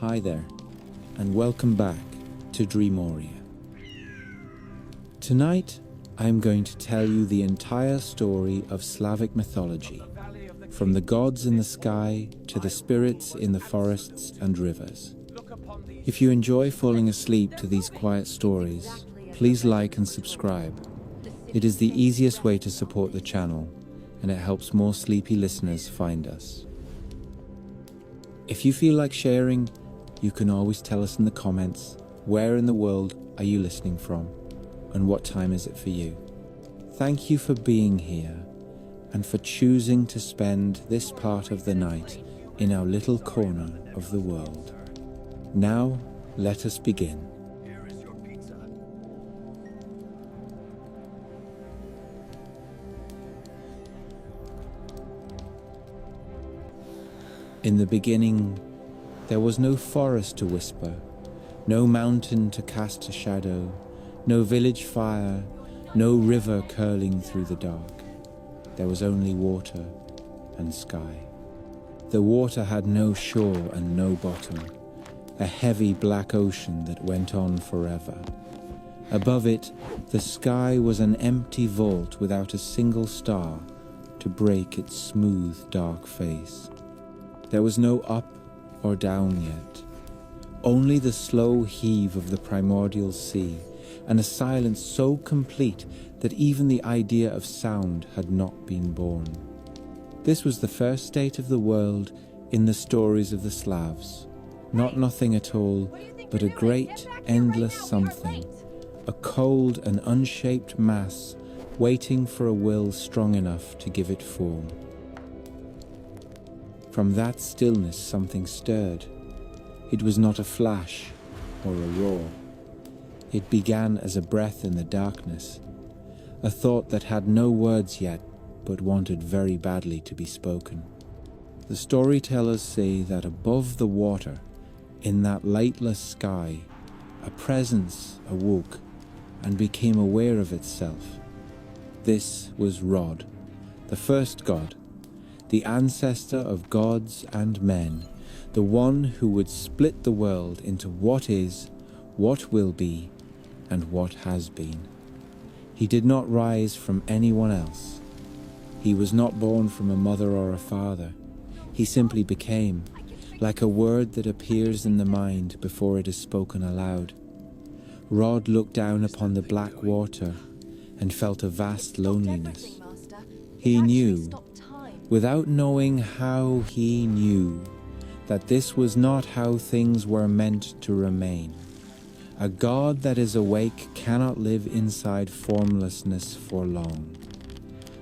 Hi there, and welcome back to Dreamoria. Tonight, I'm going to tell you the entire story of Slavic mythology, from the gods in the sky to the spirits in the forests and rivers. If you enjoy falling asleep to these quiet stories, please like and subscribe. It is the easiest way to support the channel, and it helps more sleepy listeners find us. If you feel like sharing, you can always tell us in the comments, where in the world are you listening from, and what time is it for you? Thank you for being here, and for choosing to spend this part of the night in our little corner of the world. Now, let us begin. Here is your pizza. In the beginning, there was no forest to whisper, no mountain to cast a shadow, no village fire, no river curling through the dark. There was only water and sky. The water had no shore and no bottom, a heavy black ocean that went on forever. Above it, the sky was an empty vault without a single star to break its smooth, dark face. There was no up or down yet, only the slow heave of the primordial sea, and a silence so complete that even the idea of sound had not been born. This was the first state of the world in the stories of the Slavs. Not nothing at all, but a great, endless something, a cold and unshaped mass waiting for a will strong enough to give it form. From that stillness something stirred. It was not a flash or a roar. It began as a breath in the darkness, a thought that had no words yet but wanted very badly to be spoken. The storytellers say that above the water, in that lightless sky, a presence awoke and became aware of itself. This was Rod, the first god, the ancestor of gods and men, the one who would split the world into what is, what will be, and what has been. He did not rise from anyone else. He was not born from a mother or a father. He simply became, like a word that appears in the mind before it is spoken aloud. Rod looked down upon the black water and felt a vast loneliness. He knew, without knowing how he knew, that this was not how things were meant to remain. A god that is awake cannot live inside formlessness for long.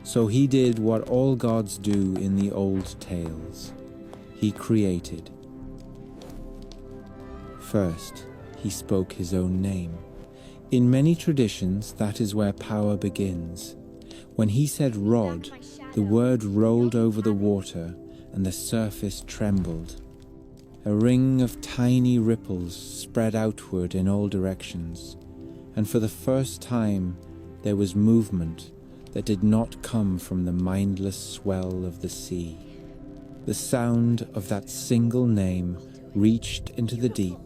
So he did what all gods do in the old tales. He created. First, he spoke his own name. In many traditions, that is where power begins. When he said Rod, the word rolled over the water and the surface trembled. A ring of tiny ripples spread outward in all directions, and for the first time there was movement that did not come from the mindless swell of the sea. The sound of that single name reached into the deep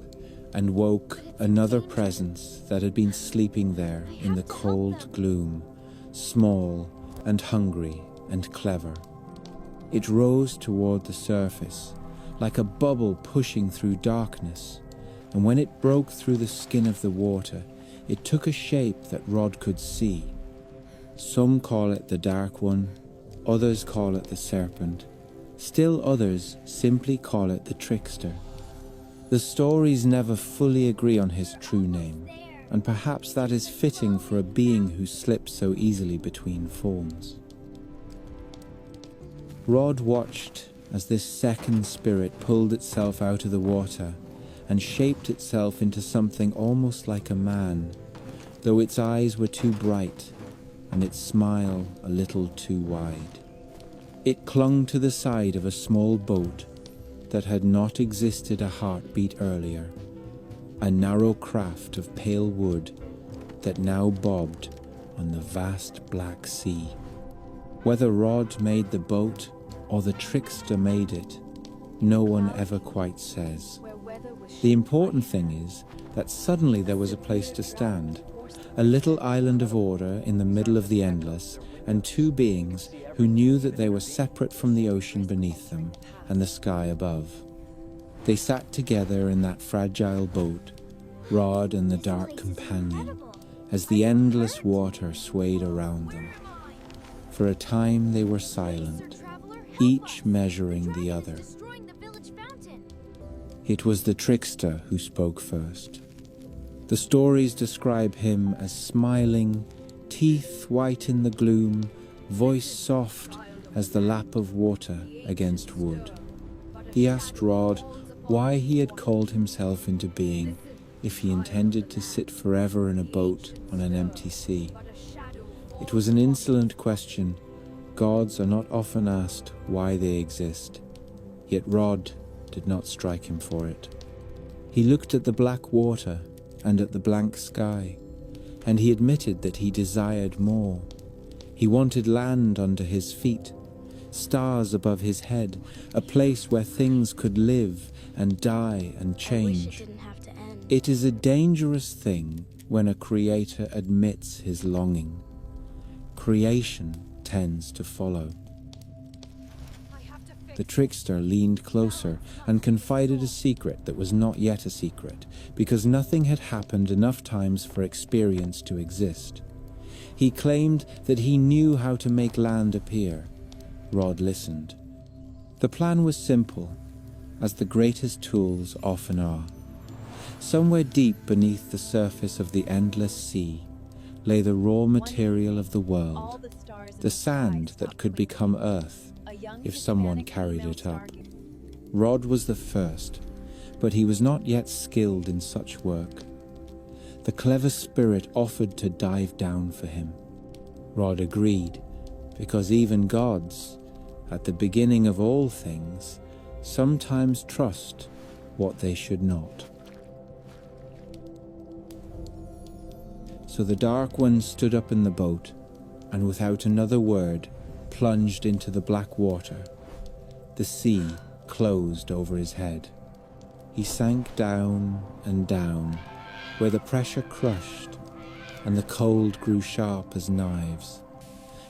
and woke another presence that had been sleeping there in the cold gloom, small and hungry and clever. It rose toward the surface, like a bubble pushing through darkness, and when it broke through the skin of the water, it took a shape that Rod could see. Some call it the Dark One, others call it the Serpent, still others simply call it the Trickster. The stories never fully agree on his true name, and perhaps that is fitting for a being who slips so easily between forms. Rod watched as this second spirit pulled itself out of the water and shaped itself into something almost like a man, though its eyes were too bright and its smile a little too wide. It clung to the side of a small boat that had not existed a heartbeat earlier, a narrow craft of pale wood that now bobbed on the vast black sea. Whether Rod made the boat or the trickster made it, no one ever quite says. The important thing is that suddenly there was a place to stand, a little island of order in the middle of the endless, and two beings who knew that they were separate from the ocean beneath them and the sky above. They sat together in that fragile boat, Rod and the dark companion, as the endless water swayed around them. For a time they were silent, each measuring the other. It was the trickster who spoke first. The stories describe him as smiling, teeth white in the gloom, voice soft as the lap of water against wood. He asked Rod why he had called himself into being if he intended to sit forever in a boat on an empty sea. It was an insolent question. Gods are not often asked why they exist, yet Rod did not strike him for it. He looked at the black water and at the blank sky, and he admitted that he desired more. He wanted land under his feet, stars above his head, a place where things could live and die and change. It is a dangerous thing when a creator admits his longing. Creation tends to follow. The trickster leaned closer and confided a secret that was not yet a secret, because nothing had happened enough times for experience to exist. He claimed that he knew how to make land appear. Rod listened. The plan was simple, as the greatest tools often are. Somewhere deep beneath the surface of the endless sea lay the raw material of the world, the sand that could become earth if someone carried it up. Rod was the first, but he was not yet skilled in such work. The clever spirit offered to dive down for him. Rod agreed, because even gods, at the beginning of all things, sometimes trust what they should not. So the Dark One stood up in the boat, and without another word, plunged into the black water. The sea closed over his head. He sank down and down, where the pressure crushed and the cold grew sharp as knives,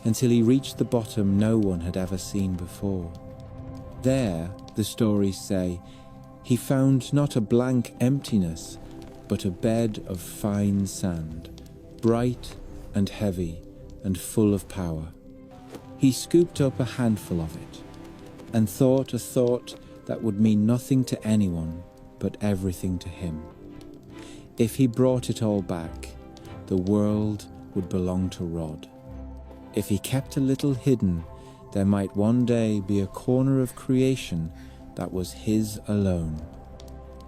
until he reached the bottom no one had ever seen before. There, the stories say, he found not a blank emptiness, but a bed of fine sand, bright and heavy and full of power. He scooped up a handful of it, and thought a thought that would mean nothing to anyone, but everything to him. If he brought it all back, the world would belong to Rod. If he kept a little hidden, there might one day be a corner of creation that was his alone.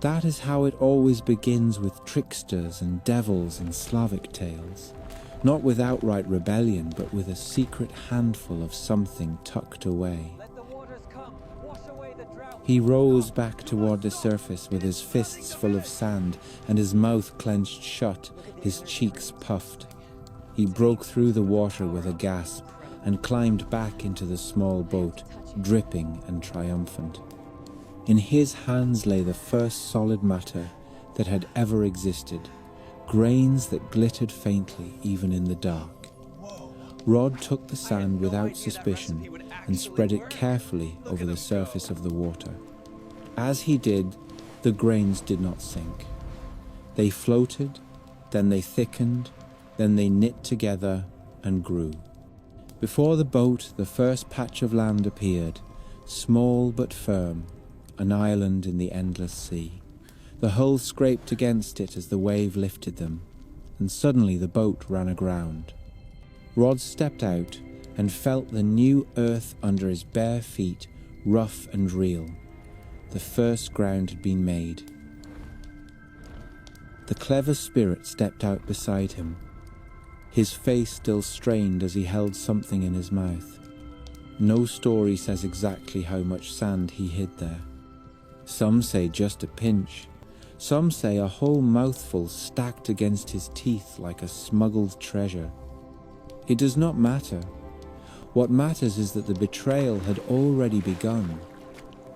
That is how it always begins with tricksters and devils in Slavic tales. Not with outright rebellion, but with a secret handful of something tucked away. He rose back toward the surface with his fists full of sand and his mouth clenched shut, his cheeks puffed. He broke through the water with a gasp and climbed back into the small boat, dripping and triumphant. In his hands lay the first solid matter that had ever existed, grains that glittered faintly even in the dark. Rod took the sand without suspicion and spread it carefully over the surface of the water. As he did, the grains did not sink. They floated, then they thickened, then they knit together and grew. Before the boat, the first patch of land appeared, small but firm, an island in the endless sea. The hull scraped against it as the wave lifted them, and suddenly the boat ran aground. Rod stepped out and felt the new earth under his bare feet, rough and real. The first ground had been made. The clever spirit stepped out beside him, his face still strained as he held something in his mouth. No story says exactly how much sand he hid there. Some say just a pinch. Some say a whole mouthful stacked against his teeth like a smuggled treasure. It does not matter. What matters is that the betrayal had already begun.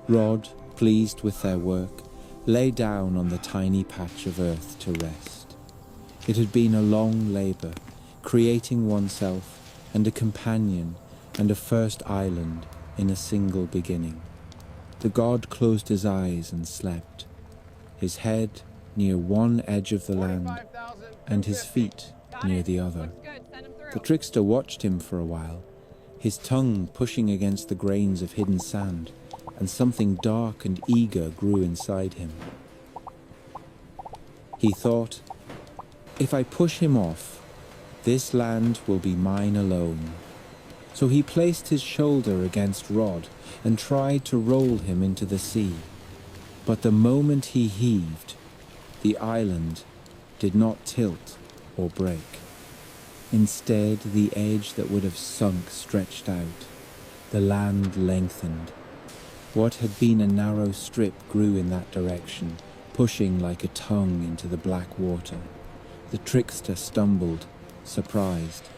Rod, pleased with their work, lay down on the tiny patch of earth to rest. It had been a long labor, creating oneself and a companion and a first island in a single beginning. The god closed his eyes and slept, his head near one edge of the land and his feet near the other. The trickster watched him for a while, his tongue pushing against the grains of hidden sand, and something dark and eager grew inside him. He thought, if I push him off, this land will be mine alone. So he placed his shoulder against Rod and tried to roll him into the sea. But the moment he heaved, the island did not tilt or break. Instead, the edge that would have sunk stretched out. The land lengthened. What had been a narrow strip grew in that direction, pushing like a tongue into the black water. The trickster stumbled, surprised.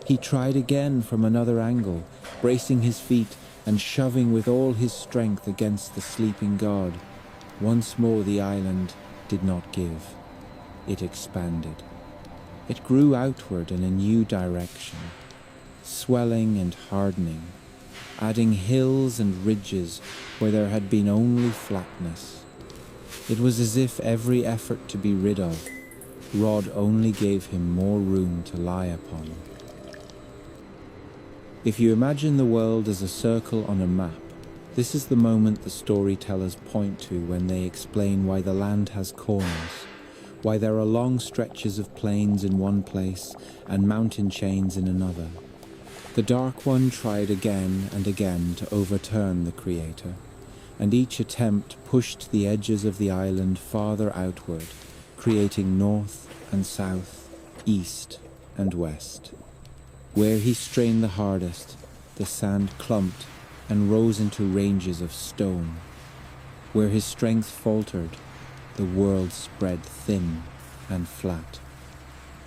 He tried again from another angle, bracing his feet and shoving with all his strength against the sleeping god. Once more the island did not give. It expanded. It grew outward in a new direction, swelling and hardening, adding hills and ridges where there had been only flatness. It was as if every effort to be rid of Rod only gave him more room to lie upon. If you imagine the world as a circle on a map, this is the moment the storytellers point to when they explain why the land has corners, why there are long stretches of plains in one place and mountain chains in another. The Dark One tried again and again to overturn the Creator, and each attempt pushed the edges of the island farther outward, creating north and south, east and west. Where he strained the hardest, the sand clumped and rose into ranges of stone. Where his strength faltered, the world spread thin and flat.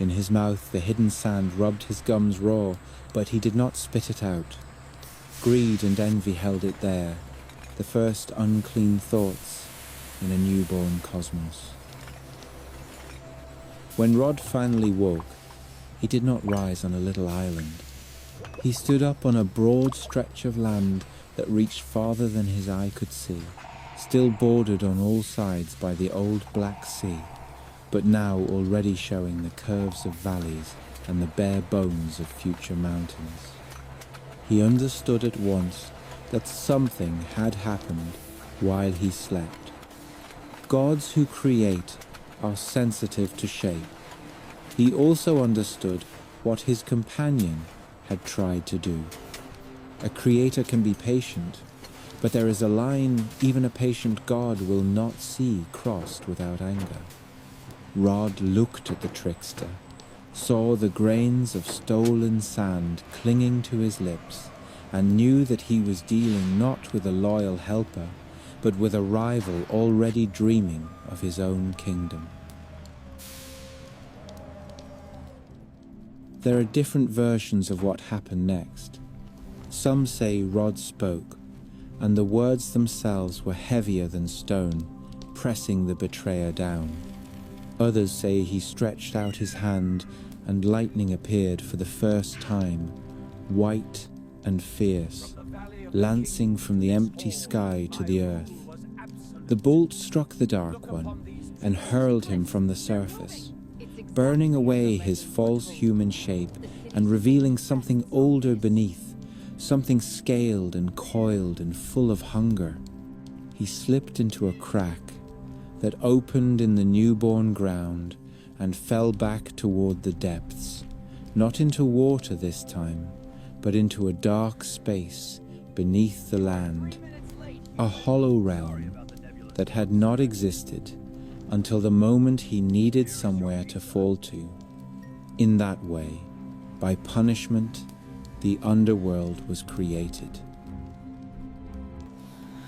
In his mouth the hidden sand rubbed his gums raw, but he did not spit it out. Greed and envy held it there, the first unclean thoughts in a newborn cosmos. When Rod finally woke, he did not rise on a little island. He stood up on a broad stretch of land that reached farther than his eye could see, still bordered on all sides by the old Black Sea, but now already showing the curves of valleys and the bare bones of future mountains. He understood at once that something had happened while he slept. Gods who create are sensitive to shape. He also understood what his companion had tried to do. A creator can be patient, but there is a line even a patient god will not see crossed without anger. Rod looked at the trickster, saw the grains of stolen sand clinging to his lips, and knew that he was dealing not with a loyal helper, but with a rival already dreaming of his own kingdom. There are different versions of what happened next. Some say Rod spoke, and the words themselves were heavier than stone, pressing the betrayer down. Others say he stretched out his hand and lightning appeared for the first time, white and fierce, lancing from the empty sky to the earth. The bolt struck the Dark One and hurled him from the surface, burning away his false human shape and revealing something older beneath, something scaled and coiled and full of hunger. He slipped into a crack that opened in the newborn ground and fell back toward the depths, not into water this time, but into a dark space beneath the land, a hollow realm that had not existed until the moment he needed somewhere to fall to. In that way, by punishment, the underworld was created.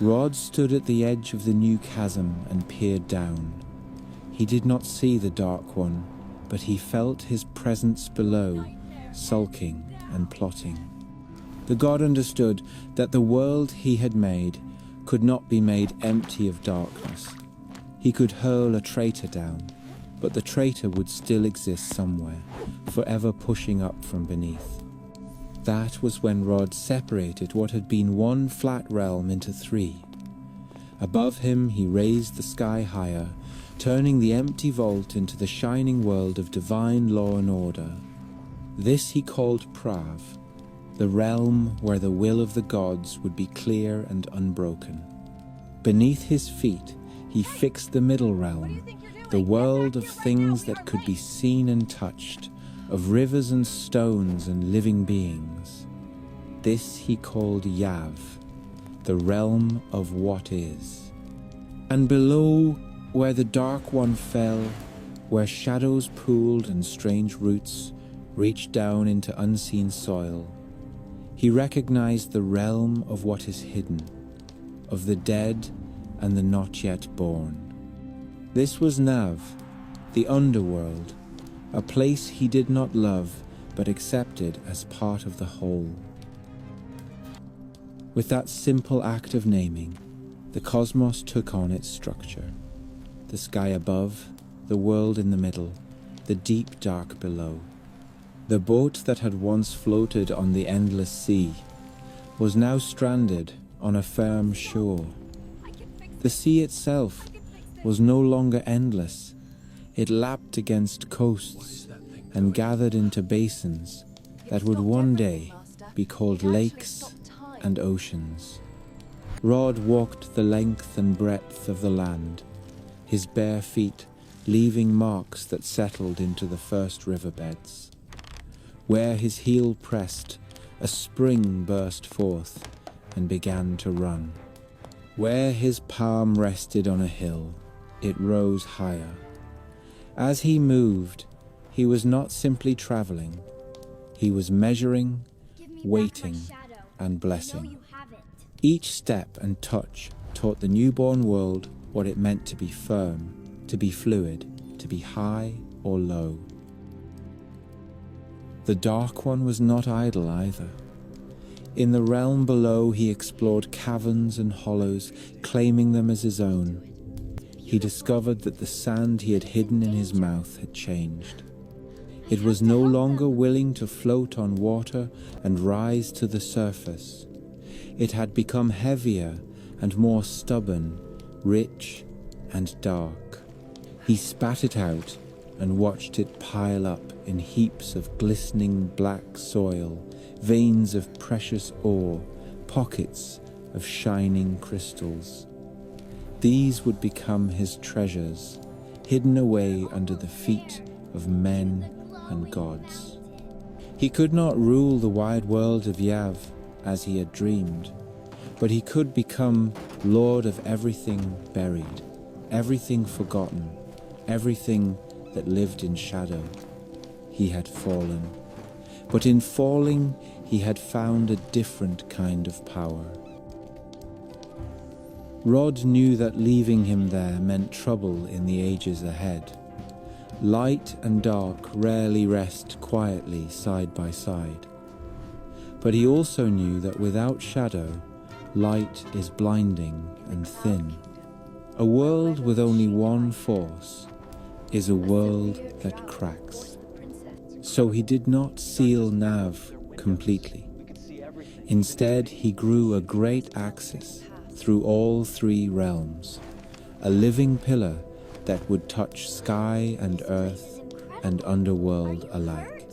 Rod stood at the edge of the new chasm and peered down. He did not see the Dark One, but he felt his presence below, sulking and plotting. The god understood that the world he had made could not be made empty of darkness. He could hurl a traitor down, but the traitor would still exist somewhere, forever pushing up from beneath. That was when Rod separated what had been one flat realm into three. Above him he raised the sky higher, turning the empty vault into the shining world of divine law and order. This he called Prav, the realm where the will of the gods would be clear and unbroken. Beneath his feet he fixed the middle realm, the world of things that could be seen and touched, of rivers and stones and living beings. This he called Yav, the realm of what is. And below, where the Dark One fell, where shadows pooled and strange roots reached down into unseen soil, he recognized the realm of what is hidden, of the dead and the not yet born. This was Nav, the underworld, a place he did not love but accepted as part of the whole. With that simple act of naming, the cosmos took on its structure. The sky above, the world in the middle, the deep dark below. The boat that had once floated on the endless sea was now stranded on a firm shore. The sea itself was no longer endless. It lapped against coasts and gathered into basins that would one day be called lakes and oceans. Rod walked the length and breadth of the land, his bare feet leaving marks that settled into the first riverbeds. Where his heel pressed, a spring burst forth and began to run. Where his palm rested on a hill, it rose higher. As he moved, he was not simply traveling. He was measuring, waiting, and blessing. Each step and touch taught the newborn world what it meant to be firm, to be fluid, to be high or low. The Dark One was not idle either. In the realm below, he explored caverns and hollows, claiming them as his own. He discovered that the sand he had hidden in his mouth had changed. It was no longer willing to float on water and rise to the surface. It had become heavier and more stubborn, rich and dark. He spat it out and watched it pile up in heaps of glistening black soil, veins of precious ore, pockets of shining crystals. These would become his treasures, hidden away under the feet of men and gods. He could not rule the wide world of Yav as he had dreamed, but he could become lord of everything buried, everything forgotten, everything that lived in shadow. He had fallen, but in falling he had found a different kind of power. Rod knew that leaving him there meant trouble in the ages ahead. Light and dark rarely rest quietly side by side. But he also knew that without shadow, light is blinding and thin. A world with only one force is a world that cracks. So he did not seal Nav completely. Instead, he grew a great axis through all three realms, a living pillar that would touch sky and earth and underworld alike.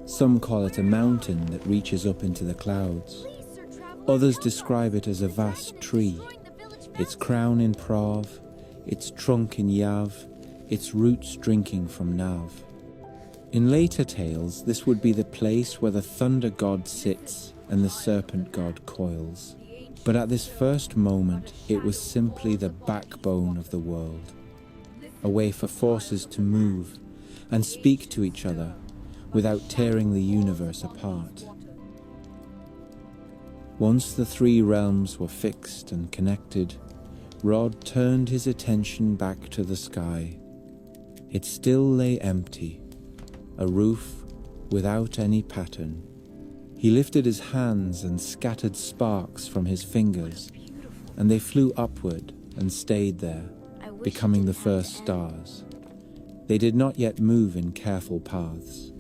Some call it a mountain that reaches up into the clouds. Others describe it as a vast tree, its crown in Prav, its trunk in Yav, its roots drinking from Nav. In later tales, this would be the place where the thunder god sits and the serpent god coils. But at this first moment, it was simply the backbone of the world, a way for forces to move and speak to each other without tearing the universe apart. Once the three realms were fixed and connected, Rod turned his attention back to the sky. It still lay empty, a roof without any pattern. He lifted his hands and scattered sparks from his fingers, and they flew upward and stayed there, becoming the first stars. They did not yet move in careful paths.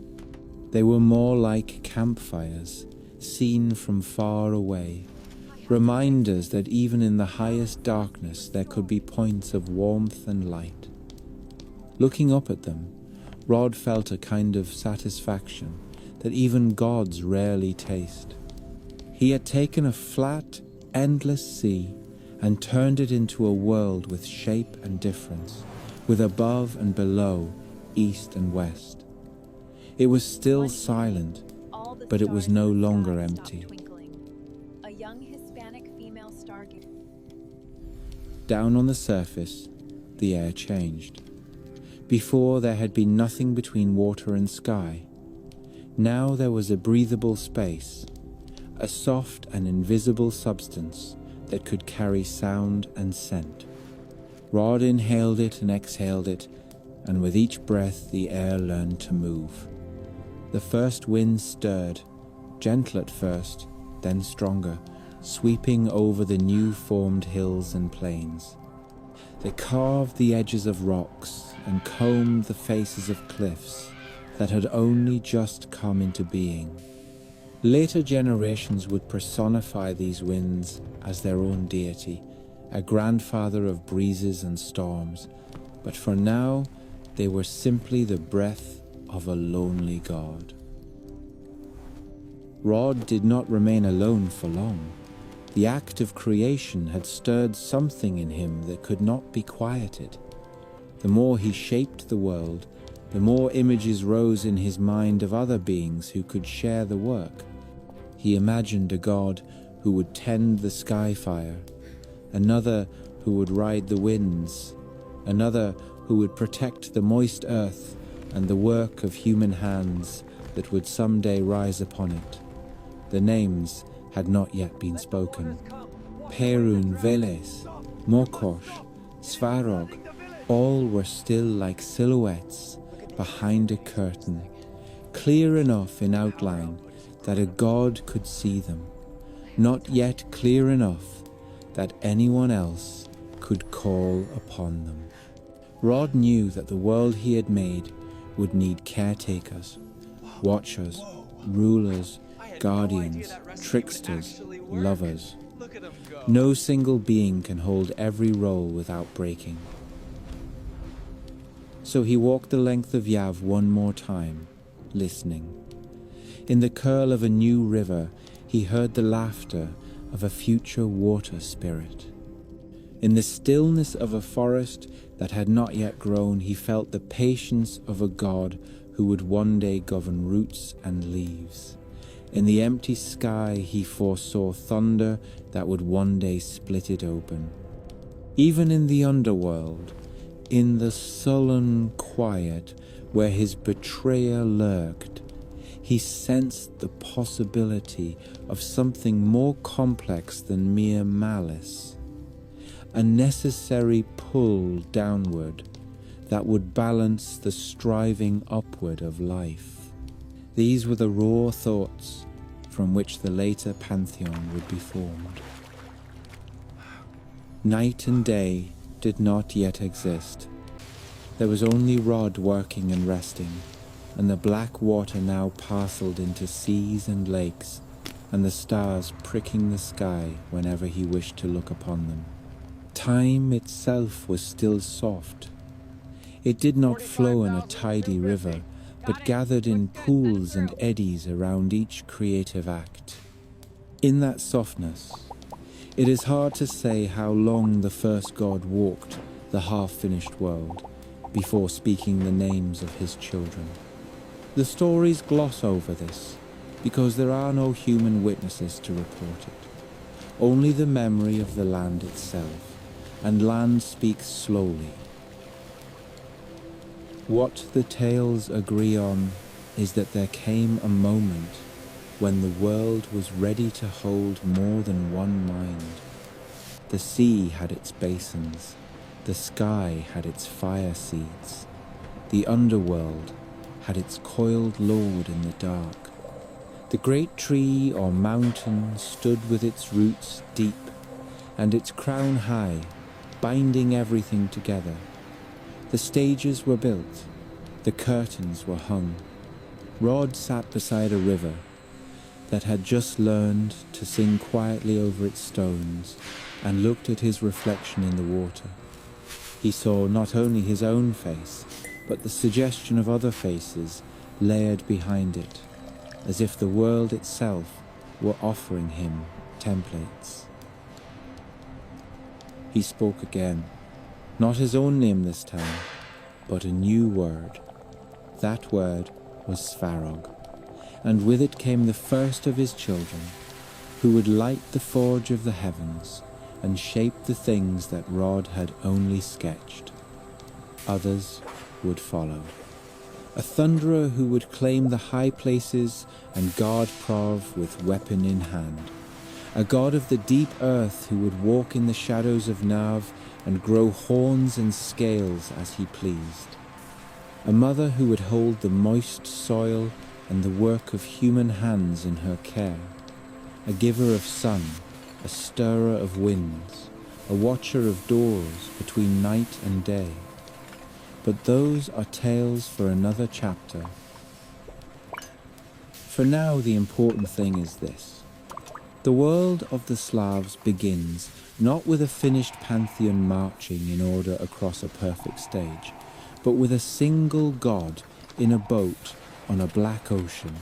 They were more like campfires, seen from far away, reminders that even in the highest darkness there could be points of warmth and light. Looking up at them, Rod felt a kind of satisfaction that even gods rarely taste. He had taken a flat, endless sea and turned it into a world with shape and difference, with above and below, east and west. It was still silent, but it was no longer empty. A young Hispanic female stargazer. Down on the surface, the air changed. Before, there had been nothing between water and sky. Now there was a breathable space, a soft and invisible substance that could carry sound and scent. Rod inhaled it and exhaled it, and with each breath the air learned to move. The first wind stirred, gentle at first, then stronger, sweeping over the new-formed hills and plains. They carved the edges of rocks and combed the faces of cliffs that had only just come into being. Later generations would personify these winds as their own deity, a grandfather of breezes and storms, but for now they were simply the breath of a lonely god. Rod did not remain alone for long. The act of creation had stirred something in him that could not be quieted. The more he shaped the world, the more images rose in his mind of other beings who could share the work. He imagined a god who would tend the sky fire, another who would ride the winds, another who would protect the moist earth and the work of human hands that would someday rise upon it. The names had not yet been spoken. Perun, Veles, Mokosh, Svarog, all were still like silhouettes behind a curtain, clear enough in outline that a god could see them, not yet clear enough that anyone else could call upon them. Rod knew that the world he had made would need caretakers, watchers, rulers, guardians, tricksters, lovers. No single being can hold every role without breaking. So he walked the length of Yav one more time, listening. In the curl of a new river, he heard the laughter of a future water spirit. In the stillness of a forest that had not yet grown, he felt the patience of a god who would one day govern roots and leaves. In the empty sky, he foresaw thunder that would one day split it open. Even in the underworld, in the sullen quiet where his betrayer lurked, he sensed the possibility of something more complex than mere malice, a necessary pull downward that would balance the striving upward of life. These were the raw thoughts from which the later pantheon would be formed. Night and day did not yet exist. There was only Rod working and resting, and the black water now parceled into seas and lakes, and the stars pricking the sky whenever he wished to look upon them. Time itself was still soft. It did not flow in a tidy river, but gathered in pools and eddies around each creative act. In that softness, it is hard to say how long the first god walked the half-finished world before speaking the names of his children. The stories gloss over this because there are no human witnesses to report it, only the memory of the land itself, and land speaks slowly. What the tales agree on is that there came a moment when the world was ready to hold more than one mind. The sea had its basins, the sky had its fire seeds, the underworld had its coiled lord in the dark. The great tree or mountain stood with its roots deep and its crown high, binding everything together. The stages were built, the curtains were hung. Rod sat beside a river that had just learned to sing quietly over its stones and looked at his reflection in the water. He saw not only his own face, but the suggestion of other faces layered behind it, as if the world itself were offering him templates. He spoke again, not his own name this time, but a new word. That word was Svarog, and with it came the first of his children, who would light the forge of the heavens and shape the things that Rod had only sketched. Others would follow. A thunderer who would claim the high places and guard Prov with weapon in hand. A god of the deep earth who would walk in the shadows of Nav and grow horns and scales as he pleased. A mother who would hold the moist soil and the work of human hands in her care. A giver of sun, a stirrer of winds, a watcher of doors between night and day. But those are tales for another chapter. For now, the important thing is this. The world of the Slavs begins not with a finished pantheon marching in order across a perfect stage, but with a single god in a boat on a black ocean,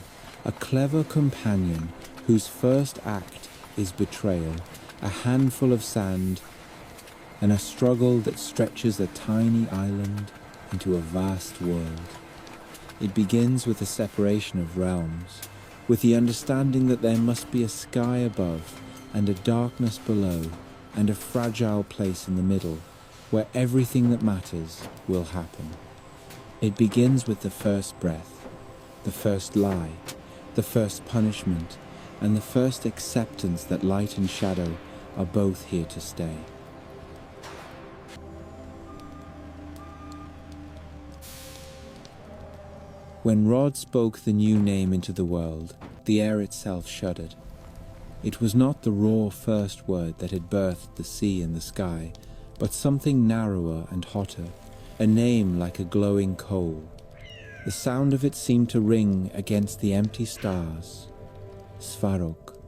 a clever companion whose first act is betrayal, a handful of sand, and a struggle that stretches a tiny island into a vast world. It begins with the separation of realms, with the understanding that there must be a sky above and a darkness below and a fragile place in the middle where everything that matters will happen. It begins with the first breath, the first lie, the first punishment, and the first acceptance that light and shadow are both here to stay. When Rod spoke the new name into the world, the air itself shuddered. It was not the raw first word that had birthed the sea and the sky, but something narrower and hotter, a name like a glowing coal. The sound of it seemed to ring against the empty stars. Svarog.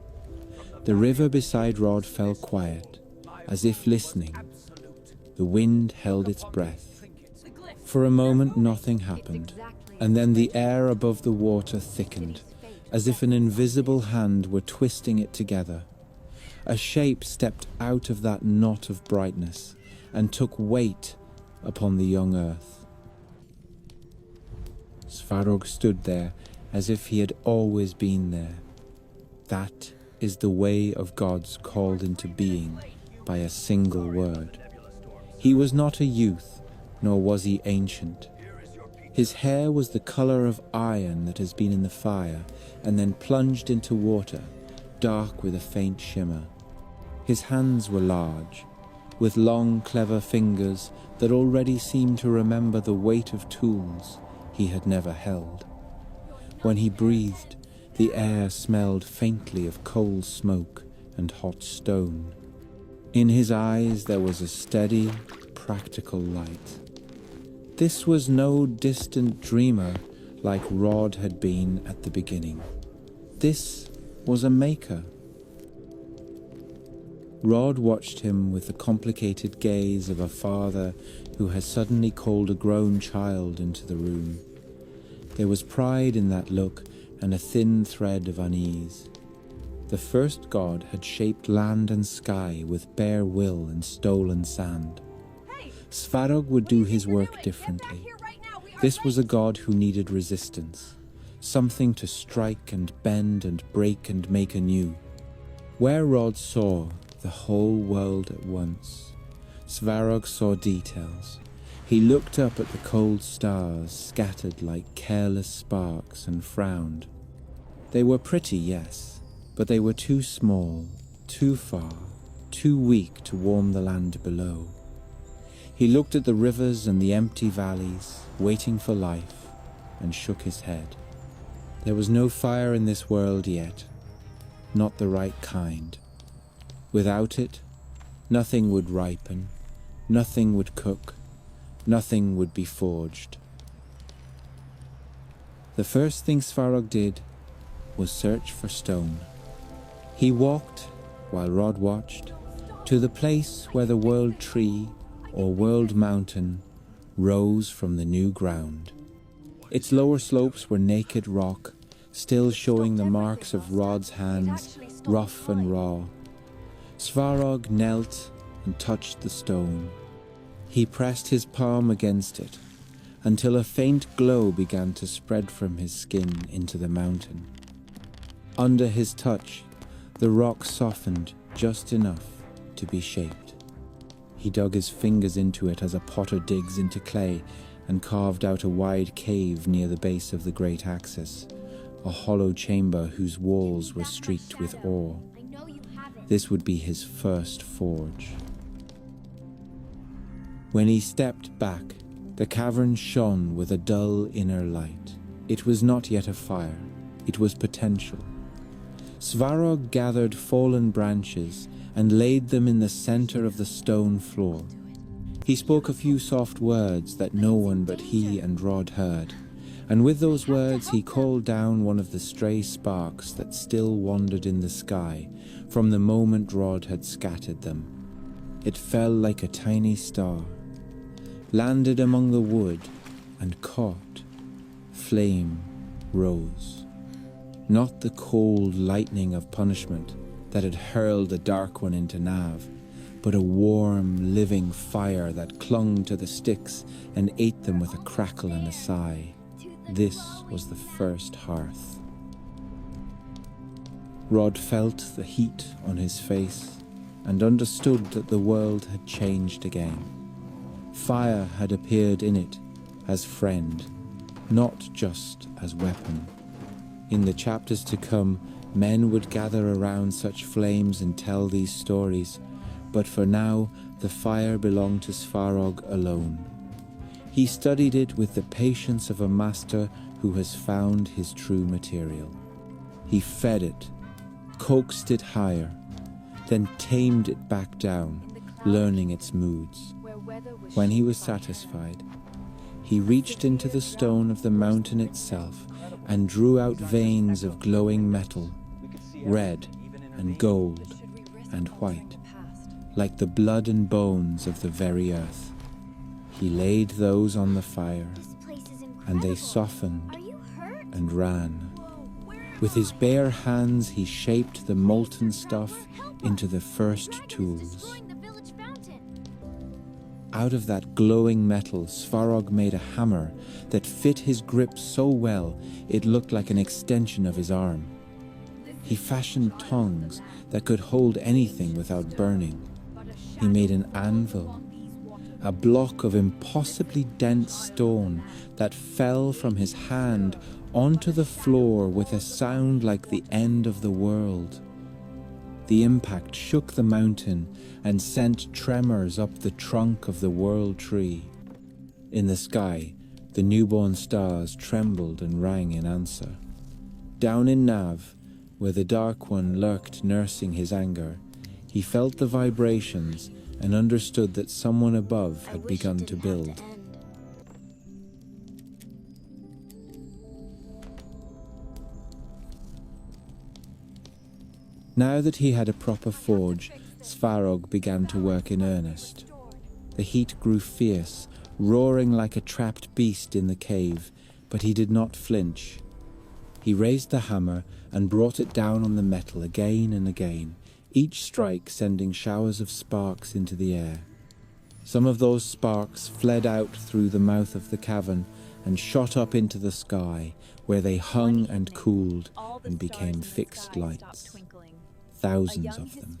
The river beside Rod fell quiet, as if listening. The wind held its breath. For a moment nothing happened, and then the air above the water thickened, as if an invisible hand were twisting it together. A shape stepped out of that knot of brightness and took weight upon the young earth. Svarog stood there as if he had always been there. That is the way of gods called into being by a single word. He was not a youth, nor was he ancient. His hair was the color of iron that has been in the fire and then plunged into water, dark with a faint shimmer. His hands were large, with long, clever fingers that already seemed to remember the weight of tools he had never held. When he breathed, the air smelled faintly of coal smoke and hot stone. In his eyes there was a steady, practical light. This was no distant dreamer like Rod had been at the beginning. This was a maker. Rod watched him with the complicated gaze of a father who has suddenly called a grown child into the room. There was pride in that look and a thin thread of unease. The first god had shaped land and sky with bare will and stolen sand. Svarog would do his work differently. This was a god who needed resistance, something to strike and bend and break and make anew. Where Rod saw the whole world at once, Svarog saw details. He looked up at the cold stars scattered like careless sparks and frowned. They were pretty, yes, but they were too small, too far, too weak to warm the land below. He looked at the rivers and the empty valleys, waiting for life, and shook his head. There was no fire in this world yet, not the right kind. Without it, nothing would ripen, Nothing would cook, nothing would be forged. The first thing Svarog did was search for stone. He walked, while Rod watched, to the place where the world tree or world mountain rose from the new ground. Its lower slopes were naked rock, still showing the marks of Rod's hands, rough and raw. Svarog knelt and touched the stone. He pressed his palm against it until a faint glow began to spread from his skin into the mountain. Under his touch, the rock softened just enough to be shaped. He dug his fingers into it as a potter digs into clay and carved out a wide cave near the base of the great axis, a hollow chamber whose walls were streaked with ore. This would be his first forge. When he stepped back, the cavern shone with a dull inner light. It was not yet a fire, it was potential. Svarog gathered fallen branches and laid them in the center of the stone floor. He spoke a few soft words that no one but he and Rod heard, and with those words he called down one of the stray sparks that still wandered in the sky from the moment Rod had scattered them. It fell like a tiny star, landed among the wood, and caught. Flame rose. Not the cold lightning of punishment that had hurled the Dark One into Nav, but a warm, living fire that clung to the sticks and ate them with a crackle and a sigh. This was the first hearth. Rod felt the heat on his face and understood that the world had changed again. Fire had appeared in it as friend, not just as weapon. In the chapters to come, men would gather around such flames and tell these stories, but for now, the fire belonged to Svarog alone. He studied it with the patience of a master who has found his true material. He fed it, coaxed it higher, then tamed it back down, learning its moods. When he was satisfied, he reached into the stone of the mountain itself and drew out veins of glowing metal, red and gold and white, like the blood and bones of the very earth. He laid those on the fire, and they softened and ran. With his bare hands he shaped the molten stuff into the first tools. Out of that glowing metal, Svarog made a hammer that fit his grip so well it looked like an extension of his arm. He fashioned tongs that could hold anything without burning. He made an anvil, a block of impossibly dense stone that fell from his hand onto the floor with a sound like the end of the world. The impact shook the mountain and sent tremors up the trunk of the world tree. In the sky, the newborn stars trembled and rang in answer. Down in Nav, where the Dark One lurked nursing his anger, he felt the vibrations and understood that someone above had begun to build. Now that he had a proper forge, Svarog began to work in earnest. The heat grew fierce, roaring like a trapped beast in the cave, but he did not flinch. He raised the hammer and brought it down on the metal again and again, each strike sending showers of sparks into the air. Some of those sparks fled out through the mouth of the cavern and shot up into the sky, where they hung and cooled and became fixed lights. Thousands of them.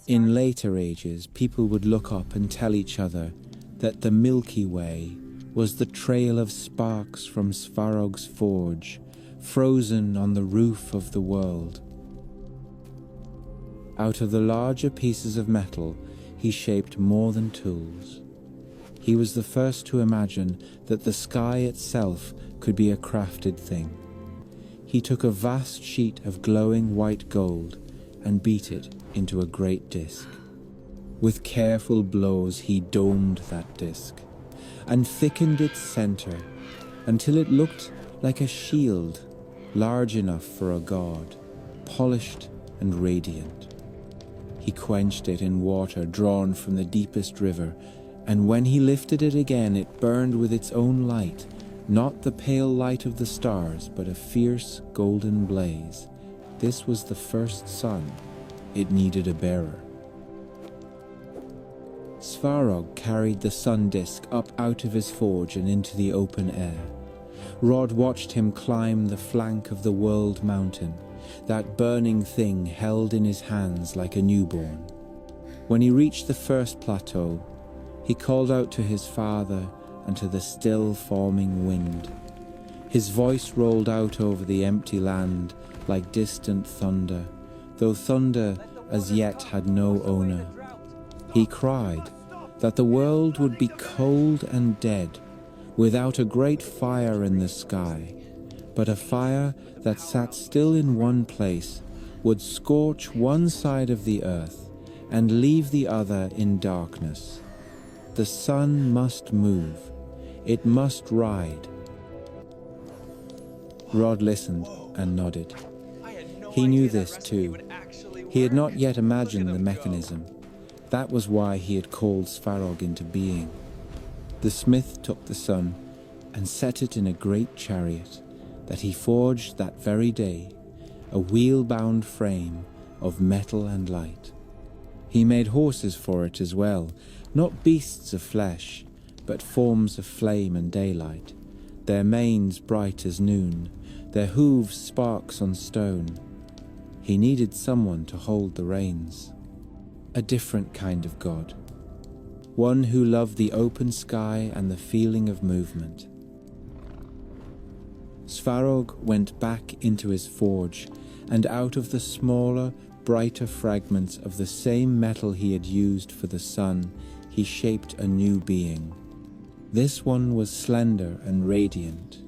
In later ages, people would look up and tell each other that the Milky Way was the trail of sparks from Svarog's forge, frozen on the roof of the world. Out of the larger pieces of metal, he shaped more than tools. He was the first to imagine that the sky itself could be a crafted thing. He took a vast sheet of glowing white gold and beat it into a great disk. With careful blows he domed that disk, and thickened its center until it looked like a shield large enough for a god, polished and radiant. He quenched it in water drawn from the deepest river, and when he lifted it again it burned with its own light, not the pale light of the stars, but a fierce golden blaze. This was the first sun. It needed a bearer. Svarog carried the sun disk up out of his forge and into the open air. Rod watched him climb the flank of the world mountain, that burning thing held in his hands like a newborn. When he reached the first plateau, he called out to his father and to the still forming wind. His voice rolled out over the empty land like distant thunder, though thunder as yet had no owner. He cried that the world would be cold and dead, without a great fire in the sky, but a fire that sat still in one place would scorch one side of the earth and leave the other in darkness. The sun must move. It must ride. Rod listened and nodded. He knew this too. He had not yet imagined the mechanism. That was why he had called Svarog into being. The smith took the sun and set it in a great chariot that he forged that very day, a wheel-bound frame of metal and light. He made horses for it as well, not beasts of flesh, but forms of flame and daylight, their manes bright as noon, their hooves sparks on stone. He needed someone to hold the reins. A different kind of god. One who loved the open sky and the feeling of movement. Svarog went back into his forge, and out of the smaller, brighter fragments of the same metal he had used for the sun, he shaped a new being. This one was slender and radiant,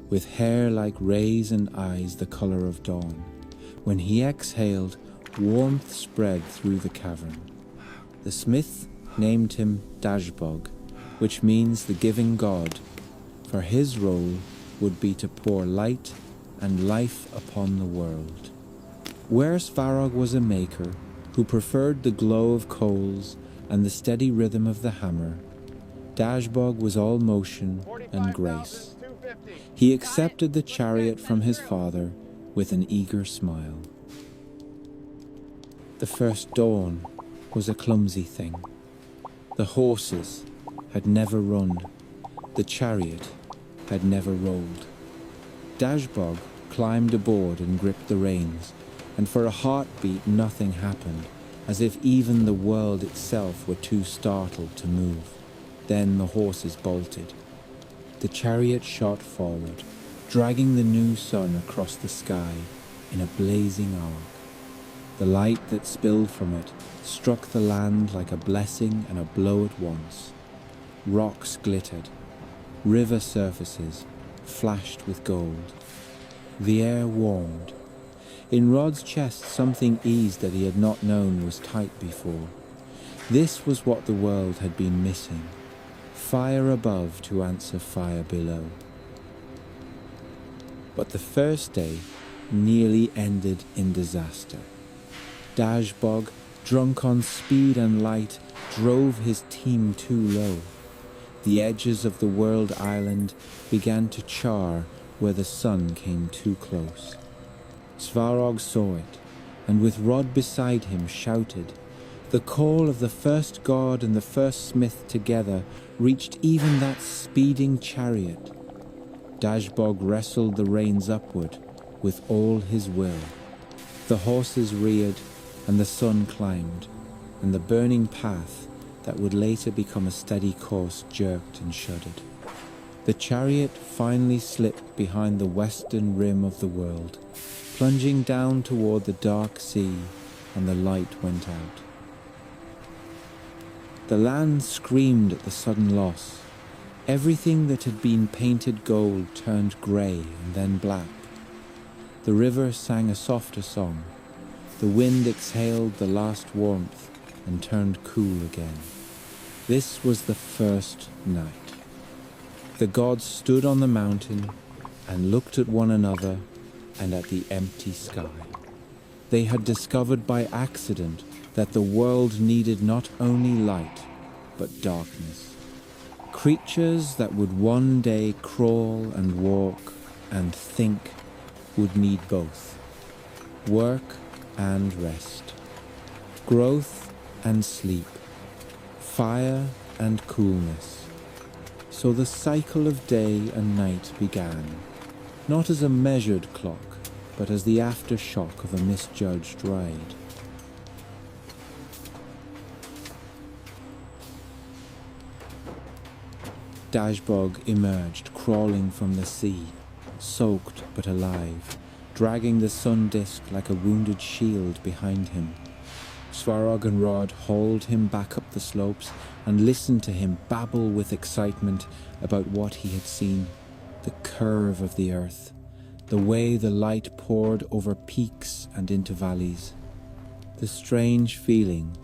with hair like rays and eyes the color of dawn. When he exhaled, warmth spread through the cavern. The smith named him Dashbog, which means the giving god, for his role would be to pour light and life upon the world. Where Svarog was a maker who preferred the glow of coals and the steady rhythm of the hammer, Dashbog was all motion and grace. He accepted the chariot from his father with an eager smile. The first dawn was a clumsy thing. The horses had never run. The chariot had never rolled. Dashbog climbed aboard and gripped the reins, and for a heartbeat nothing happened, as if even the world itself were too startled to move. Then the horses bolted. The chariot shot forward, dragging the new sun across the sky in a blazing arc. The light that spilled from it struck the land like a blessing and a blow at once. Rocks glittered. River surfaces flashed with gold. The air warmed. In Rod's chest something eased that he had not known was tight before. This was what the world had been missing. Fire above to answer fire below. But the first day nearly ended in disaster. Dashbog, drunk on speed and light, drove his team too low. The edges of the world island began to char where the sun came too close. Svarog saw it, and with Rod beside him shouted. The call of the first god and the first smith together reached even that speeding chariot. Dashbog wrestled the reins upward with all his will. The horses reared, and the sun climbed, and the burning path that would later become a steady course jerked and shuddered. The chariot finally slipped behind the western rim of the world, plunging down toward the dark sea, and the light went out. The land screamed at the sudden loss. Everything that had been painted gold turned grey and then black. The river sang a softer song. The wind exhaled the last warmth, and turned cool again. This was the first night. The gods stood on the mountain and looked at one another and at the empty sky. They had discovered by accident that the world needed not only light, but darkness. Creatures that would one day crawl and walk and think would need both. Work and rest. Growth and sleep. Fire and coolness. So the cycle of day and night began, not as a measured clock, but as the aftershock of a misjudged ride. Dashbog emerged, crawling from the sea, soaked but alive, dragging the sun disk like a wounded shield behind him. Svarog and Rod hauled him back up the slopes and listened to him babble with excitement about what he had seen, the curve of the earth, the way the light poured over peaks and into valleys, the strange feeling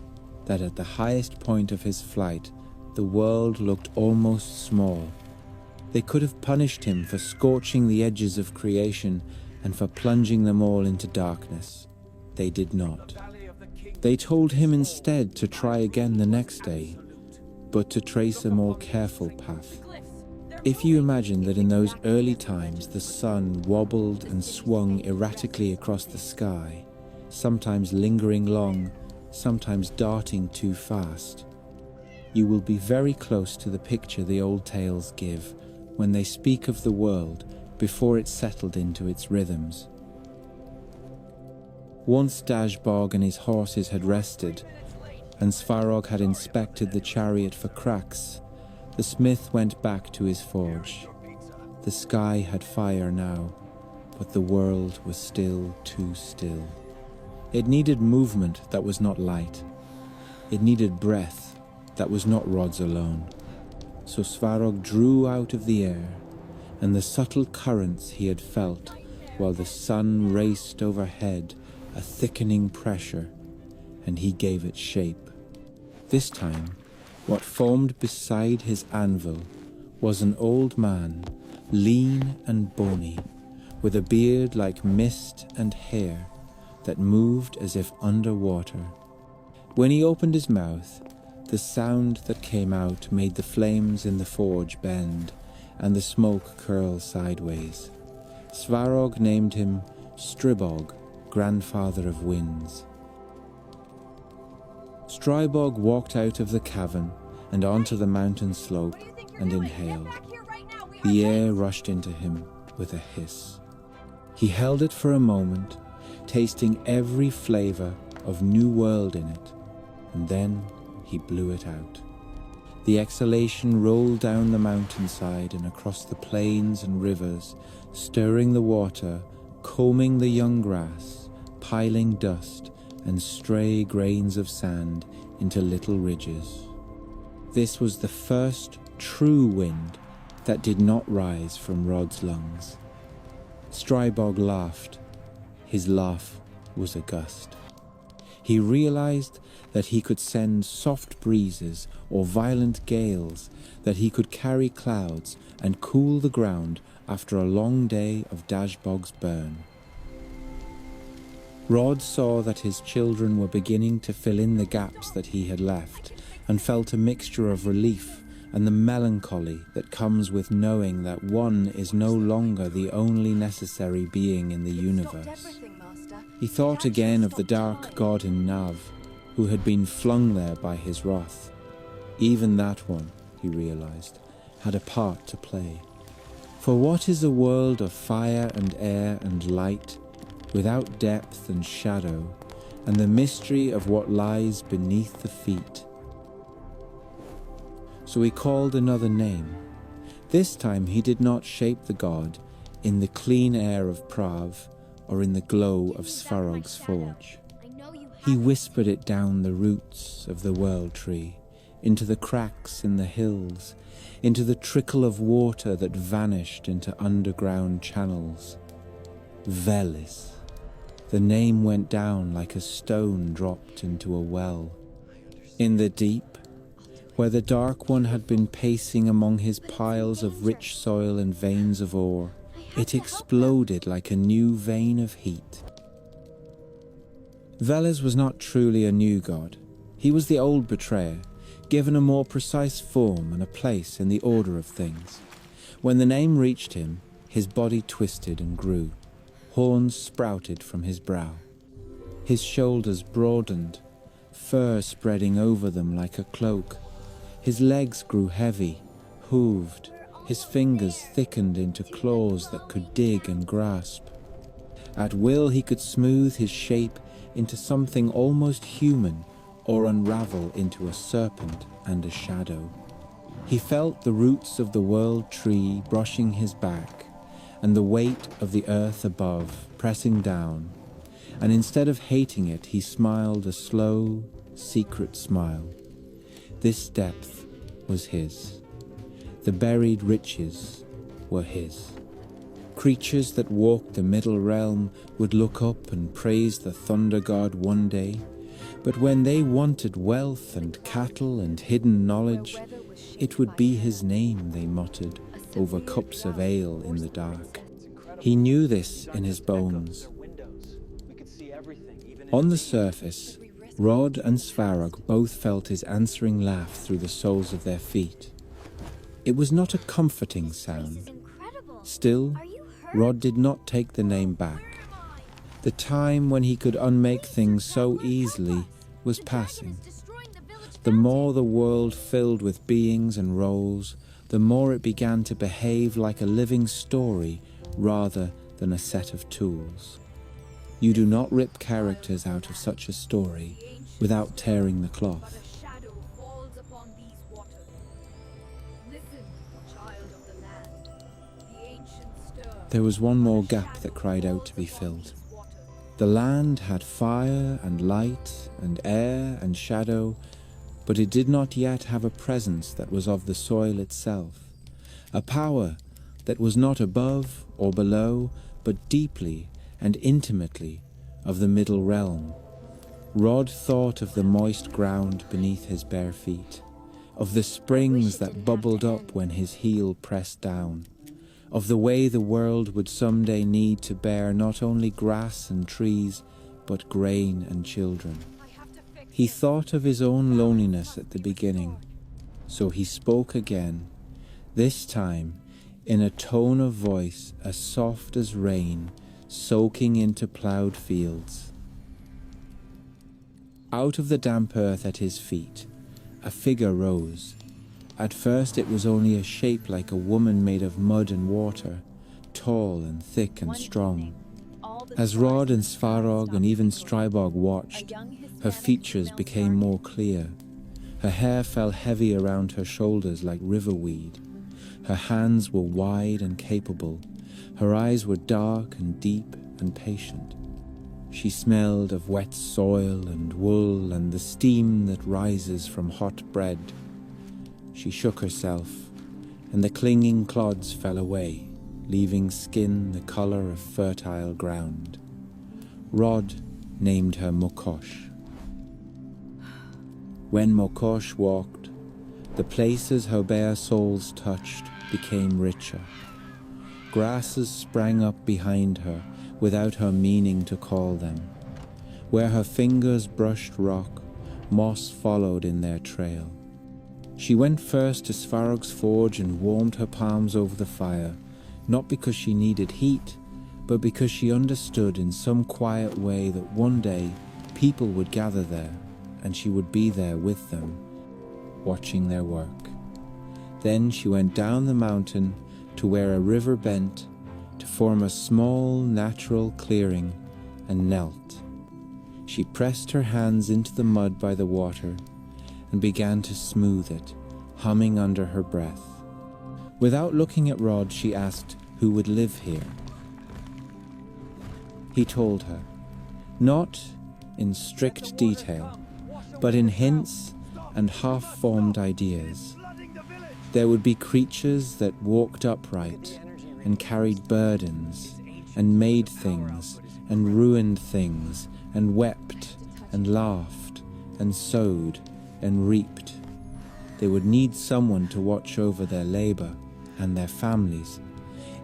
that at the highest point of his flight the world looked almost small. They could have punished him for scorching the edges of creation and for plunging them all into darkness. They did not. They told him instead to try again the next day, but to trace a more careful path. If you imagine that in those early times the sun wobbled and swung erratically across the sky, sometimes lingering long, sometimes darting too fast, you will be very close to the picture the old tales give when they speak of the world before it settled into its rhythms. Once Dashbog and his horses had rested, and Svarog had inspected the chariot for cracks, the smith went back to his forge. The sky had fire now, but the world was still too still. It needed movement that was not light. It needed breath that was not Rod's alone. So Svarog drew out of the air, and the subtle currents he had felt while the sun raced overhead a thickening pressure, and he gave it shape. This time, what formed beside his anvil was an old man, lean and bony, with a beard like mist and hair that moved as if under water. When he opened his mouth, the sound that came out made the flames in the forge bend and the smoke curl sideways. Svarog named him Stribog, grandfather of winds. Strybog walked out of the cavern and onto the mountain slope and inhaled. The air rushed into him with a hiss. He held it for a moment, tasting every flavor of new world in it, and then he blew it out. The exhalation rolled down the mountainside and across the plains and rivers, stirring the water, combing the young grass, piling dust and stray grains of sand into little ridges. This was the first true wind that did not rise from Rod's lungs. Strybog laughed. His laugh was a gust. He realized that he could send soft breezes or violent gales, that he could carry clouds and cool the ground after a long day of Dashbog's burn. Rod saw that his children were beginning to fill in the gaps that he had left, and felt a mixture of relief and the melancholy that comes with knowing that one is no longer the only necessary being in the universe. He thought again of the dark god in Nav, who had been flung there by his wrath. Even that one, he realized, had a part to play. For what is a world of fire and air and light, without depth and shadow, and the mystery of what lies beneath the feet? So he called another name. This time he did not shape the god in the clean air of Prav or in the glow of Svarog's forge. He whispered it down the roots of the world tree, into the cracks in the hills, into the trickle of water that vanished into underground channels. Velis. The name went down like a stone dropped into a well. In the deep, where the Dark One had been pacing among his piles of rich soil and veins of ore, it exploded like a new vein of heat. Veles was not truly a new god. He was the old betrayer, given a more precise form and a place in the order of things. When the name reached him, his body twisted and grew. Horns sprouted from his brow. His shoulders broadened, fur spreading over them like a cloak. His legs grew heavy, hooved. His fingers thickened into claws that could dig and grasp. At will he could smooth his shape into something almost human or unravel into a serpent and a shadow. He felt the roots of the world tree brushing his back and the weight of the earth above pressing down, and instead of hating it, he smiled a slow, secret smile. This depth was his. The buried riches were his. Creatures that walked the middle realm would look up and praise the thunder god one day, but when they wanted wealth and cattle and hidden knowledge, it would be his name they muttered over cups of ale in the dark. He knew this in his bones. On the surface, Rod and Svarog both felt his answering laugh through the soles of their feet. It was not a comforting sound. Still, Rod did not take the name back. The time when he could unmake things so easily was passing. The more the world filled with beings and roles, the more it began to behave like a living story rather than a set of tools. You do not rip characters out of such a story without tearing the cloth. There was one more gap that cried out to be filled. The land had fire and light and air and shadow, but it did not yet have a presence that was of the soil itself, a power that was not above or below, but deeply and intimately of the middle realm. Rod thought of the moist ground beneath his bare feet, of the springs that bubbled up when his heel pressed down, of the way the world would someday need to bear not only grass and trees, but grain and children. He thought of his own loneliness at the beginning, so he spoke again, this time in a tone of voice as soft as rain soaking into ploughed fields. Out of the damp earth at his feet, a figure rose. At first it was only a shape like a woman made of mud and water, tall and thick and strong. As Rod and Svarog and even Strybog watched, her features became more clear. Her hair fell heavy around her shoulders like riverweed. Her hands were wide and capable. Her eyes were dark and deep and patient. She smelled of wet soil and wool and the steam that rises from hot bread. She shook herself, and the clinging clods fell away, leaving skin the colour of fertile ground. Rod named her Mokosh. When Mokosh walked, the places her bare soles touched became richer. Grasses sprang up behind her without her meaning to call them. Where her fingers brushed rock, moss followed in their trail. She went first to Svarog's forge and warmed her palms over the fire, not because she needed heat, but because she understood in some quiet way that one day people would gather there, and she would be there with them, watching their work. Then she went down the mountain to where a river bent to form a small natural clearing and knelt. She pressed her hands into the mud by the water and began to smooth it, humming under her breath. Without looking at Rod, she asked who would live here. He told her, not in strict detail, but in hints and half-formed ideas. There would be creatures that walked upright and carried burdens and made things and ruined things and wept and laughed and sowed and reaped. They would need someone to watch over their labor and their families,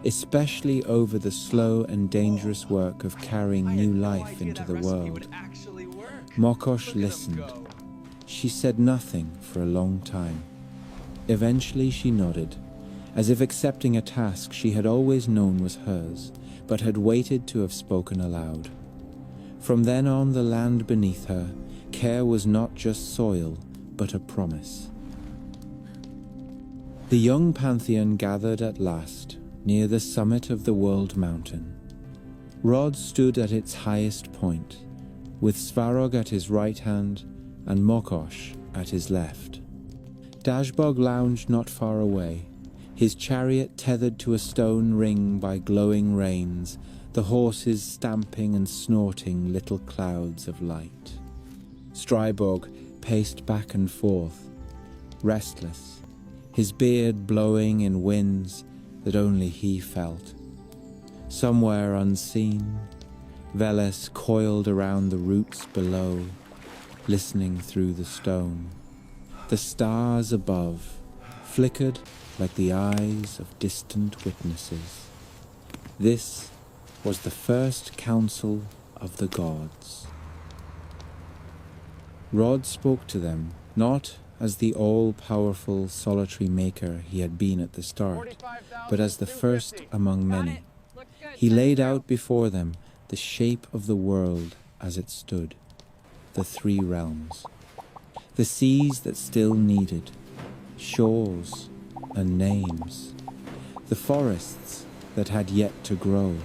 especially over the slow and dangerous work of carrying new life into the world. Mokosh listened. She said nothing for a long time. Eventually she nodded, as if accepting a task she had always known was hers, but had waited to have spoken aloud. From then on, the land beneath her care was not just soil, but a promise. The young pantheon gathered at last, near the summit of the World Mountain. Rod stood at its highest point, with Svarog at his right hand and Mokosh at his left. Dashbog lounged not far away, his chariot tethered to a stone ring by glowing reins, the horses stamping and snorting little clouds of light. Strybog paced back and forth, restless, his beard blowing in winds that only he felt. Somewhere unseen, Veles coiled around the roots below, listening through the stone. The stars above flickered like the eyes of distant witnesses. This was the first council of the gods. Rod spoke to them, not as the all-powerful solitary maker he had been at the start, but as the first among many. He laid out before them the shape of the world as it stood, the three realms, the seas that still needed, shores and names, the forests that had yet to grow,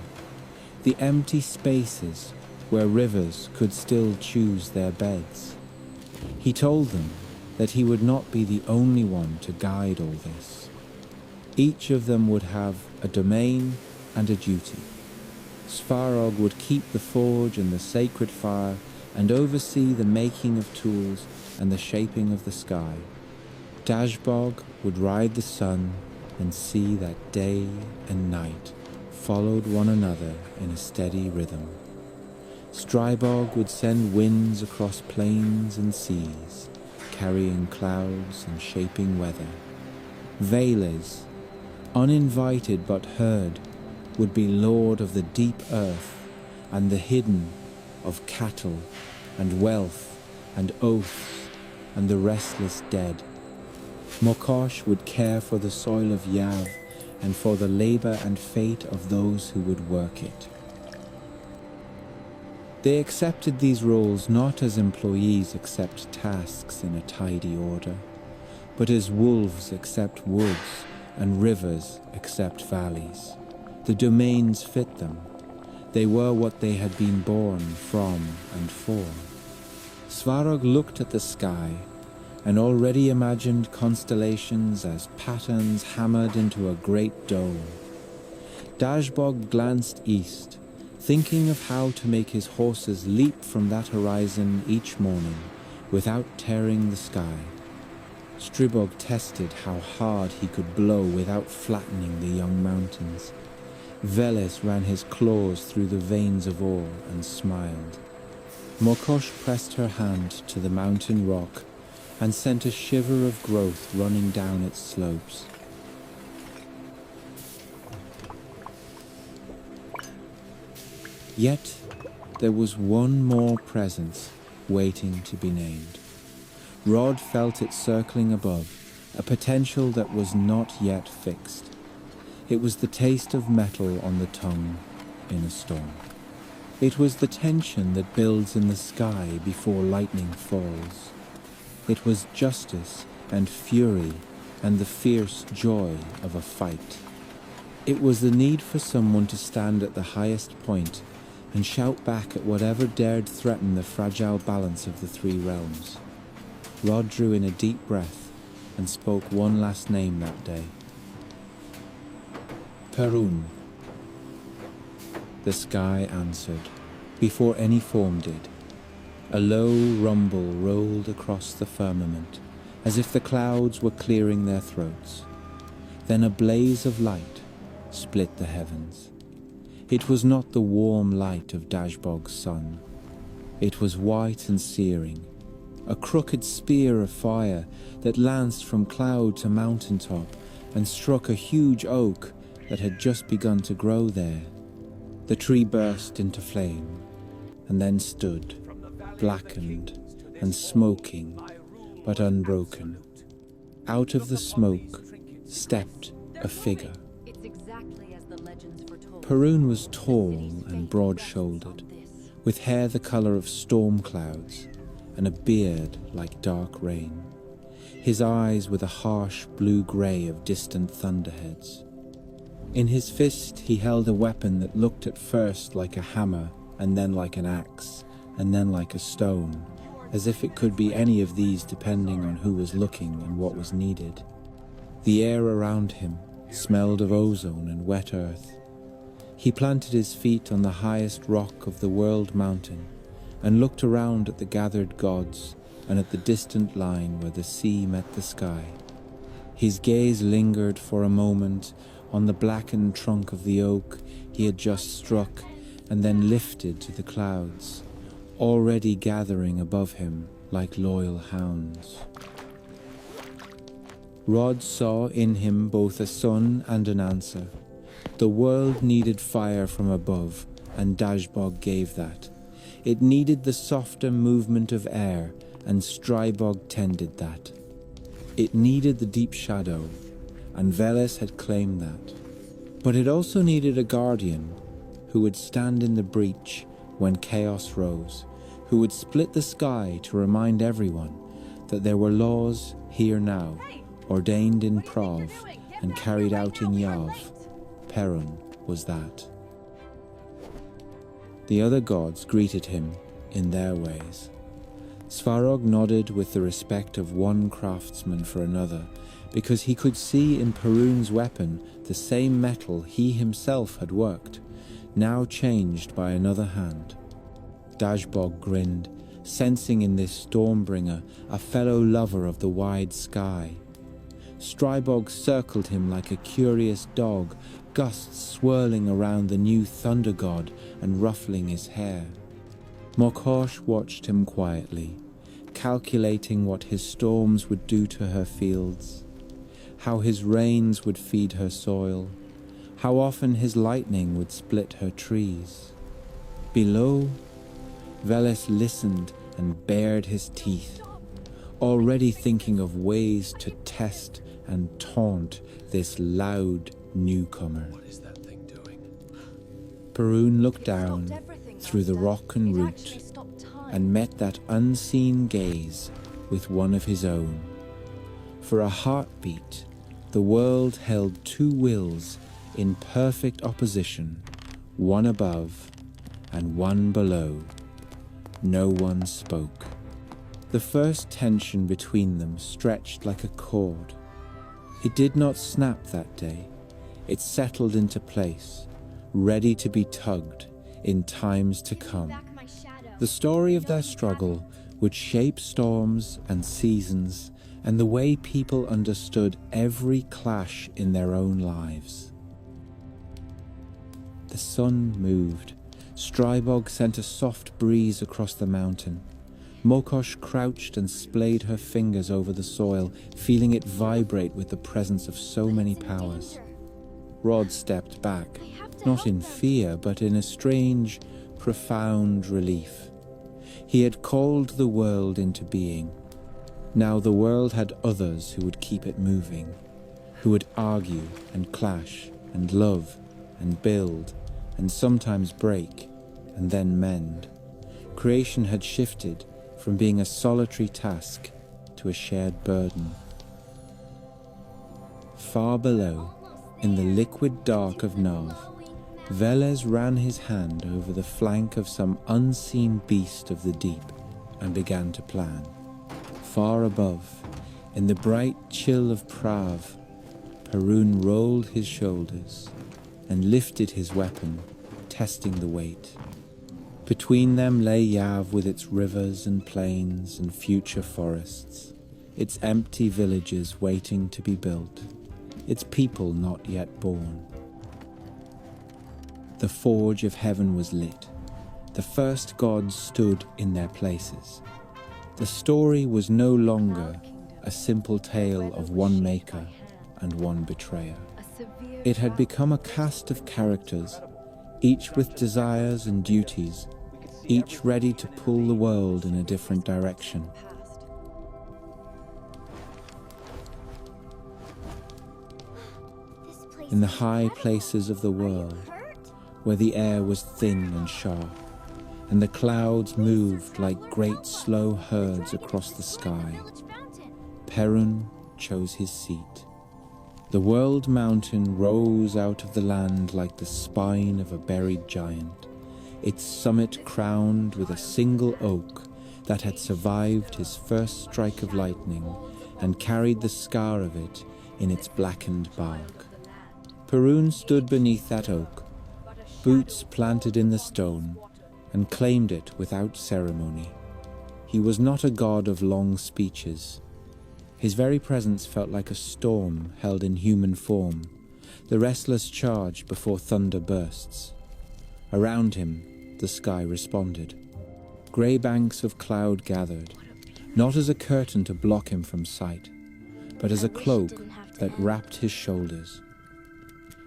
the empty spaces where rivers could still choose their beds. He told them that he would not be the only one to guide all this. Each of them would have a domain and a duty. Svarog would keep the forge and the sacred fire and oversee the making of tools and the shaping of the sky. Dashbog would ride the sun and see that day and night followed one another in a steady rhythm. Strybog would send winds across plains and seas, carrying clouds and shaping weather. Veles, uninvited but heard, would be lord of the deep earth and the hidden, of cattle and wealth and oaths and the restless dead. Mokosh would care for the soil of Yav and for the labor and fate of those who would work it. They accepted these roles not as employees accept tasks in a tidy order, but as wolves accept woods and rivers accept valleys. The domains fit them. They were what they had been born from and for. Svarog looked at the sky and already imagined constellations as patterns hammered into a great dome. Dashbog glanced east, thinking of how to make his horses leap from that horizon each morning without tearing the sky. Strybog tested how hard he could blow without flattening the young mountains. Veles ran his claws through the veins of ore and smiled. Mokosh pressed her hand to the mountain rock and sent a shiver of growth running down its slopes. Yet there was one more presence waiting to be named. Rod felt it circling above, a potential that was not yet fixed. It was the taste of metal on the tongue in a storm. It was the tension that builds in the sky before lightning falls. It was justice and fury and the fierce joy of a fight. It was the need for someone to stand at the highest point and shout back at whatever dared threaten the fragile balance of the three realms. Rod drew in a deep breath and spoke one last name that day. Perun. The sky answered, before any form did. A low rumble rolled across the firmament, as if the clouds were clearing their throats. Then a blaze of light split the heavens. It was not the warm light of Dashbog's sun. It was white and searing, a crooked spear of fire that lanced from cloud to mountaintop and struck a huge oak that had just begun to grow there. The tree burst into flame and then stood, blackened and smoking, but unbroken. Out of the smoke stepped a figure. It's exactly as the legends foretold. Perun was tall and broad-shouldered, with hair the color of storm clouds and a beard like dark rain. His eyes were the harsh blue-grey of distant thunderheads. In his fist he held a weapon that looked at first like a hammer, and then like an axe, and then like a stone, as if it could be any of these depending on who was looking and what was needed. The air around him smelled of ozone and wet earth. He planted his feet on the highest rock of the world mountain and looked around at the gathered gods and at the distant line where the sea met the sky. His gaze lingered for a moment on the blackened trunk of the oak he had just struck and then lifted to the clouds, already gathering above him like loyal hounds. Rod saw in him both a son and an answer. The world needed fire from above, and Dazbog gave that. It needed the softer movement of air, and Strybog tended that. It needed the deep shadow, and Veles had claimed that. But it also needed a guardian who would stand in the breach when chaos rose, who would split the sky to remind everyone that there were laws here now, ordained in Prov and carried out in Yav. Perun was that. The other gods greeted him in their ways. Svarog nodded with the respect of one craftsman for another, because he could see in Perun's weapon the same metal he himself had worked, now changed by another hand. Dazbog grinned, sensing in this Stormbringer a fellow lover of the wide sky. Strybog circled him like a curious dog, gusts swirling around the new thunder god and ruffling his hair. Mokosh watched him quietly, calculating what his storms would do to her fields, how his rains would feed her soil, how often his lightning would split her trees. Below, Veles listened and bared his teeth, already thinking of ways to test and taunt this loud newcomer. What is that thing doing? Perun looked down through the rock and root and met that unseen gaze with one of his own. For a heartbeat, the world held two wills in perfect opposition, one above and one below. No one spoke. The first tension between them stretched like a cord. It did not snap that day. It settled into place, ready to be tugged in times to come. The story of their struggle would shape storms and seasons and the way people understood every clash in their own lives. The sun moved. Strybog sent a soft breeze across the mountain. Mokosh crouched and splayed her fingers over the soil, feeling it vibrate with the presence of so many powers. Rod stepped back, not in fear, but in a strange, profound relief. He had called the world into being. Now the world had others who would keep it moving, who would argue and clash and love and build and sometimes break and then mend. Creation had shifted from being a solitary task to a shared burden. Far below, in the liquid dark of Nav, Veles ran his hand over the flank of some unseen beast of the deep and began to plan. Far above, in the bright chill of Prav, Perun rolled his shoulders and lifted his weapon, testing the weight. Between them lay Yav with its rivers and plains and future forests, its empty villages waiting to be built, its people not yet born. The forge of heaven was lit. The first gods stood in their places. The story was no longer a simple tale of one maker and one betrayer. It had become a cast of characters, each with desires and duties, each ready to pull the world in a different direction. In the high places of the world, where the air was thin and sharp, and the clouds moved like great slow herds across the sky, Perun chose his seat. The world mountain rose out of the land like the spine of a buried giant, its summit crowned with a single oak that had survived his first strike of lightning and carried the scar of it in its blackened bark. Perun stood beneath that oak, boots planted in the stone, and claimed it without ceremony. He was not a god of long speeches. His very presence felt like a storm held in human form, the restless charge before thunder bursts. Around him, the sky responded. Grey banks of cloud gathered, not as a curtain to block him from sight, but as a cloak that wrapped his shoulders.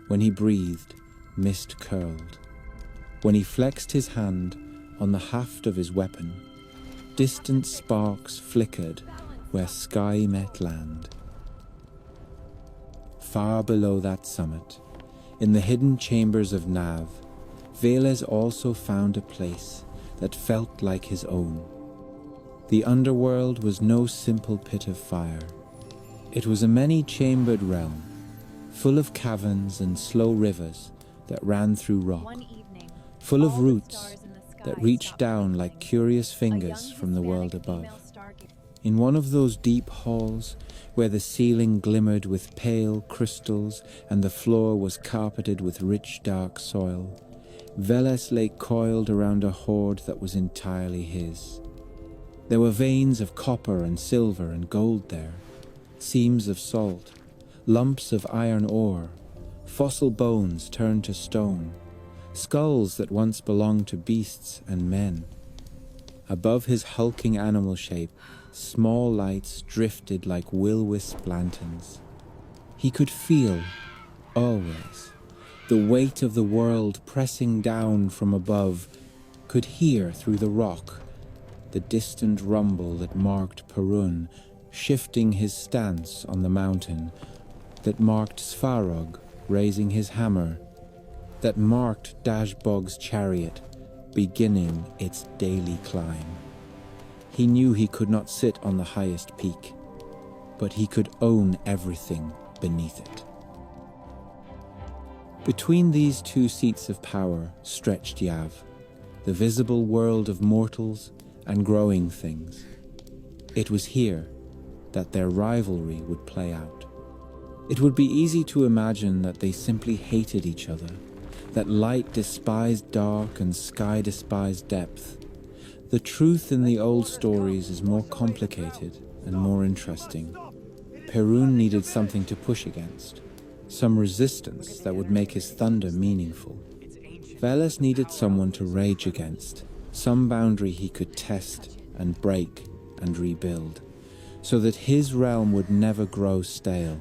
When he breathed, mist curled. When he flexed his hand on the haft of his weapon, distant sparks flickered where sky met land. Far below that summit, in the hidden chambers of Nav, Veles also found a place that felt like his own. The underworld was no simple pit of fire. It was a many-chambered realm, full of caverns and slow rivers that ran through rock, full of roots that reached down like curious fingers from the world above. In one of those deep halls, where the ceiling glimmered with pale crystals and the floor was carpeted with rich dark soil, Veles lay coiled around a hoard that was entirely his. There were veins of copper and silver and gold there, seams of salt, lumps of iron ore, fossil bones turned to stone, skulls that once belonged to beasts and men. Above his hulking animal shape, small lights drifted like will-wisp lanterns. He could feel, always, the weight of the world pressing down from above, could hear through the rock the distant rumble that marked Perun shifting his stance on the mountain, that marked Svarog raising his hammer, that marked Dashbog's chariot beginning its daily climb. He knew he could not sit on the highest peak, but he could own everything beneath it. Between these two seats of power stretched Yav, the visible world of mortals and growing things. It was here that their rivalry would play out. It would be easy to imagine that they simply hated each other, that light despised dark and sky despised depth. The truth in the old stories is more complicated and more interesting. Perun needed something to push against, some resistance that would make his thunder meaningful. Veles needed someone to rage against, some boundary he could test and break and rebuild, so that his realm would never grow stale.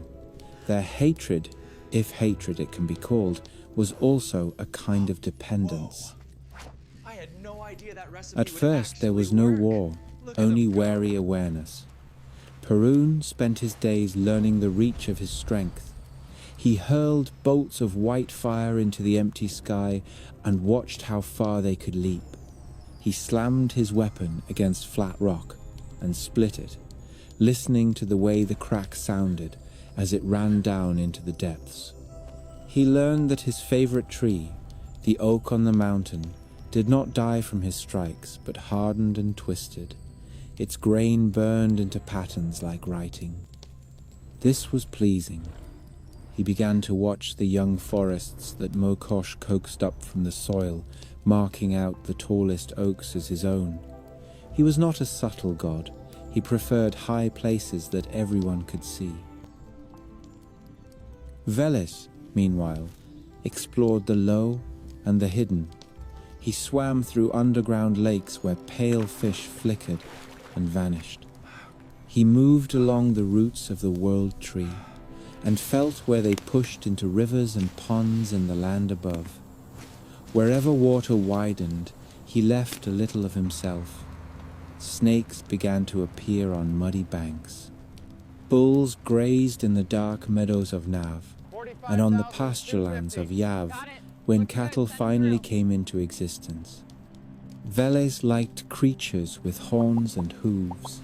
Their hatred, if hatred it can be called, was also a kind of dependence. At first there was no war, only wary awareness. Perun spent his days learning the reach of his strength. He hurled bolts of white fire into the empty sky and watched how far they could leap. He slammed his weapon against flat rock and split it, listening to the way the crack sounded as it ran down into the depths. He learned that his favorite tree, the oak on the mountain, did not die from his strikes, but hardened and twisted. Its grain burned into patterns like writing. This was pleasing. He began to watch the young forests that Mokosh coaxed up from the soil, marking out the tallest oaks as his own. He was not a subtle god. He preferred high places that everyone could see. Veles, meanwhile, explored the low and the hidden. He swam through underground lakes where pale fish flickered, and vanished. He moved along the roots of the world tree and felt where they pushed into rivers and ponds in the land above. Wherever water widened, he left a little of himself. Snakes began to appear on muddy banks. Bulls grazed in the dark meadows of Nav and on the pasture lands of Yav when cattle finally came into existence. Veles liked creatures with horns and hooves,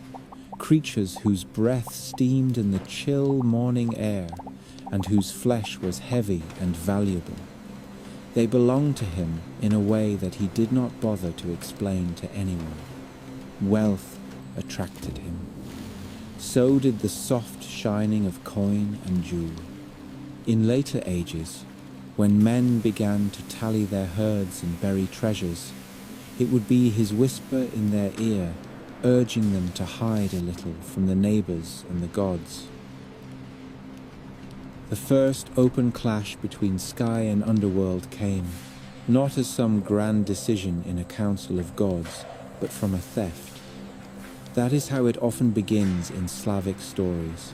creatures whose breath steamed in the chill morning air and whose flesh was heavy and valuable. They belonged to him in a way that he did not bother to explain to anyone. Wealth attracted him. So did the soft shining of coin and jewel. In later ages, when men began to tally their herds and bury treasures, it would be his whisper in their ear, urging them to hide a little from the neighbors and the gods. The first open clash between sky and underworld came, not as some grand decision in a council of gods, but from a theft. That is how it often begins in Slavic stories,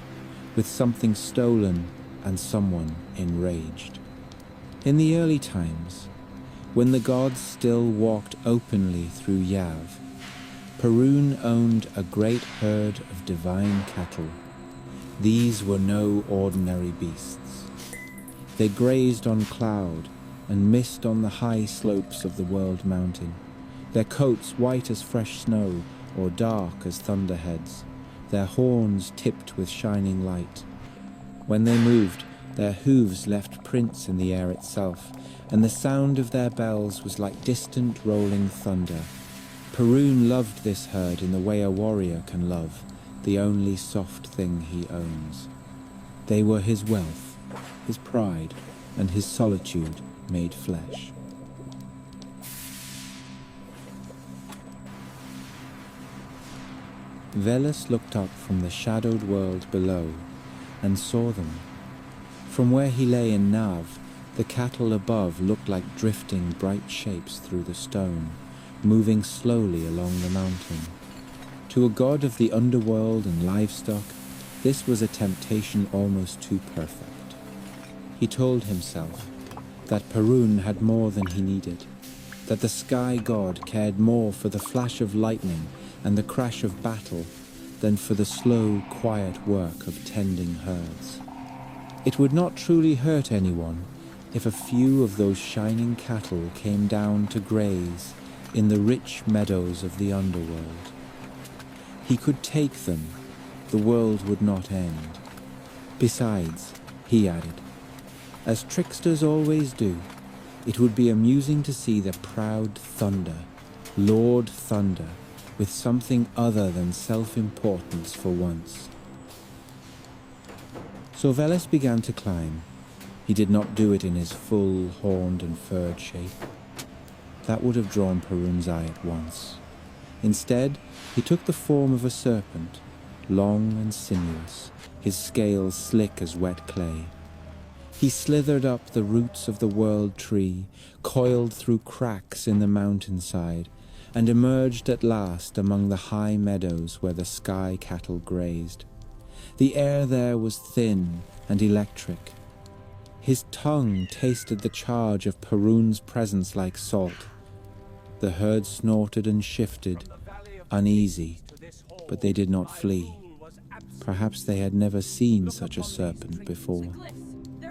with something stolen and someone enraged. In the early times, when the gods still walked openly through Yav, Perun owned a great herd of divine cattle. These were no ordinary beasts. They grazed on cloud and mist on the high slopes of the world mountain, their coats white as fresh snow or dark as thunderheads, their horns tipped with shining light. When they moved, their hooves left prints in the air itself, and the sound of their bells was like distant rolling thunder. Perun loved this herd in the way a warrior can love the only soft thing he owns. They were his wealth, his pride, and his solitude made flesh. Veles looked up from the shadowed world below and saw them. From where he lay in Nav, the cattle above looked like drifting bright shapes through the stone, moving slowly along the mountain. To a god of the underworld and livestock, this was a temptation almost too perfect. He told himself that Perun had more than he needed, that the sky god cared more for the flash of lightning and the crash of battle than for the slow, quiet work of tending herds. It would not truly hurt anyone if a few of those shining cattle came down to graze in the rich meadows of the underworld. He could take them, the world would not end. Besides, he added, as tricksters always do, it would be amusing to see the proud Thunder, Lord Thunder, with something other than self-importance for once. So Veles began to climb. He did not do it in his full, horned and furred shape. That would have drawn Perun's eye at once. Instead, he took the form of a serpent, long and sinuous, his scales slick as wet clay. He slithered up the roots of the world tree, coiled through cracks in the mountainside, and emerged at last among the high meadows where the sky cattle grazed. The air there was thin and electric. His tongue tasted the charge of Perun's presence like salt. The herd snorted and shifted, uneasy, but they did not flee. Perhaps they had never seen such a serpent before.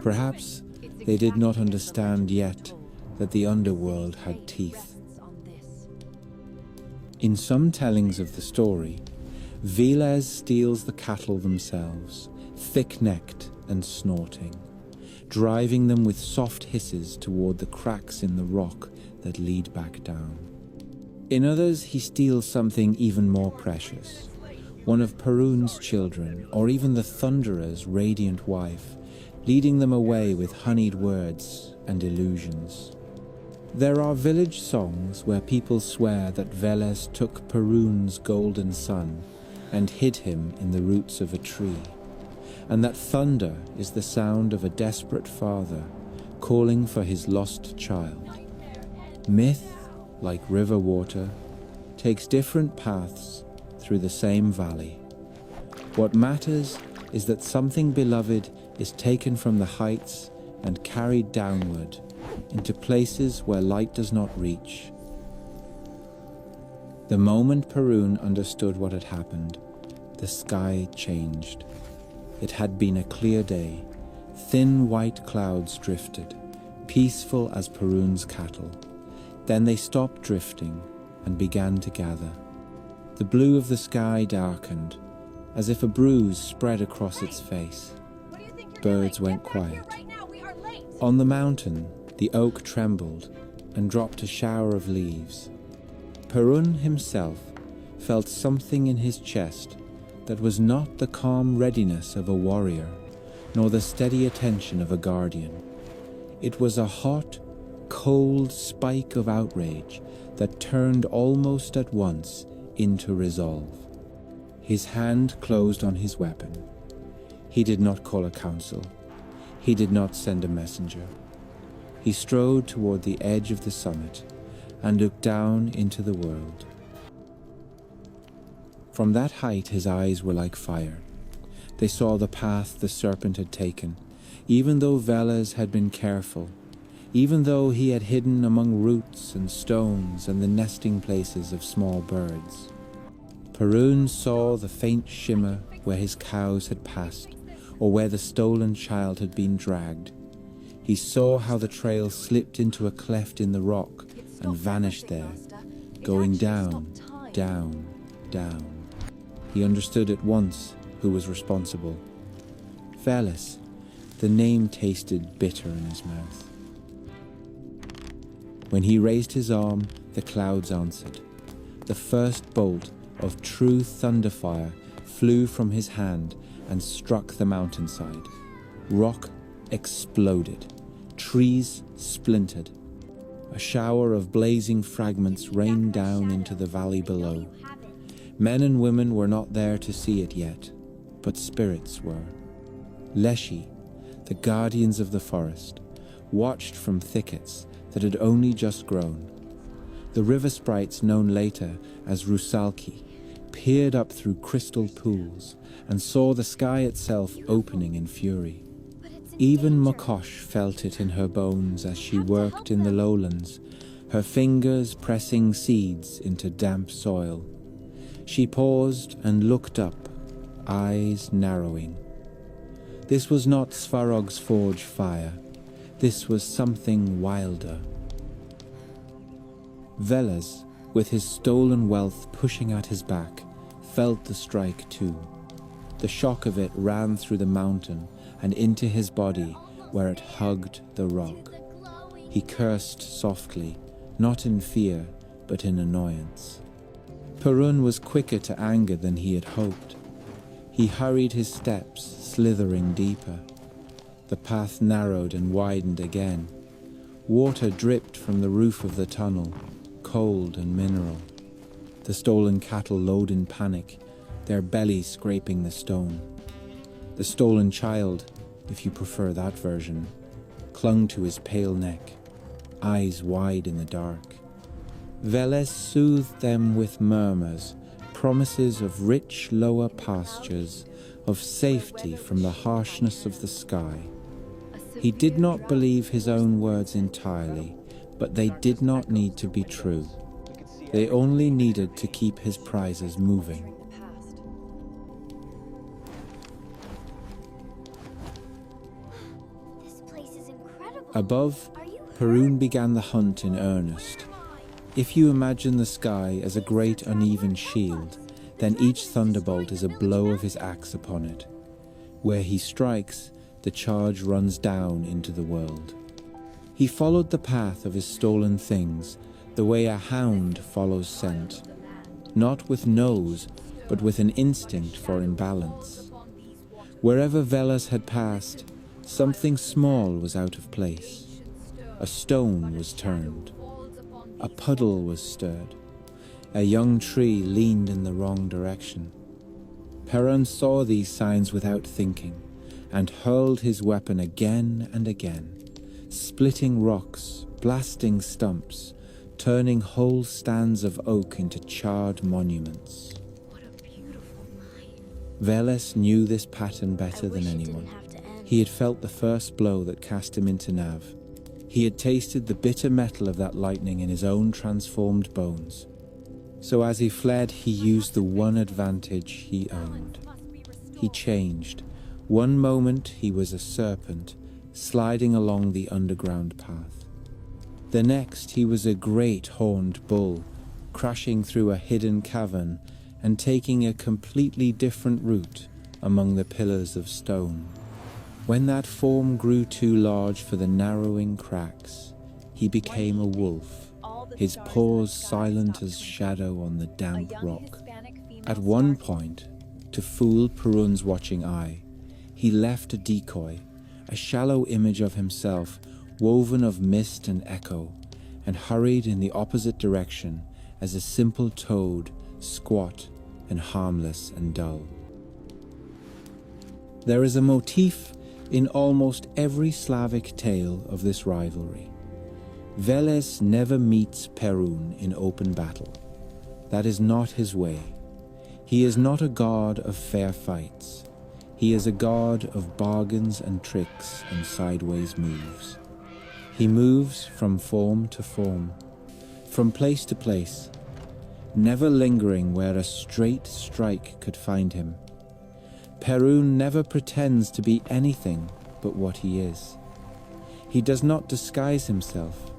Perhaps they did not understand yet that the underworld had teeth. In some tellings of the story, Veles steals the cattle themselves, thick-necked and snorting, driving them with soft hisses toward the cracks in the rock that lead back down. In others, he steals something even more precious, one of Perun's children, or even the Thunderer's radiant wife, leading them away with honeyed words and illusions. There are village songs where people swear that Veles took Perun's golden son and hid him in the roots of a tree, and that thunder is the sound of a desperate father calling for his lost child. Myth, like river water, takes different paths through the same valley. What matters is that something beloved is taken from the heights and carried downward into places where light does not reach. The moment Perun understood what had happened, the sky changed. It had been a clear day. Thin white clouds drifted, peaceful as Perun's cattle. Then they stopped drifting and began to gather. The blue of the sky darkened, as if a bruise spread across its face. Birds went quiet. On the mountain, the oak trembled and dropped a shower of leaves. Perun himself felt something in his chest that was not the calm readiness of a warrior, nor the steady attention of a guardian. It was a hot, cold spike of outrage that turned almost at once into resolve. His hand closed on his weapon. He did not call a council. He did not send a messenger. He strode toward the edge of the summit and looked down into the world. From that height his eyes were like fire. They saw the path the serpent had taken, even though Veles had been careful, even though he had hidden among roots and stones and the nesting places of small birds. Perun saw the faint shimmer where his cows had passed, or where the stolen child had been dragged. He saw how the trail slipped into a cleft in the rock and vanished there, going down, down, down. He understood at once who was responsible. Veles. The name tasted bitter in his mouth. When he raised his arm, the clouds answered. The first bolt of true thunderfire flew from his hand and struck the mountainside. Rock exploded. Trees splintered. A shower of blazing fragments rained down into the valley below. Men and women were not there to see it yet, but spirits were. Leshy, the guardians of the forest, watched from thickets that had only just grown. The river sprites known later as Rusalki peered up through crystal pools and saw the sky itself opening in fury. Even Makosh felt it in her bones as she worked in the lowlands, her fingers pressing seeds into damp soil. She paused and looked up, eyes narrowing. This was not Svarog's forge fire. This was something wilder. Veles, with his stolen wealth pushing at his back, felt the strike too. The shock of it ran through the mountain and into his body where it hugged the rock. He cursed softly, not in fear, but in annoyance. Perun was quicker to anger than he had hoped. He hurried his steps, slithering deeper. The path narrowed and widened again. Water dripped from the roof of the tunnel, cold and mineral. The stolen cattle lowed in panic, their bellies scraping the stone. The stolen child, if you prefer that version, clung to his pale neck, eyes wide in the dark. Veles soothed them with murmurs, promises of rich lower pastures, of safety from the harshness of the sky. He did not believe his own words entirely, but they did not need to be true. They only needed to keep his prizes moving. Above, Perun began the hunt in earnest. If you imagine the sky as a great uneven shield, then each thunderbolt is a blow of his axe upon it. Where he strikes, the charge runs down into the world. He followed the path of his stolen things, the way a hound follows scent, not with nose, but with an instinct for imbalance. Wherever Veles had passed, something small was out of place. A stone was turned. A puddle was stirred. A young tree leaned in the wrong direction. Perun saw these signs without thinking, and hurled his weapon again and again, splitting rocks, blasting stumps, turning whole stands of oak into charred monuments. Veles knew this pattern better than wish it anyone. didn't have to end. He had felt the first blow that cast him into Nav. He had tasted the bitter metal of that lightning in his own transformed bones. So as he fled, he used the one advantage he owned. He changed. One moment he was a serpent, sliding along the underground path. The next he was a great horned bull, crashing through a hidden cavern and taking a completely different route among the pillars of stone. When that form grew too large for the narrowing cracks, he became a wolf, his paws silent as shadow on the damp rock. At one point, to fool Perun's watching eye, he left a decoy, a shallow image of himself woven of mist and echo, and hurried in the opposite direction as a simple toad, squat and harmless and dull. There is a motif in almost every Slavic tale of this rivalry. Veles never meets Perun in open battle. That is not his way. He is not a god of fair fights. He is a god of bargains and tricks and sideways moves. He moves from form to form, from place to place, never lingering where a straight strike could find him. Perun never pretends to be anything but what he is. He does not disguise himself.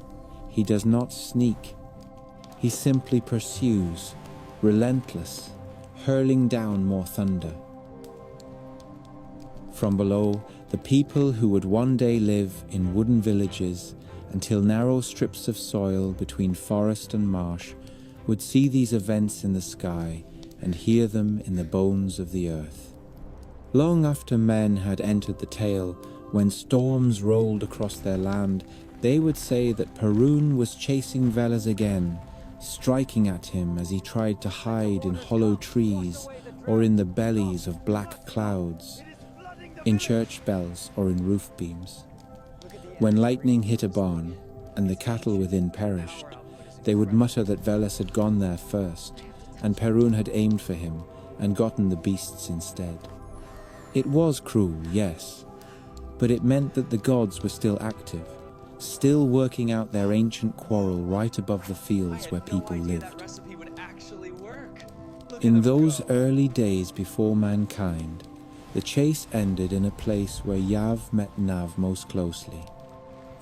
He does not sneak. He simply pursues, relentless, hurling down more thunder. From below, the people who would one day live in wooden villages until narrow strips of soil between forest and marsh would see these events in the sky and hear them in the bones of the earth. Long after men had entered the tale, when storms rolled across their land, they would say that Perun was chasing Veles again, striking at him as he tried to hide in hollow trees or in the bellies of black clouds, in church bells or in roof beams. When lightning hit a barn and the cattle within perished, they would mutter that Veles had gone there first, and Perun had aimed for him and gotten the beasts instead. It was cruel, yes, but it meant that the gods were still active, still working out their ancient quarrel right above the fields where people lived. In those early days before mankind, the chase ended in a place where Yav met Nav most closely.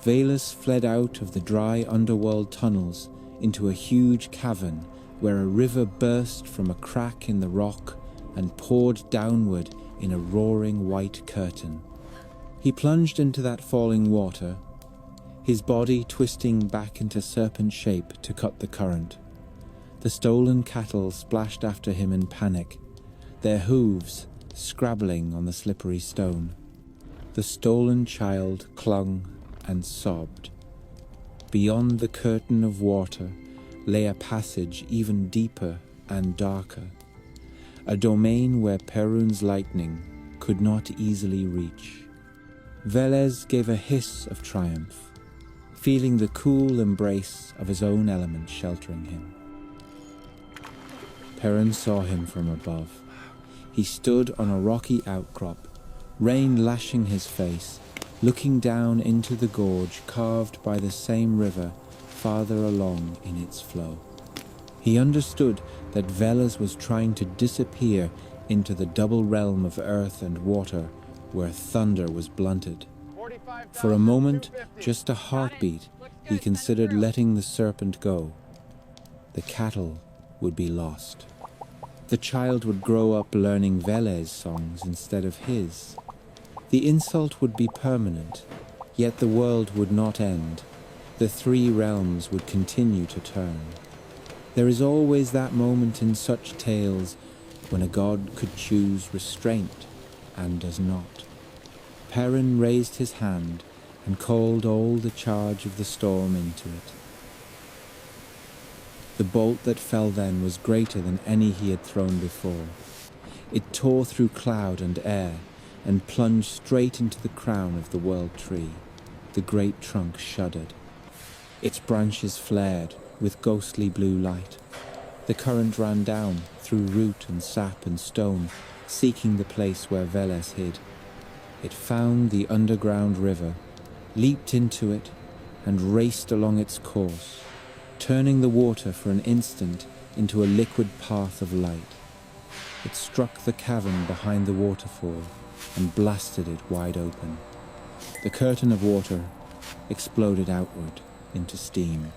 Veles fled out of the dry underworld tunnels into a huge cavern where a river burst from a crack in the rock and poured downward in a roaring white curtain. He plunged into that falling water, his body twisting back into serpent shape to cut the current. The stolen cattle splashed after him in panic, their hooves scrabbling on the slippery stone. The stolen child clung and sobbed. Beyond the curtain of water lay a passage even deeper and darker, a domain where Perun's lightning could not easily reach. Veles gave a hiss of triumph, feeling the cool embrace of his own element sheltering him. Perun saw him from above. He stood on a rocky outcrop, rain lashing his face, looking down into the gorge carved by the same river farther along in its flow. He understood that Veles was trying to disappear into the double realm of earth and water where thunder was blunted. For a moment, just a heartbeat, he considered letting the serpent go. The cattle would be lost. The child would grow up learning Veles songs instead of his. The insult would be permanent, yet the world would not end. The three realms would continue to turn. There is always that moment in such tales when a god could choose restraint and does not. Perun raised his hand and called all the charge of the storm into it. The bolt that fell then was greater than any he had thrown before. It tore through cloud and air and plunged straight into the crown of the world tree. The great trunk shuddered. Its branches flared with ghostly blue light. The current ran down through root and sap and stone, seeking the place where Veles hid. It found the underground river, leaped into it, and raced along its course, turning the water for an instant into a liquid path of light. It struck the cavern behind the waterfall and blasted it wide open. The curtain of water exploded outward into steam.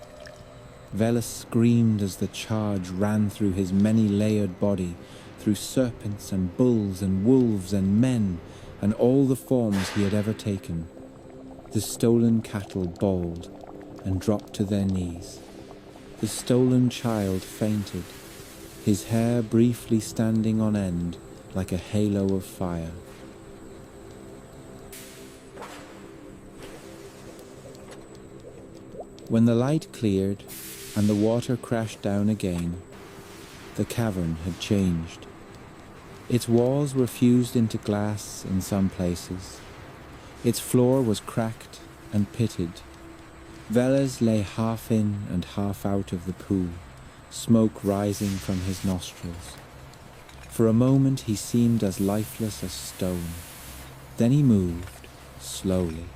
Veles screamed as the charge ran through his many-layered body, through serpents and bulls and wolves and men, and all the forms he had ever taken. The stolen cattle bawled and dropped to their knees. The stolen child fainted, his hair briefly standing on end like a halo of fire. When the light cleared and the water crashed down again, the cavern had changed. Its walls were fused into glass in some places. Its floor was cracked and pitted. Veles lay half in and half out of the pool, smoke rising from his nostrils. For a moment he seemed as lifeless as stone. Then he moved, slowly,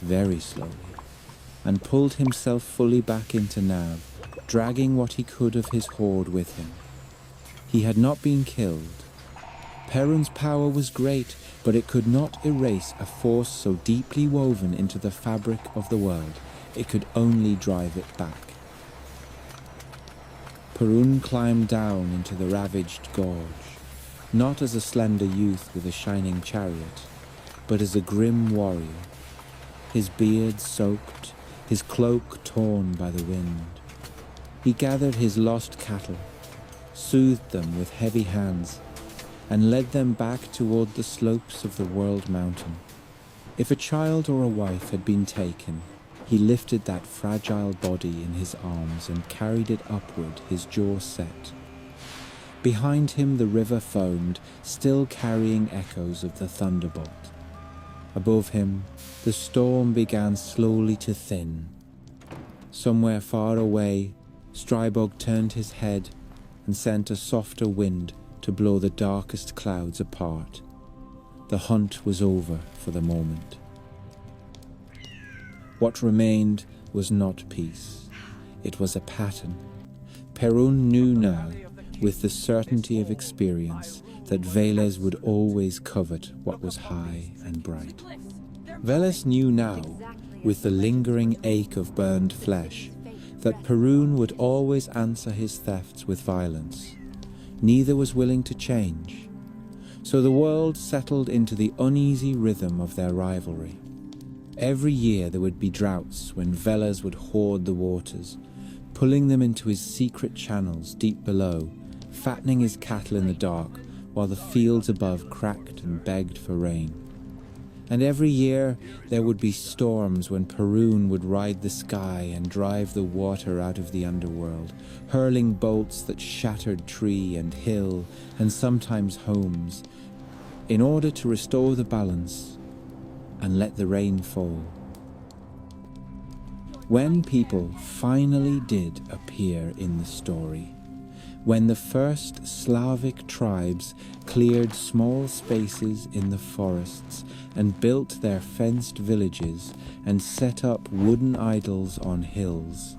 very slowly, and pulled himself fully back into Nav, dragging what he could of his horde with him. He had not been killed. Perun's power was great, but it could not erase a force so deeply woven into the fabric of the world. It could only drive it back. Perun climbed down into the ravaged gorge, not as a slender youth with a shining chariot, but as a grim warrior, his beard soaked, his cloak torn by the wind. He gathered his lost cattle, soothed them with heavy hands, and led them back toward the slopes of the World Mountain. If a child or a wife had been taken, he lifted that fragile body in his arms and carried it upward, his jaw set. Behind him the river foamed, still carrying echoes of the thunderbolt. Above him, the storm began slowly to thin. Somewhere far away, Strybog turned his head and sent a softer wind to blow the darkest clouds apart. The hunt was over for the moment. What remained was not peace. It was a pattern. Perun knew now, with the certainty of experience, that Veles would always covet what was high and bright. Veles knew now, with the lingering ache of burned flesh, that Perun would always answer his thefts with violence. Neither was willing to change. So the world settled into the uneasy rhythm of their rivalry. Every year there would be droughts when Veles would hoard the waters, pulling them into his secret channels deep below, fattening his cattle in the dark while the fields above cracked and begged for rain. And every year there would be storms when Perun would ride the sky and drive the water out of the underworld, hurling bolts that shattered tree and hill and sometimes homes, in order to restore the balance and let the rain fall. When people finally did appear in the story, when the first Slavic tribes cleared small spaces in the forests and built their fenced villages and set up wooden idols on hills,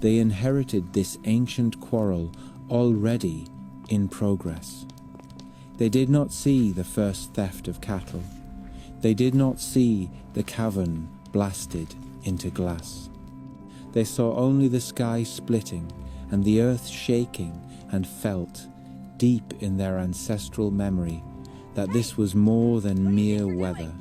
they inherited this ancient quarrel already in progress. They did not see the first theft of cattle. They did not see the cavern blasted into glass. They saw only the sky splitting and the earth shaking, and felt, deep in their ancestral memory, that this was more than mere weather.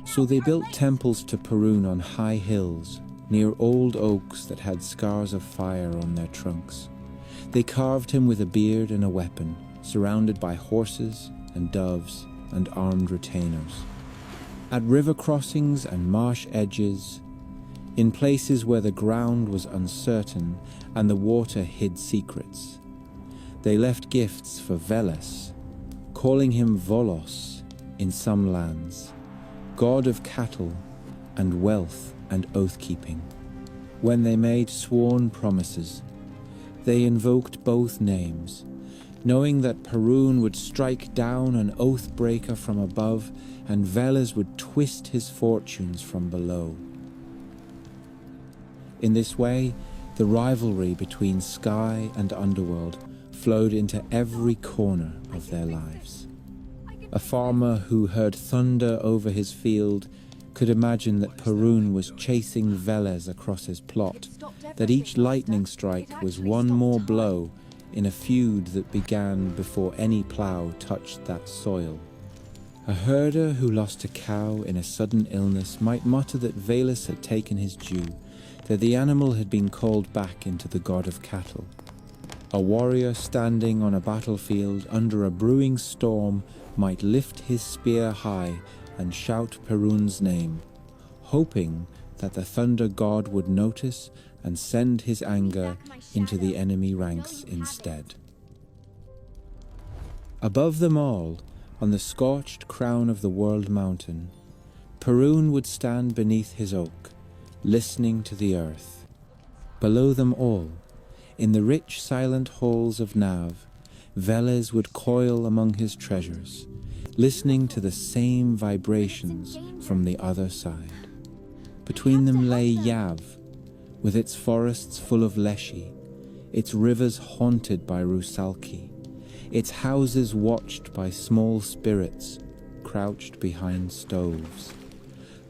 So they built temples to Perun on high hills, near old oaks that had scars of fire on their trunks. They carved him with a beard and a weapon, surrounded by horses and doves and armed retainers. At river crossings and marsh edges, in places where the ground was uncertain and the water hid secrets, they left gifts for Veles, calling him Volos in some lands, god of cattle and wealth and oath-keeping. When they made sworn promises, they invoked both names, knowing that Perun would strike down an oath-breaker from above and Veles would twist his fortunes from below. In this way, the rivalry between sky and underworld flowed into every corner of their lives. A farmer who heard thunder over his field could imagine that Perun was chasing Veles across his plot, that each lightning strike was one more blow in a feud that began before any plough touched that soil. A herder who lost a cow in a sudden illness might mutter that Veles had taken his due, that the animal had been called back into the god of cattle. A warrior standing on a battlefield under a brewing storm might lift his spear high and shout Perun's name, hoping that the thunder god would notice and send his anger into the enemy ranks instead. Above them all, on the scorched crown of the world mountain, Perun would stand beneath his oak, listening to the earth. Below them all, in the rich silent halls of Nav, Veles would coil among his treasures, listening to the same vibrations from the other side. Between them lay Yav, with its forests full of leshy, its rivers haunted by rusalki, its houses watched by small spirits crouched behind stoves.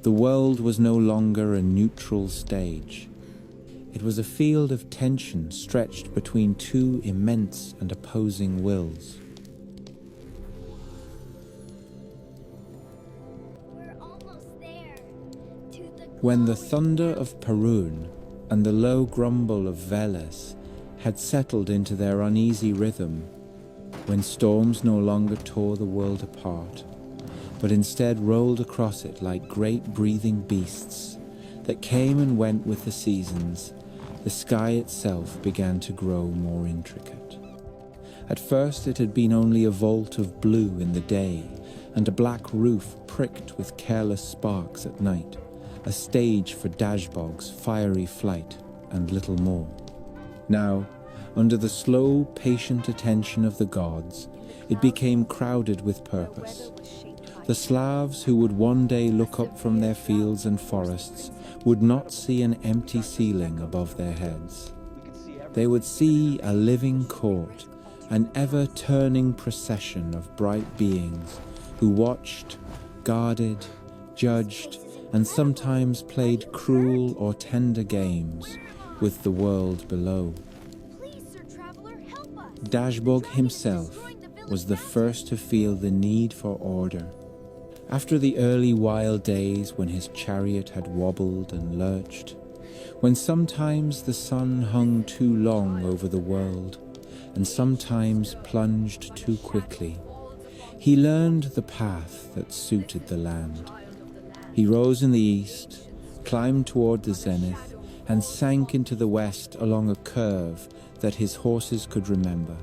The world was no longer a neutral stage. It was a field of tension stretched between two immense and opposing wills. We're almost there. When the thunder of Perun and the low grumble of Veles had settled into their uneasy rhythm, when storms no longer tore the world apart, but instead rolled across it like great breathing beasts that came and went with the seasons, the sky itself began to grow more intricate. At first it had been only a vault of blue in the day and a black roof pricked with careless sparks at night, a stage for Dashbog's fiery flight and little more. Now, under the slow, patient attention of the gods, it became crowded with purpose. The Slavs who would one day look up from their fields and forests would not see an empty ceiling above their heads. They would see a living court, an ever-turning procession of bright beings who watched, guarded, judged, and sometimes played cruel or tender games with the world below. Please, Sir Traveler, help us. Dashbog himself was the first to feel the need for order. After the early wild days when his chariot had wobbled and lurched, when sometimes the sun hung too long over the world and sometimes plunged too quickly, he learned the path that suited the land. He rose in the east, climbed toward the zenith, and sank into the west along a curve that his horses could remember.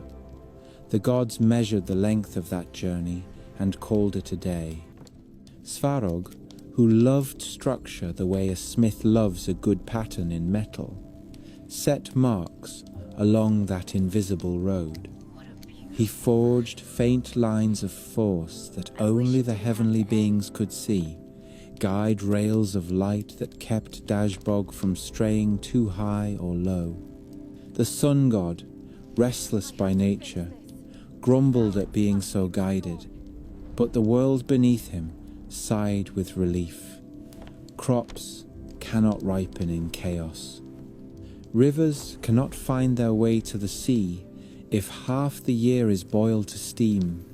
The gods measured the length of that journey and called it a day. Svarog, who loved structure the way a smith loves a good pattern in metal, set marks along that invisible road. He forged faint lines of force that only the heavenly beings could see, guide rails of light that kept Dashbog from straying too high or low. The sun god, restless by nature, grumbled at being so guided, but the world beneath him sighed with relief. Crops cannot ripen in chaos. Rivers cannot find their way to the sea if half the year is boiled to steam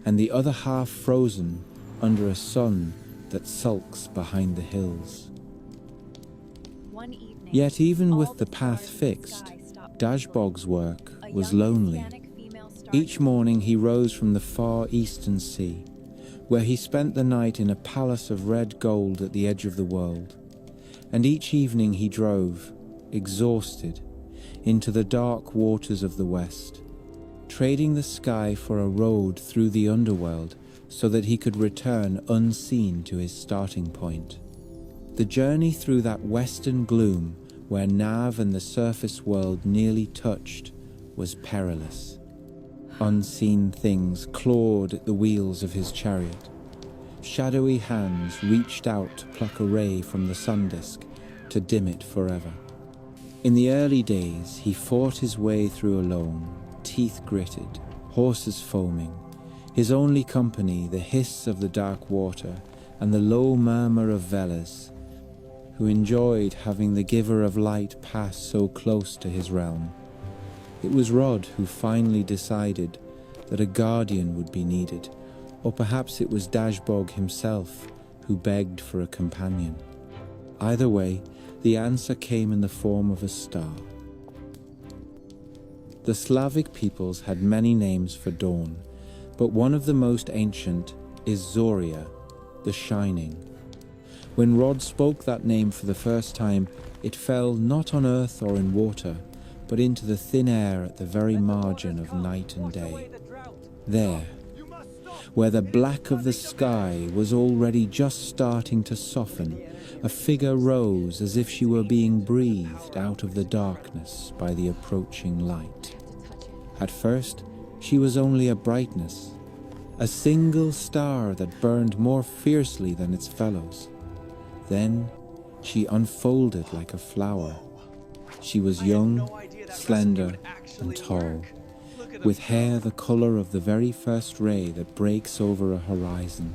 and the other half frozen under a sun that sulks behind the hills. One evening, Yet even all with the the path stars in the fixed, sky stopped Dashbog's work A was young lonely. Hispanic female star Each morning he rose from the far eastern sea, where he spent the night in a palace of red gold at the edge of the world, and each evening he drove, exhausted, into the dark waters of the west, trading the sky for a road through the underworld so that he could return unseen to his starting point. The journey through that western gloom where Nav and the surface world nearly touched was perilous. Unseen things clawed at the wheels of his chariot. Shadowy hands reached out to pluck a ray from the sun disk to dim it forever. In the early days, he fought his way through alone, teeth gritted, horses foaming, his only company the hiss of the dark water and the low murmur of Veles, who enjoyed having the giver of light pass so close to his realm. It was Rod who finally decided that a guardian would be needed, or perhaps it was Dashbog himself who begged for a companion. Either way, the answer came in the form of a star. The Slavic peoples had many names for dawn, but one of the most ancient is Zoria, the Shining. When Rod spoke that name for the first time, it fell not on earth or in water, but into the thin air at the very margin of night and day. There, where the black of the sky was already just starting to soften, a figure rose as if she were being breathed out of the darkness by the approaching light. At first, she was only a brightness, a single star that burned more fiercely than its fellows. Then she unfolded like a flower. She was young, slender, and tall, with hair the color of the very first ray that breaks over a horizon,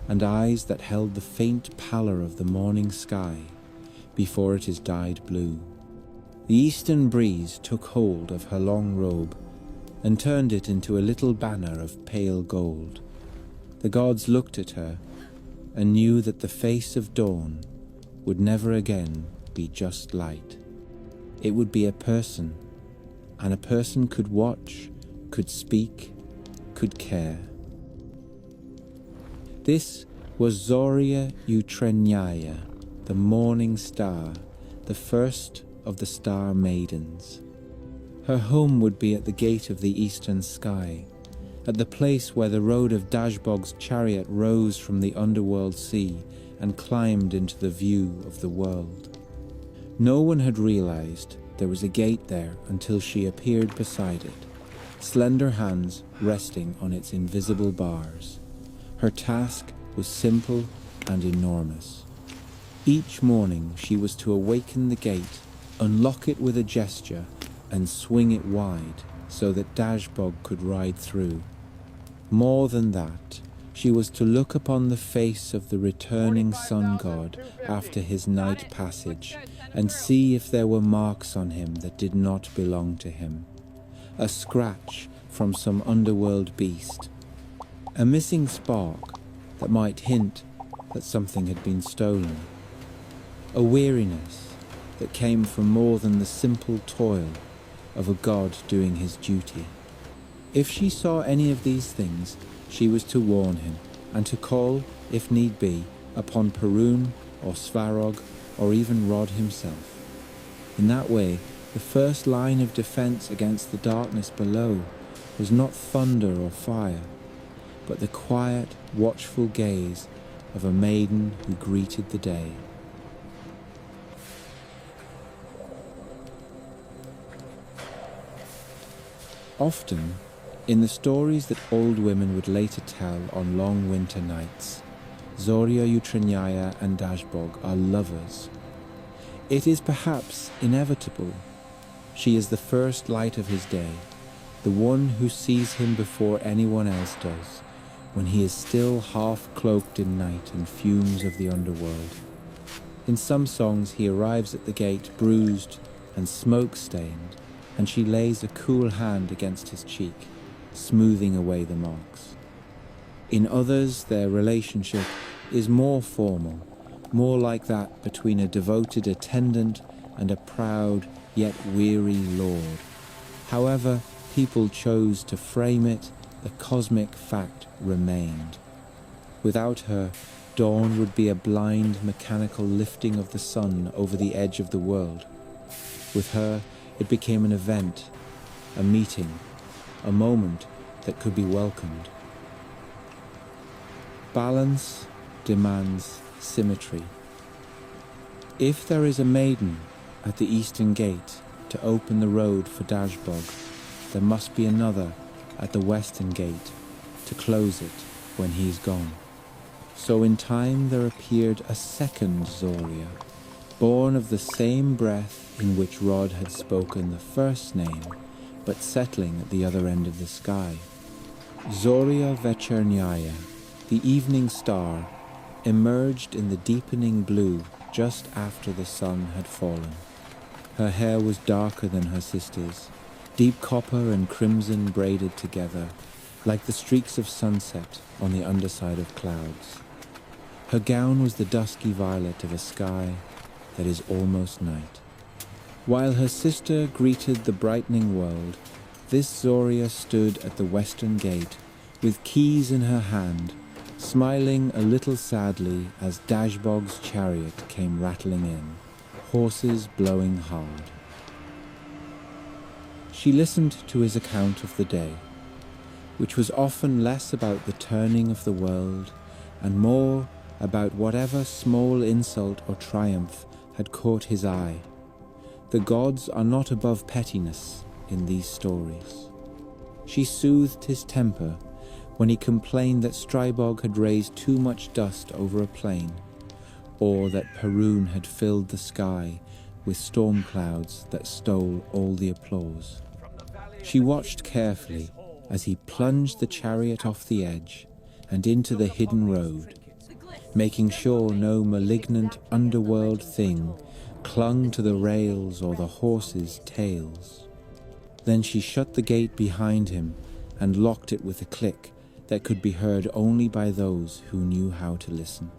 and eyes that held the faint pallor of the morning sky before it is dyed blue. The eastern breeze took hold of her long robe and turned it into a little banner of pale gold. The gods looked at her and knew that the face of dawn would never again be just light. It would be a person, and a person could watch, could speak, could care. This was Zoria Utrenyaya, the morning star, the first of the star maidens. Her home would be at the gate of the eastern sky, at the place where the road of Dashbog's chariot rose from the underworld sea and climbed into the view of the world. No one had realized there was a gate there until she appeared beside it, slender hands resting on its invisible bars. Her task was simple and enormous. Each morning she was to awaken the gate, unlock it with a gesture, and swing it wide so that Dashbog could ride through. More than that, she was to look upon the face of the returning sun god after his night passage and see if there were marks on him that did not belong to him. A scratch from some underworld beast. A missing spark that might hint that something had been stolen. A weariness that came from more than the simple toil of a god doing his duty. If she saw any of these things, she was to warn him, and to call, if need be, upon Perun or Svarog or even Rod himself. In that way, the first line of defense against the darkness below was not thunder or fire, but the quiet, watchful gaze of a maiden who greeted the day. Often, in the stories that old women would later tell on long winter nights, Zoria Utrenyaya and Dashbog are lovers. It is perhaps inevitable. She is the first light of his day, the one who sees him before anyone else does, when he is still half cloaked in night and fumes of the underworld. In some songs he arrives at the gate bruised and smoke-stained, and she lays a cool hand against his cheek, smoothing away the marks. In others, their relationship is more formal, more like that between a devoted attendant and a proud yet weary lord. However people chose to frame it, the cosmic fact remained. Without her, dawn would be a blind, mechanical lifting of the sun over the edge of the world. With her, it became an event, a meeting, a moment that could be welcomed. Balance demands symmetry. If there is a maiden at the eastern gate to open the road for Dashbog, there must be another at the western gate to close it when he's gone. So in time there appeared a second Zoria, born of the same breath in which Rod had spoken the first name, but settling at the other end of the sky. Zoria Vechernaya, the evening star, emerged in the deepening blue just after the sun had fallen. Her hair was darker than her sister's, deep copper and crimson braided together, like the streaks of sunset on the underside of clouds. Her gown was the dusky violet of a sky that is almost night. While her sister greeted the brightening world, this Zoria stood at the western gate with keys in her hand, smiling a little sadly as Dashbog's chariot came rattling in, horses blowing hard. She listened to his account of the day, which was often less about the turning of the world and more about whatever small insult or triumph had caught his eye. The gods are not above pettiness in these stories. She soothed his temper when he complained that Strybog had raised too much dust over a plain, or that Perun had filled the sky with storm clouds that stole all the applause. She watched carefully as he plunged the chariot off the edge and into the hidden road, making sure no malignant underworld thing clung to the rails or the horses' tails. Then she shut the gate behind him and locked it with a click that could be heard only by those who knew how to listen.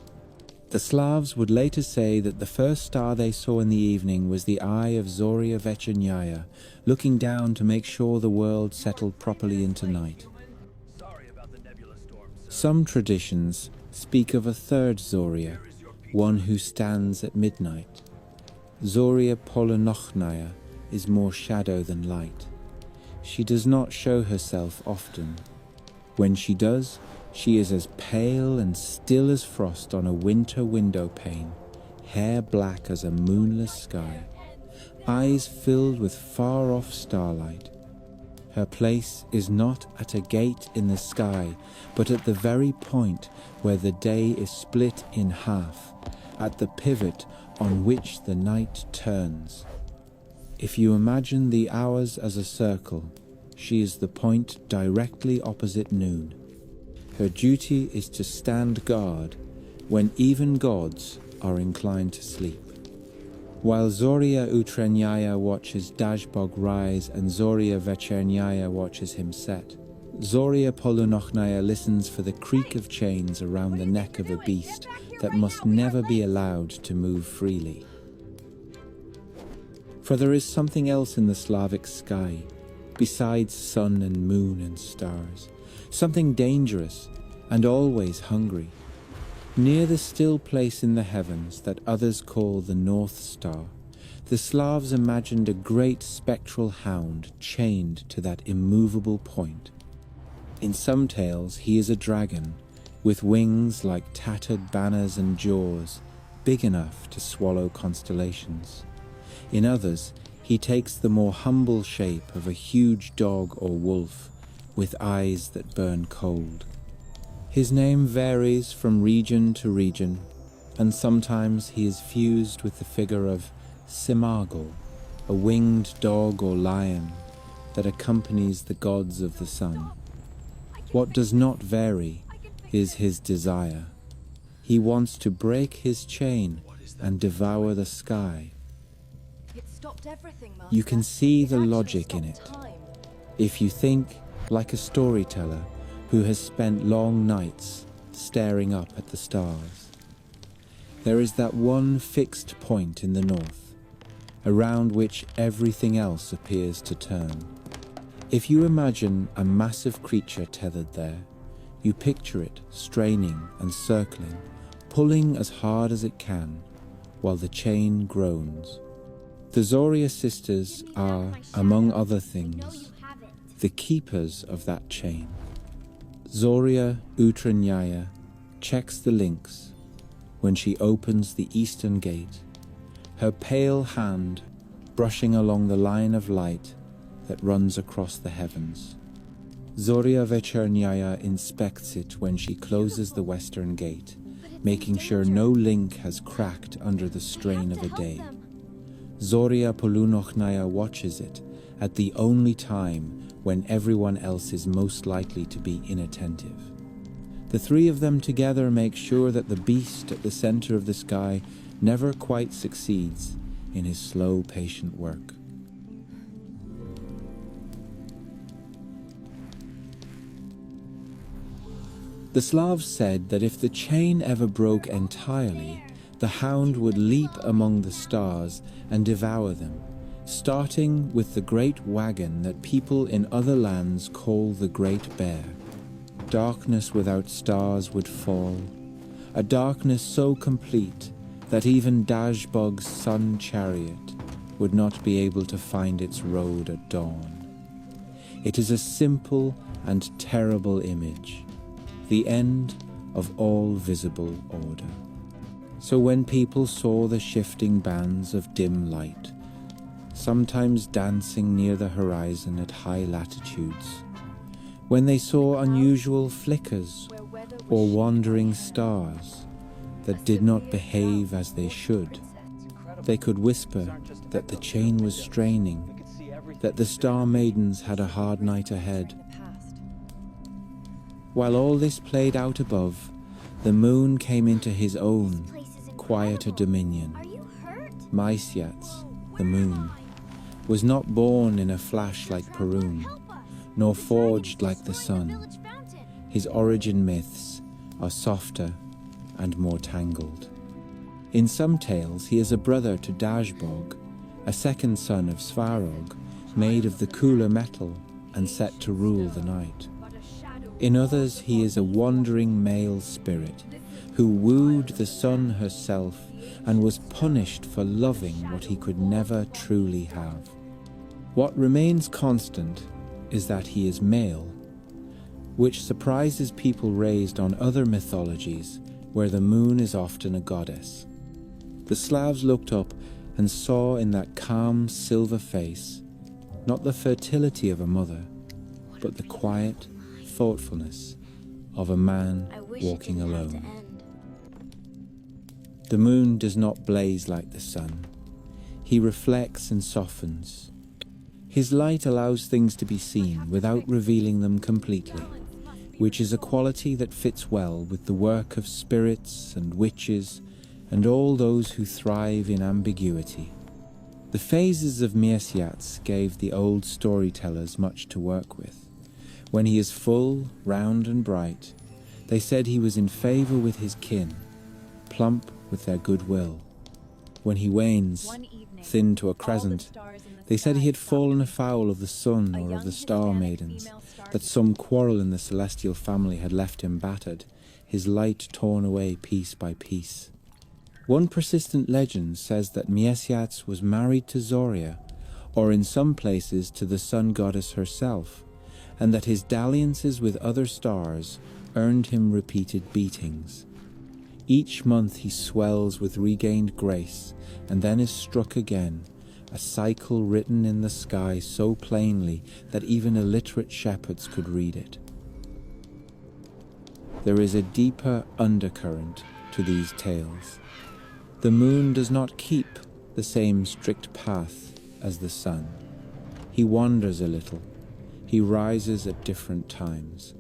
The Slavs would later say that the first star they saw in the evening was the eye of Zoria Vechernaya, looking down to make sure the world settled properly into night. Some traditions speak of a third Zoria, one who stands at midnight. Zoria Polonochnaya is more shadow than light. She does not show herself often. When she does, she is as pale and still as frost on a winter window pane, hair black as a moonless sky, eyes filled with far-off starlight. Her place is not at a gate in the sky, but at the very point where the day is split in half, at the pivot on which the night turns. If you imagine the hours as a circle, she is the point directly opposite noon. Her duty is to stand guard when even gods are inclined to sleep. While Zoria Utrenyaya watches Dashbog rise and Zoria Vechernaya watches him set, Zoria Polonochnaya listens for the creak of chains around the neck of a beast that must never be allowed to move freely. For there is something else in the Slavic sky, besides sun and moon and stars, something dangerous and always hungry. Near the still place in the heavens that others call the North Star, the Slavs imagined a great spectral hound chained to that immovable point. In some tales he is a dragon, with wings like tattered banners and jaws, big enough to swallow constellations. In others, he takes the more humble shape of a huge dog or wolf, with eyes that burn cold. His name varies from region to region, and sometimes he is fused with the figure of Simargl, a winged dog or lion that accompanies the gods of the sun. What does not vary is his desire. He wants to break his chain and devour the sky. You can see the logic in it. If you think like a storyteller who has spent long nights staring up at the stars. There is that one fixed point in the north, around which everything else appears to turn. If you imagine a massive creature tethered there, you picture it straining and circling, pulling as hard as it can, while the chain groans. The Zoria sisters are, among other things, the keepers of that chain. Zoria Utrenyaya checks the links when she opens the eastern gate, her pale hand brushing along the line of light that runs across the heavens. Zoria Vechernaya inspects it when she closes the western gate, making sure no link has cracked under the strain of a day. Zoria Polunochnaya watches it at the only time when everyone else is most likely to be inattentive. The three of them together make sure that the beast at the center of the sky never quite succeeds in his slow, patient work. The Slavs said that if the chain ever broke entirely, the hound would leap among the stars and devour them, starting with the great wagon that people in other lands call the Great Bear. Darkness without stars would fall, a darkness so complete that even Dazhbog's sun chariot would not be able to find its road at dawn. It is a simple and terrible image, the end of all visible order. So when people saw the shifting bands of dim light, sometimes dancing near the horizon at high latitudes, when they saw unusual flickers or wandering stars that did not behave as they should, they could whisper that the chain was straining, that the star maidens had a hard night ahead. While all this played out above, the moon came into his own, quieter dominion. Mysiats, the moon, was not born in a flash like Perun, nor forged like the sun. His origin myths are softer and more tangled. In some tales, he is a brother to Dazhbog, a second son of Svarog, made of the cooler metal and set to rule the night. In others, he is a wandering male spirit who wooed the sun herself and was punished for loving what he could never truly have. What remains constant is that he is male, which surprises people raised on other mythologies where the moon is often a goddess. The Slavs looked up and saw in that calm silver face not the fertility of a mother, but the quiet thoughtfulness of a man walking alone. The moon does not blaze like the sun. He reflects and softens. His light allows things to be seen without revealing them completely, which is a quality that fits well with the work of spirits and witches and all those who thrive in ambiguity. The phases of Mysiats gave the old storytellers much to work with. When he is full, round and bright, they said he was in favour with his kin, plump with their goodwill. When he wanes, thin to a crescent, they said he had fallen afoul of the sun or of the star maidens, that some quarrel in the celestial family had left him battered, his light torn away piece by piece. One persistent legend says that Mysiats was married to Zoria, or in some places to the sun goddess herself, and that his dalliances with other stars earned him repeated beatings. Each month he swells with regained grace, and then is struck again, a cycle written in the sky so plainly that even illiterate shepherds could read it. There is a deeper undercurrent to these tales. The moon does not keep the same strict path as the sun. He wanders a little. He rises at different times.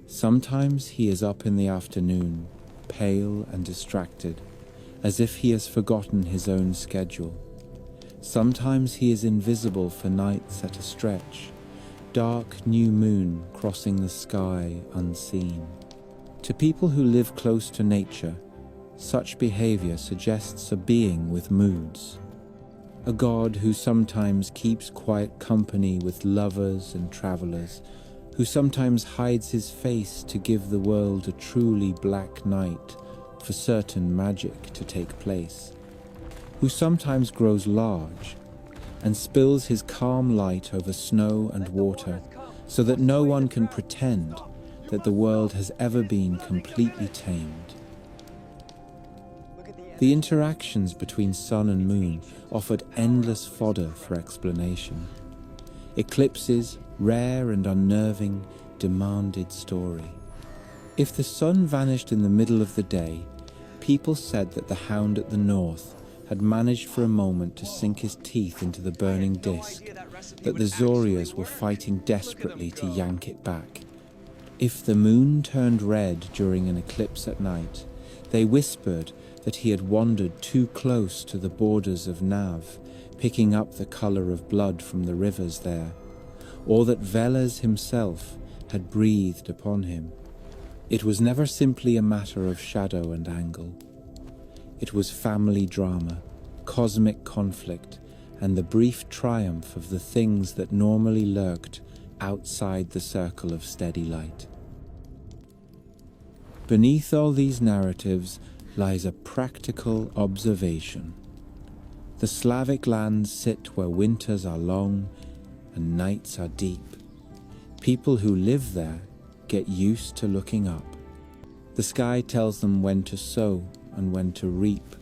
Sometimes he is up in the afternoon, pale and distracted, as if he has forgotten his own schedule. Sometimes he is invisible for nights at a stretch, dark new moon crossing the sky unseen. To people who live close to nature, such behavior suggests a being with moods, a god who sometimes keeps quiet company with lovers and travelers, who sometimes hides his face to give the world a truly black night for certain magic to take place, who sometimes grows large and spills his calm light over snow and water so that no one can pretend that the world has ever been completely tamed. The interactions between sun and moon offered endless fodder for explanation. Eclipses, rare and unnerving, demanded story. If the sun vanished in the middle of the day, people said that the hound at the north had managed for a moment to sink his teeth into the burning disk, that the Zorias were fighting desperately to yank it back. If the moon turned red during an eclipse at night, they whispered that he had wandered too close to the borders of Nav, picking up the colour of blood from the rivers there, or that Veles himself had breathed upon him. It was never simply a matter of shadow and angle. It was family drama, cosmic conflict, and the brief triumph of the things that normally lurked outside the circle of steady light. Beneath all these narratives lies a practical observation. The Slavic lands sit where winters are long and nights are deep. People who live there get used to looking up. The sky tells them when to sow and when to reap,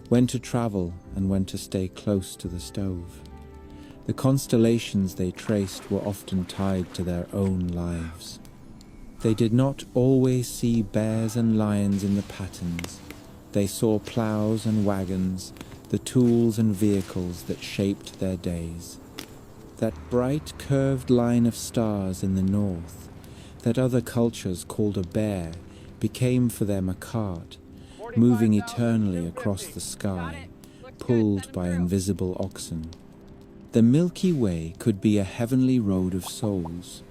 when to travel and when to stay close to the stove. The constellations they traced were often tied to their own lives. They did not always see bears and lions in the patterns. They saw ploughs and wagons, the tools and vehicles that shaped their days. That bright curved line of stars in the north, that other cultures called a bear, became for them a cart, moving eternally across the sky, pulled by invisible oxen. The Milky Way could be a heavenly road of souls,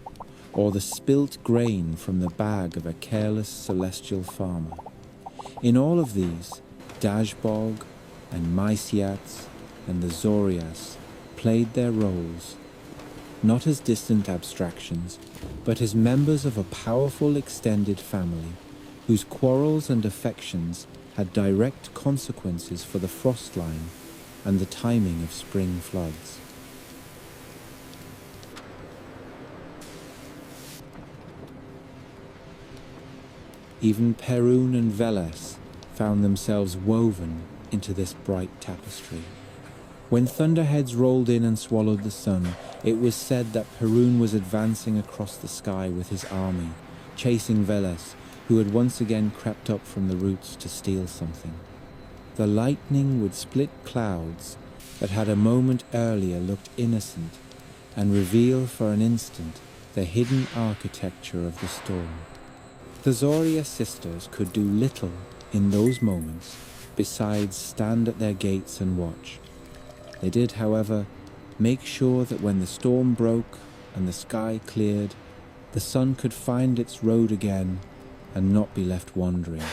or the spilt grain from the bag of a careless celestial farmer. In all of these, Dashbog and Mysiats and the Zorias played their roles, not as distant abstractions, but as members of a powerful extended family whose quarrels and affections had direct consequences for the frost line and the timing of spring floods. Even Perun and Veles found themselves woven into this bright tapestry. When thunderheads rolled in and swallowed the sun, it was said that Perun was advancing across the sky with his army, chasing Veles, who had once again crept up from the roots to steal something. The lightning would split clouds that had a moment earlier looked innocent and reveal for an instant the hidden architecture of the storm. The Zoria sisters could do little in those moments besides stand at their gates and watch. They did, however, make sure that when the storm broke and the sky cleared, the sun could find its road again and not be left wandering.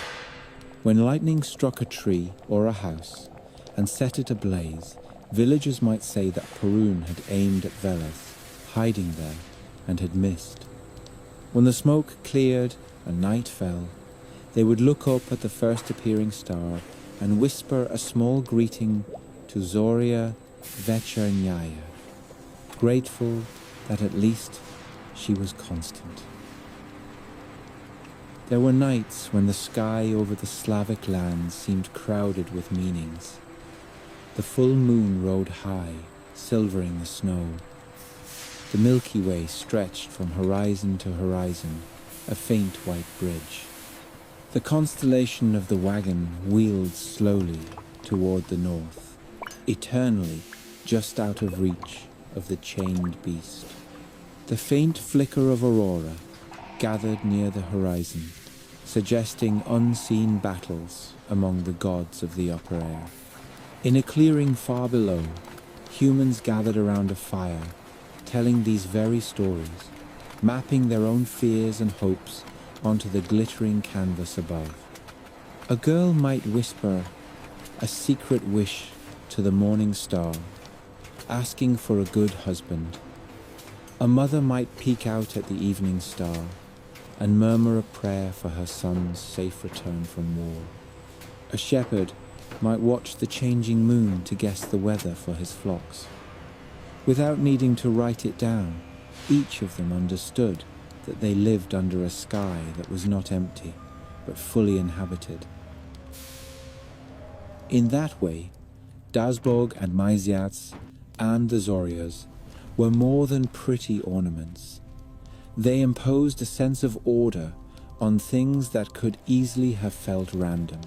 When lightning struck a tree or a house and set it ablaze, villagers might say that Perun had aimed at Veles, hiding there, and had missed. When the smoke cleared and night fell, they would look up at the first appearing star and whisper a small greeting to Zoria Vechernaya, grateful that at least she was constant. There were nights when the sky over the Slavic lands seemed crowded with meanings. The full moon rode high, silvering the snow. The Milky Way stretched from horizon to horizon, a faint white bridge. The constellation of the wagon wheeled slowly toward the north, eternally just out of reach of the chained beast. The faint flicker of aurora gathered near the horizon, suggesting unseen battles among the gods of the upper air. In a clearing far below, humans gathered around a fire, telling these very stories, mapping their own fears and hopes onto the glittering canvas above. A girl might whisper a secret wish to the morning star, asking for a good husband. A mother might peek out at the evening star and murmur a prayer for her son's safe return from war. A shepherd might watch the changing moon to guess the weather for his flocks. Without needing to write it down, each of them understood that they lived under a sky that was not empty, but fully inhabited. In that way, Dazbog and Mysiats and the Zorias were more than pretty ornaments. They imposed a sense of order on things that could easily have felt random.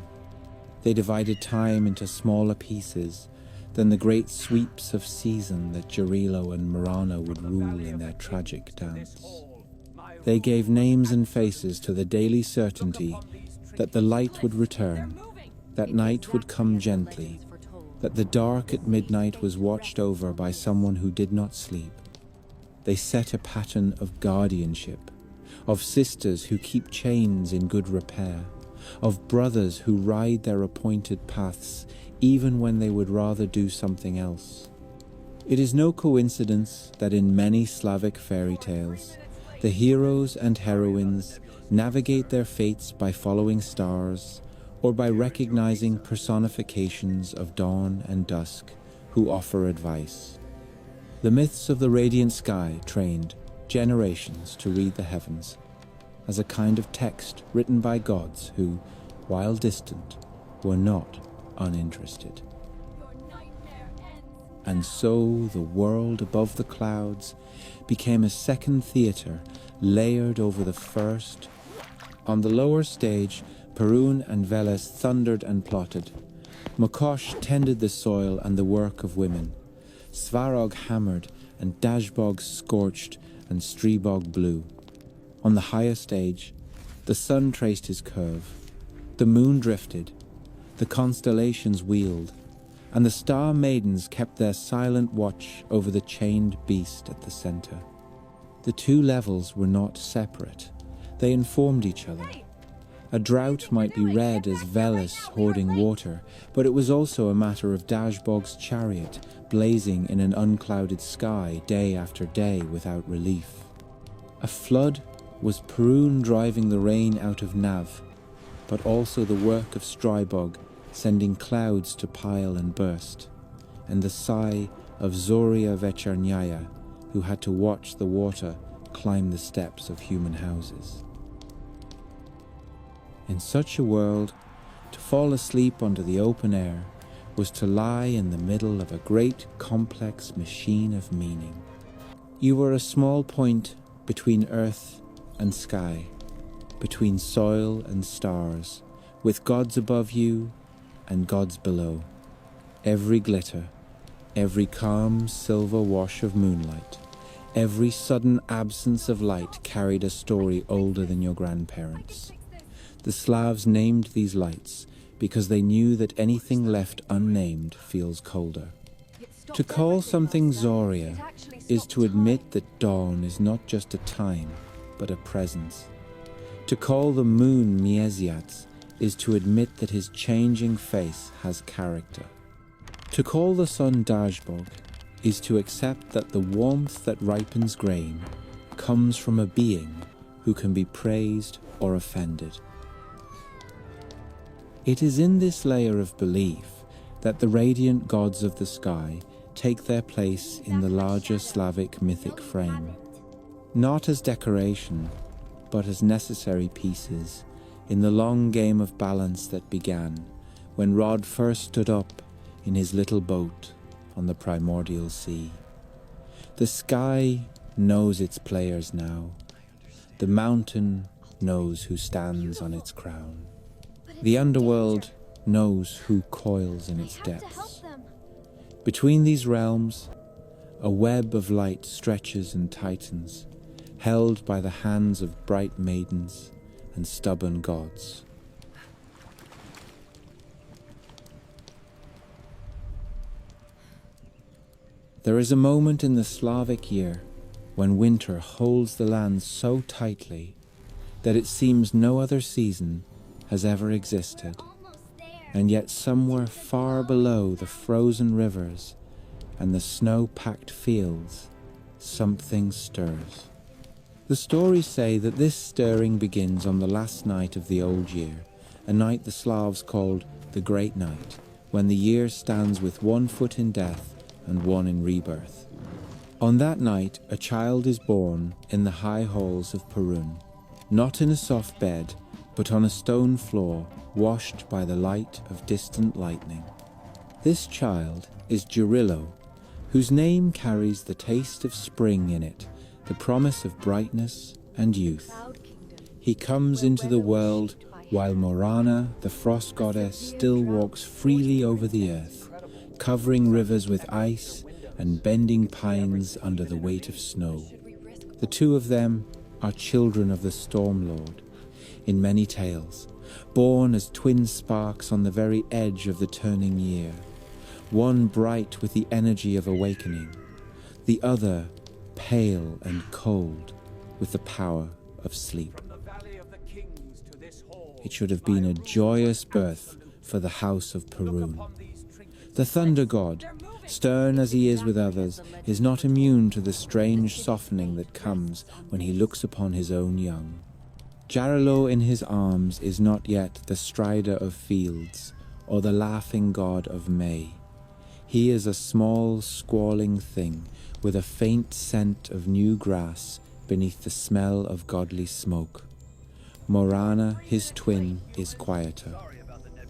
They divided time into smaller pieces than the great sweeps of season that Jarilo and Murano would rule in their tragic dance. They gave names and faces to the daily certainty that the light would return, that night would come gently, that the dark at midnight was watched over by someone who did not sleep. They set a pattern of guardianship, of sisters who keep chains in good repair, of brothers who ride their appointed paths even when they would rather do something else. It is no coincidence that in many Slavic fairy tales, the heroes and heroines navigate their fates by following stars or by recognizing personifications of dawn and dusk who offer advice. The myths of the radiant sky trained generations to read the heavens as a kind of text written by gods who, while distant, were not uninterested. And so the world above the clouds became a second theatre layered over the first. On the lower stage, Perun and Veles thundered and plotted. Mokosh tended the soil and the work of women. Svarog hammered, and Dashbog scorched, and Strebog blew. On the higher stage, the sun traced his curve. The moon drifted. The constellations wheeled, and the star maidens kept their silent watch over the chained beast at the center. The two levels were not separate. They informed each other. A drought might be read as Veles hoarding water, but it was also a matter of Dashbog's chariot blazing in an unclouded sky day after day without relief. A flood was Perun driving the rain out of Nav, but also the work of Strybog sending clouds to pile and burst, and the sigh of Zoria Vecharnyaya, who had to watch the water climb the steps of human houses. In such a world, to fall asleep under the open air was to lie in the middle of a great complex machine of meaning. You were a small point between earth and sky, between soil and stars, with gods above you and gods below. Every glitter, every calm silver wash of moonlight, every sudden absence of light carried a story older than your grandparents. The Slavs named these lights because they knew that anything left unnamed feels colder. To call something Zoria is to admit that dawn is not just a time, but a presence. To call the moon Mieziats is to admit that his changing face has character. To call the sun Dashbog is to accept that the warmth that ripens grain comes from a being who can be praised or offended. It is in this layer of belief that the radiant gods of the sky take their place in the larger Slavic mythic frame, not as decoration, but as necessary pieces in the long game of balance that began when Rod first stood up in his little boat on the primordial sea. The sky knows its players now. The mountain knows who stands on its crown. The underworld knows who coils in its depths. Between these realms, a web of light stretches and tightens, held by the hands of bright maidens and stubborn gods. There is a moment in the Slavic year when winter holds the land so tightly that it seems no other season has ever existed, and yet somewhere far below the frozen rivers and the snow-packed fields, something stirs. The stories say that this stirring begins on the last night of the old year, a night the Slavs called the Great Night, when the year stands with one foot in death and one in rebirth. On that night, a child is born in the high halls of Perun, not in a soft bed, but on a stone floor washed by the light of distant lightning. This child is Jarilo, whose name carries the taste of spring in it, the promise of brightness and youth. Cloud Kingdom, He comes into the world while Morana, the frost goddess, still walks freely over the earth, covering rivers with ice and bending pines under the weight of snow. The two of them are children of the Storm Lord in many tales, born as twin sparks on the very edge of the turning year, one bright with the energy of awakening, the other pale and cold with the power of sleep. It should have been a joyous birth for the house of Perun. The thunder god, stern as he is with others, is not immune to the strange softening that comes when he looks upon his own young. Jarilo in his arms is not yet the strider of fields or the laughing god of May. He is a small, squalling thing with a faint scent of new grass beneath the smell of godly smoke. Morana, his twin, is quieter.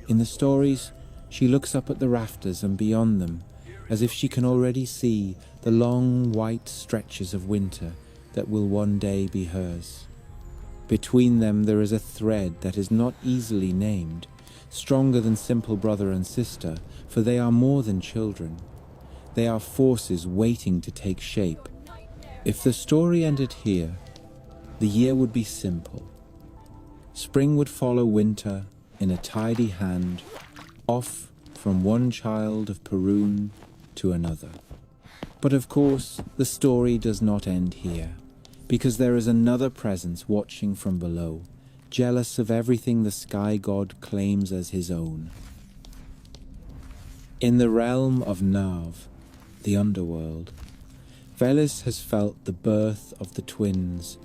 In the stories, she looks up at the rafters and beyond them, as if she can already see the long white stretches of winter that will one day be hers. Between them there is a thread that is not easily named, stronger than simple brother and sister, for they are more than children. They are forces waiting to take shape. If the story ended here, the year would be simple. Spring would follow winter in a tidy hand, off from one child of Perun to another. But of course, the story does not end here, because there is another presence watching from below, jealous of everything the sky god claims as his own. In the realm of Nav, the underworld, Velis has felt the birth of the twins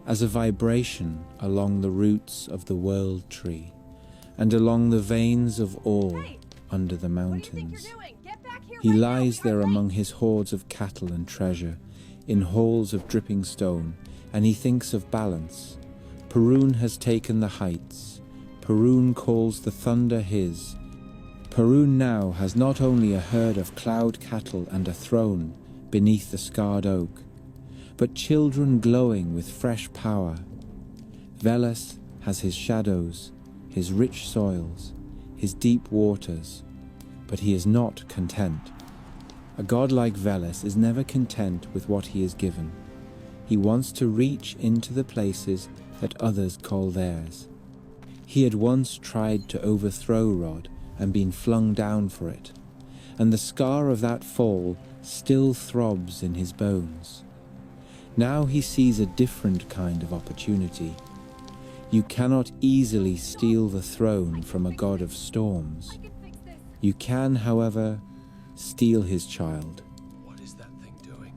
as a vibration along the roots of the world tree and along the veins of ore under the mountains. He lies there among his hordes of cattle and treasure, in halls of dripping stone, and he thinks of balance. Perun has taken the heights. Perun calls the thunder his. Perun now has not only a herd of cloud cattle and a throne beneath the scarred oak, but children glowing with fresh power. Veles has his shadows, his rich soils, his deep waters, but he is not content. A god like Veles is never content with what he is given. He wants to reach into the places that others call theirs. He had once tried to overthrow Rod and been flung down for it, and the scar of that fall still throbs in his bones. Now he sees a different kind of opportunity. You cannot easily steal the throne from a god of storms. You can, however, steal his child. What is that thing doing?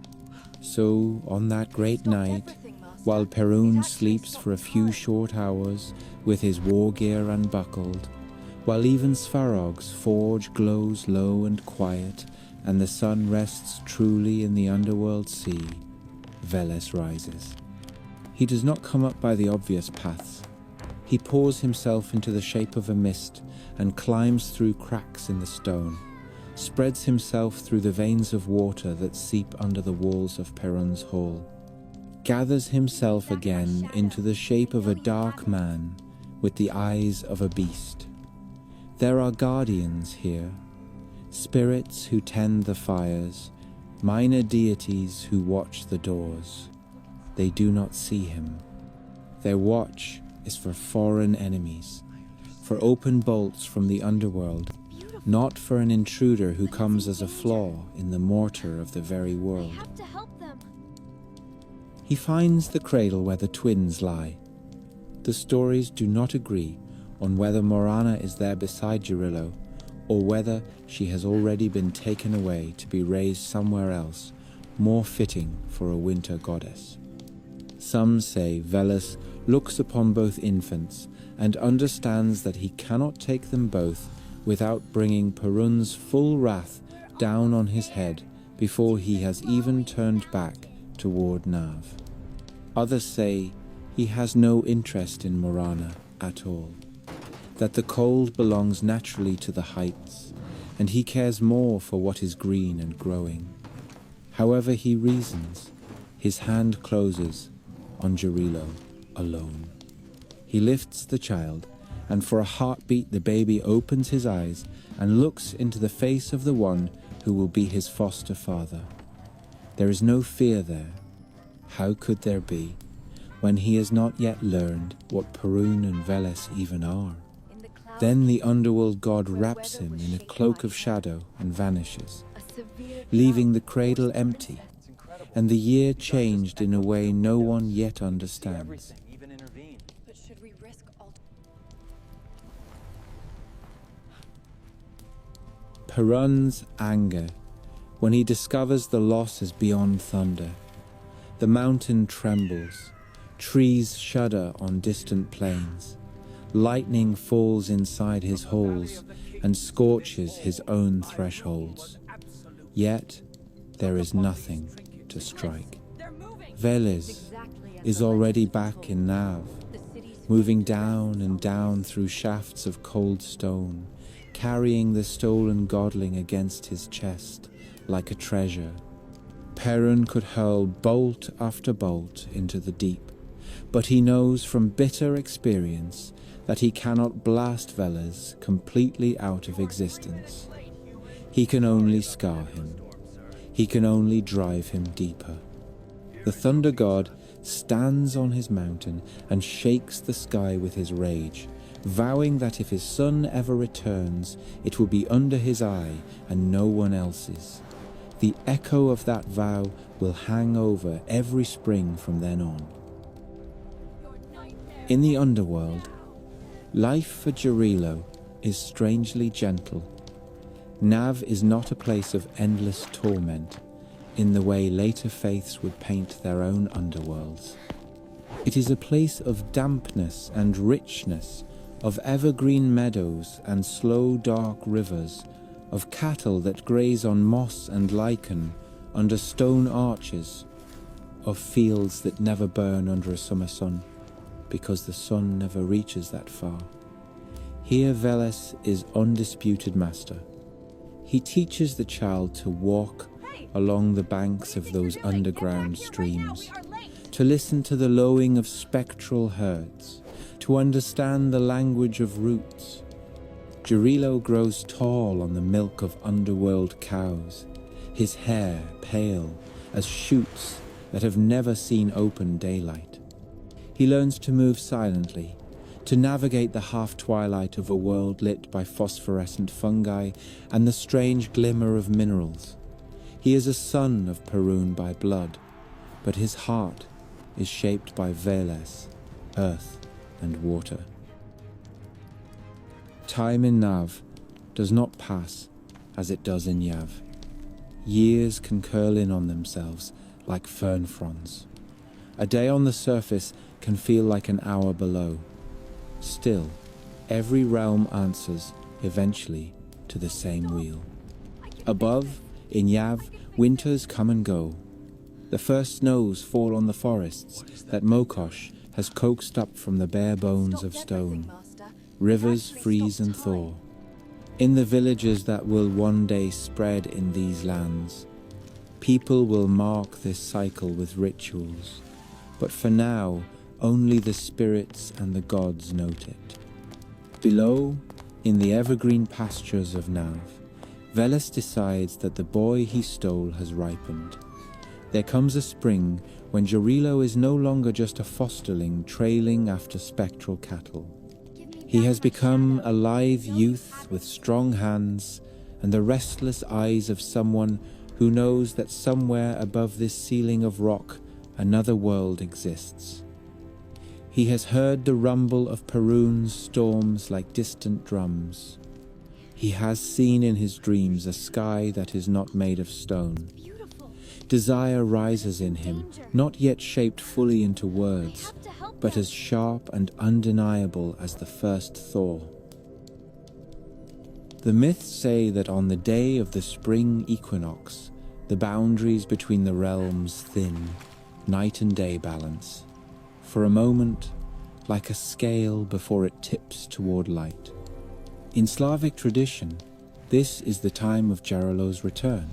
So, on that great night, while Perun sleeps for a few short hours with his war gear unbuckled, while even Svarog's forge glows low and quiet, and the sun rests truly in the underworld sea, Veles rises. He does not come up by the obvious paths. He pours himself into the shape of a mist and climbs through cracks in the stone, spreads himself through the veins of water that seep under the walls of Perun's hall, gathers himself again into the shape of a dark man with the eyes of a beast. There are guardians here, spirits who tend the fires, minor deities who watch the doors. They do not see him. Their watch is for foreign enemies, for open bolts from the underworld, not for an intruder who comes as a flaw in the mortar of the very world. I have to help them. He finds the cradle where the twins lie. The stories do not agree on whether Morana is there beside Jarilo, or whether she has already been taken away to be raised somewhere else, more fitting for a winter goddess. Some say Veles looks upon both infants and understands that he cannot take them both without bringing Perun's full wrath down on his head before he has even turned back toward Nav. Others say he has no interest in Morana at all, that the cold belongs naturally to the heights, and he cares more for what is green and growing. However he reasons, his hand closes, on Jarilo, alone. He lifts the child, and for a heartbeat the baby opens his eyes and looks into the face of the one who will be his foster father. There is no fear there. How could there be, when he has not yet learned what Perun and Veles even are? Then the underworld god wraps him in a cloak of shadow and vanishes, leaving the cradle empty, and the year changed in a way no one yet understands. But should we risk all? Perun's anger when he discovers the loss is beyond thunder. The mountain trembles, trees shudder on distant plains, lightning falls inside his halls and scorches his own thresholds. Yet there is nothing to strike. Veles is already back in Nav, moving down and down through shafts of cold stone, carrying the stolen godling against his chest like a treasure. Perun could hurl bolt after bolt into the deep, but he knows from bitter experience that he cannot blast Veles completely out of existence. He can only scar him. He can only drive him deeper. The thunder god stands on his mountain and shakes the sky with his rage, vowing that if his son ever returns, it will be under his eye and no one else's. The echo of that vow will hang over every spring from then on. In the underworld, life for Jarilo is strangely gentle. Nav is not a place of endless torment, in the way later faiths would paint their own underworlds. It is a place of dampness and richness, of evergreen meadows and slow dark rivers, of cattle that graze on moss and lichen under stone arches, of fields that never burn under a summer sun, because the sun never reaches that far. Here Veles is undisputed master. He teaches the child to walk along the banks of those underground streams, to listen to the lowing of spectral herds, to understand the language of roots. Jarilo grows tall on the milk of underworld cows, his hair pale as shoots that have never seen open daylight. He learns to move silently, to navigate the half-twilight of a world lit by phosphorescent fungi and the strange glimmer of minerals. He is a son of Perun by blood, but his heart is shaped by Veles, earth and water. Time in Nav does not pass as it does in Yav. Years can curl in on themselves like fern fronds. A day on the surface can feel like an hour below. Still, every realm answers eventually to the same wheel. Above, in Yav, winters come and go. The first snows fall on the forests that Mokosh has coaxed up from the bare bones of stone. Rivers freeze and thaw. In the villages that will one day spread in these lands, people will mark this cycle with rituals, but for now, only the spirits and the gods note it. Below, in the evergreen pastures of Nav, Veles decides that the boy he stole has ripened. There comes a spring when Jarilo is no longer just a fosterling trailing after spectral cattle. He has become a lithe youth with strong hands and the restless eyes of someone who knows that somewhere above this ceiling of rock another world exists. He has heard the rumble of Perun's storms like distant drums. He has seen in his dreams a sky that is not made of stone. Desire rises in him, not yet shaped fully into words, but as sharp and undeniable as the first thaw. The myths say that on the day of the spring equinox, the boundaries between the realms thin, night and day balance. For a moment, like a scale before it tips toward light. In Slavic tradition, this is the time of Jarilo's return.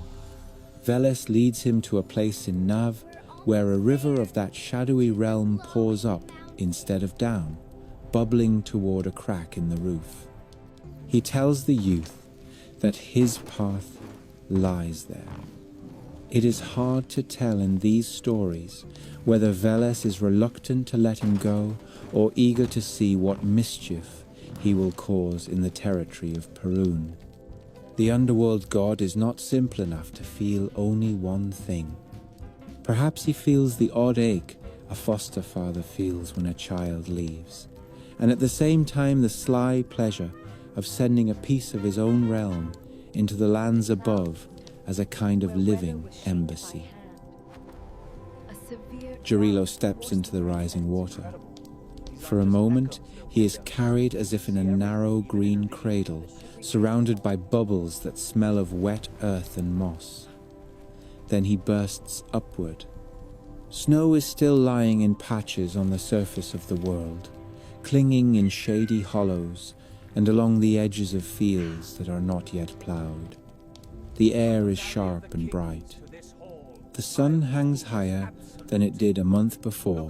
Veles leads him to a place in Nav where a river of that shadowy realm pours up instead of down, bubbling toward a crack in the roof. He tells the youth that his path lies there. It is hard to tell in these stories whether Veles is reluctant to let him go or eager to see what mischief he will cause in the territory of Perun. The underworld god is not simple enough to feel only one thing. Perhaps he feels the odd ache a foster father feels when a child leaves, and at the same time the sly pleasure of sending a piece of his own realm into the lands above as a kind of living embassy. Jarilo steps into the rising water. For a moment, he is carried as if in a narrow green cradle, surrounded by bubbles that smell of wet earth and moss. Then he bursts upward. Snow is still lying in patches on the surface of the world, clinging in shady hollows and along the edges of fields that are not yet ploughed. The air is sharp and bright. The sun hangs higher than it did a month before,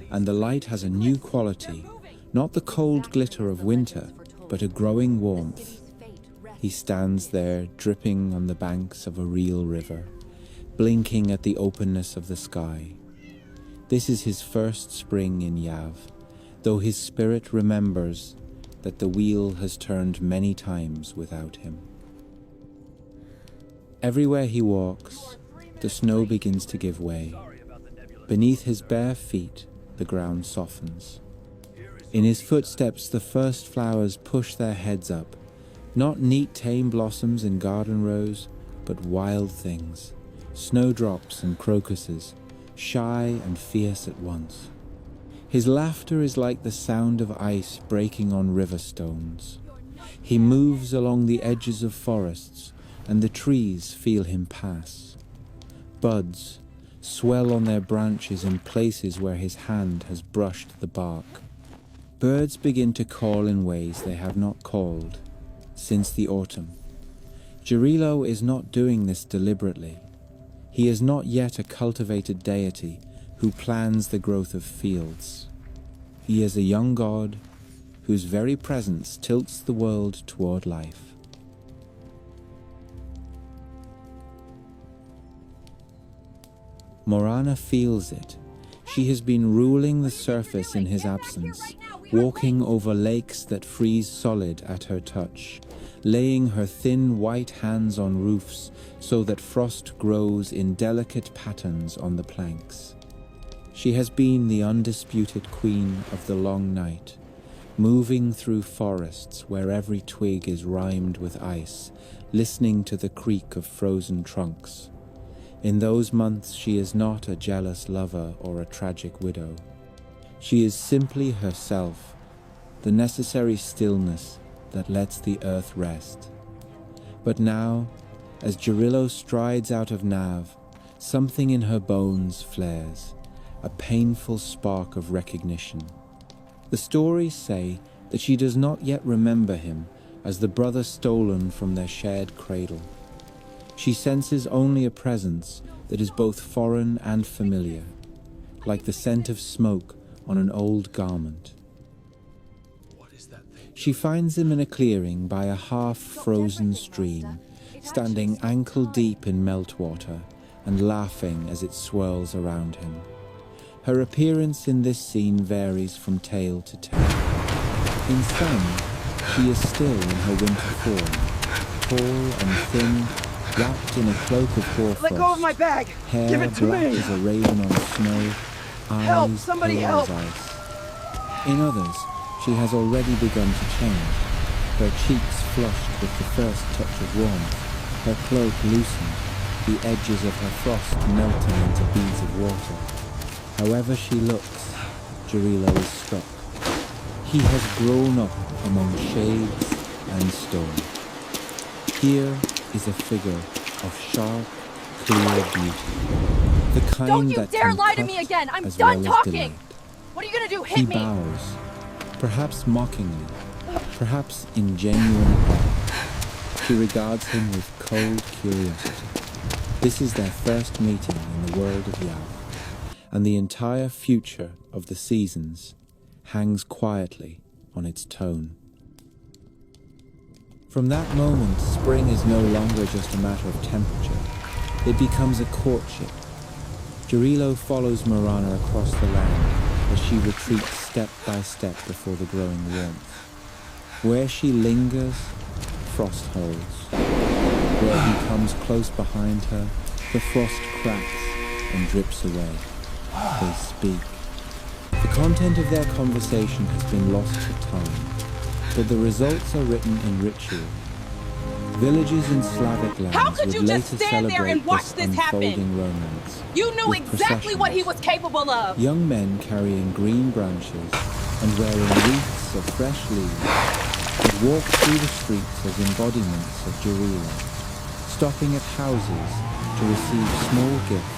and the light has a new quality, not the cold glitter of winter, but a growing warmth. He stands there, dripping on the banks of a real river, blinking at the openness of the sky. This is his first spring in Yav, though his spirit remembers that the wheel has turned many times without him. Everywhere he walks, the snow begins to give way. Beneath his bare feet, the ground softens. In his footsteps, the first flowers push their heads up, not neat tame blossoms in garden rows, but wild things, snowdrops and crocuses, shy and fierce at once. His laughter is like the sound of ice breaking on river stones. He moves along the edges of forests, and the trees feel him pass. Buds swell on their branches in places where his hand has brushed the bark. Birds begin to call in ways they have not called since the autumn. Jarilo is not doing this deliberately. He is not yet a cultivated deity who plans the growth of fields. He is a young god whose very presence tilts the world toward life. Morana feels it. She has been ruling the surface in his absence, walking over lakes that freeze solid at her touch, laying her thin white hands on roofs so that frost grows in delicate patterns on the planks. She has been the undisputed queen of the long night, moving through forests where every twig is rimed with ice, listening to the creak of frozen trunks. In those months she is not a jealous lover or a tragic widow. She is simply herself, the necessary stillness that lets the earth rest. But now, as Jarilo strides out of Nav, something in her bones flares, a painful spark of recognition. The stories say that she does not yet remember him as the brother stolen from their shared cradle. She senses only a presence that is both foreign and familiar, like the scent of smoke on an old garment. What is that thing? She finds him in a clearing by a half-frozen stream, standing ankle-deep in meltwater and laughing as it swirls around him. Her appearance in this scene varies from tale to tale. In some, she is still in her winter form, tall and thin, wrapped in a cloak of hoarfrost. Let go of my bag! Hair Give it to black me! as a raven on snow, eyes Help! Somebody pale as help! ice. In others, she has already begun to change. Her cheeks flushed with the first touch of warmth, her cloak loosened, the edges of her frost melting into beads of water. However she looks, Jarilo is struck. He has grown up among shades and stone. Here is a figure of sharp, clear beauty. The kind Don't you that dare can lie to cut me again! I'm as done well as talking! delight. What are you gonna do? He Hit me! bows, perhaps mockingly, perhaps in genuine awe. She regards him with cold curiosity. This is their first meeting in the world of Yav. and the entire future of the seasons hangs quietly on its tone. From that moment, spring is no longer just a matter of temperature. It becomes a courtship. Jarilo follows Marana across the land as she retreats step by step before the growing warmth. Where she lingers, frost holds. Where he comes close behind her, the frost cracks and drips away. They speak. The content of their conversation has been lost to time, but the results are written in ritual. Villages in Slavic lands How could would you later just stand there celebrate and watch this unfolding happen? romance. You knew with exactly what he was capable of. Young men carrying green branches and wearing wreaths of fresh leaves would walk through the streets as embodiments of Jarilo, stopping at houses to receive small gifts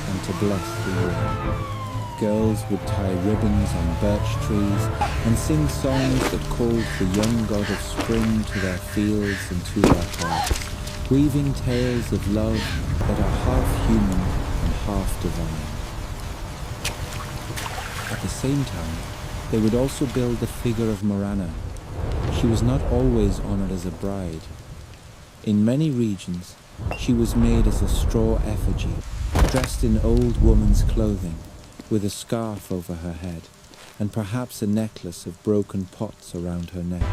and to bless the year. Girls would tie ribbons on birch trees and sing songs that called the young god of spring to their fields and to their hearts, weaving tales of love that are half human and half divine. At the same time, they would also build the figure of Marana. She was not always honored as a bride. In many regions, she was made as a straw effigy, dressed in old woman's clothing, with a scarf over her head, and perhaps a necklace of broken pots around her neck.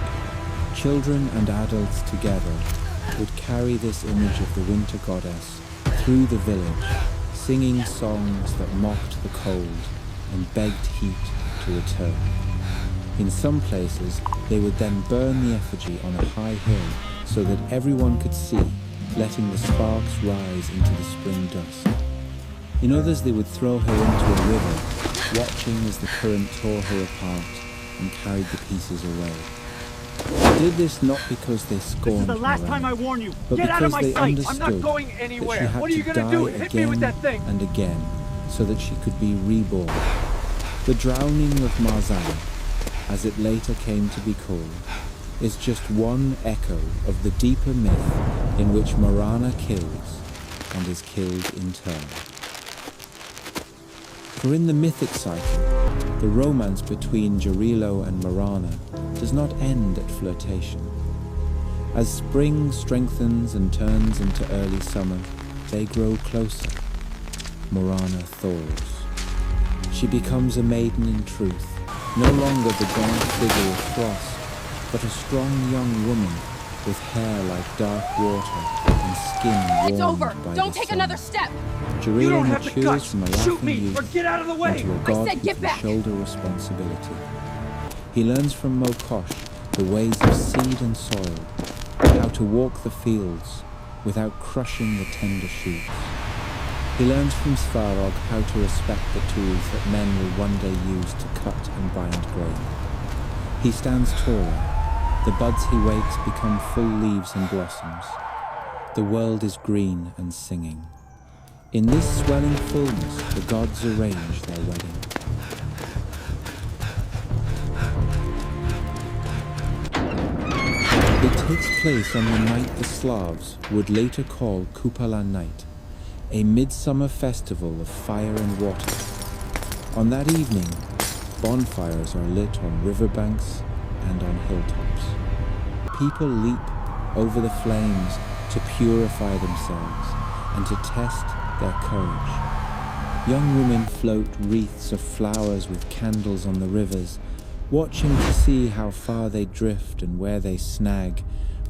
Children and adults together would carry this image of the winter goddess through the village, singing songs that mocked the cold and begged heat to return. In some places, they would then burn the effigy on a high hill so that everyone could see, letting the sparks rise into the spring dust. In others, they would throw her into a river, watching as the current tore her apart and carried the pieces away. They did this not because they scorned This is the last Marana, time I warn you. but Get out of because my they sight. understood I'm not going that anywhere. she had What are you to gonna do? die Hit me with that again thing. and again so that she could be reborn. The drowning of Marzan, as it later came to be called, is just one echo of the deeper myth in which Marana kills and is killed in turn. For in the mythic cycle, the romance between Jarilo and Marana does not end at flirtation. As spring strengthens and turns into early summer, they grow closer. Marana thaws. She becomes a maiden in truth, no longer the gaunt figure of frost, but a strong young woman with hair like dark water and skin warmed It's over. by Don't the take sun. another step. Jarilo You don't have the matures guts. from a Shoot laughing me youth or get out of the way. into a god said who get can back. shoulder responsibility. He learns from Mokosh the ways of seed and soil, how to walk the fields without crushing the tender shoots. He learns from Svarog how to respect the tools that men will one day use to cut and bind grain. He stands taller. The buds he wakes become full leaves and blossoms. The world is green and singing. In this swelling fullness, the gods arrange their wedding. It takes place on the night the Slavs would later call Kupala Night, a midsummer festival of fire and water. On that evening, bonfires are lit on riverbanks and on hilltops. People leap over the flames to purify themselves and to test their courage. Young women float wreaths of flowers with candles on the rivers, watching to see how far they drift and where they snag,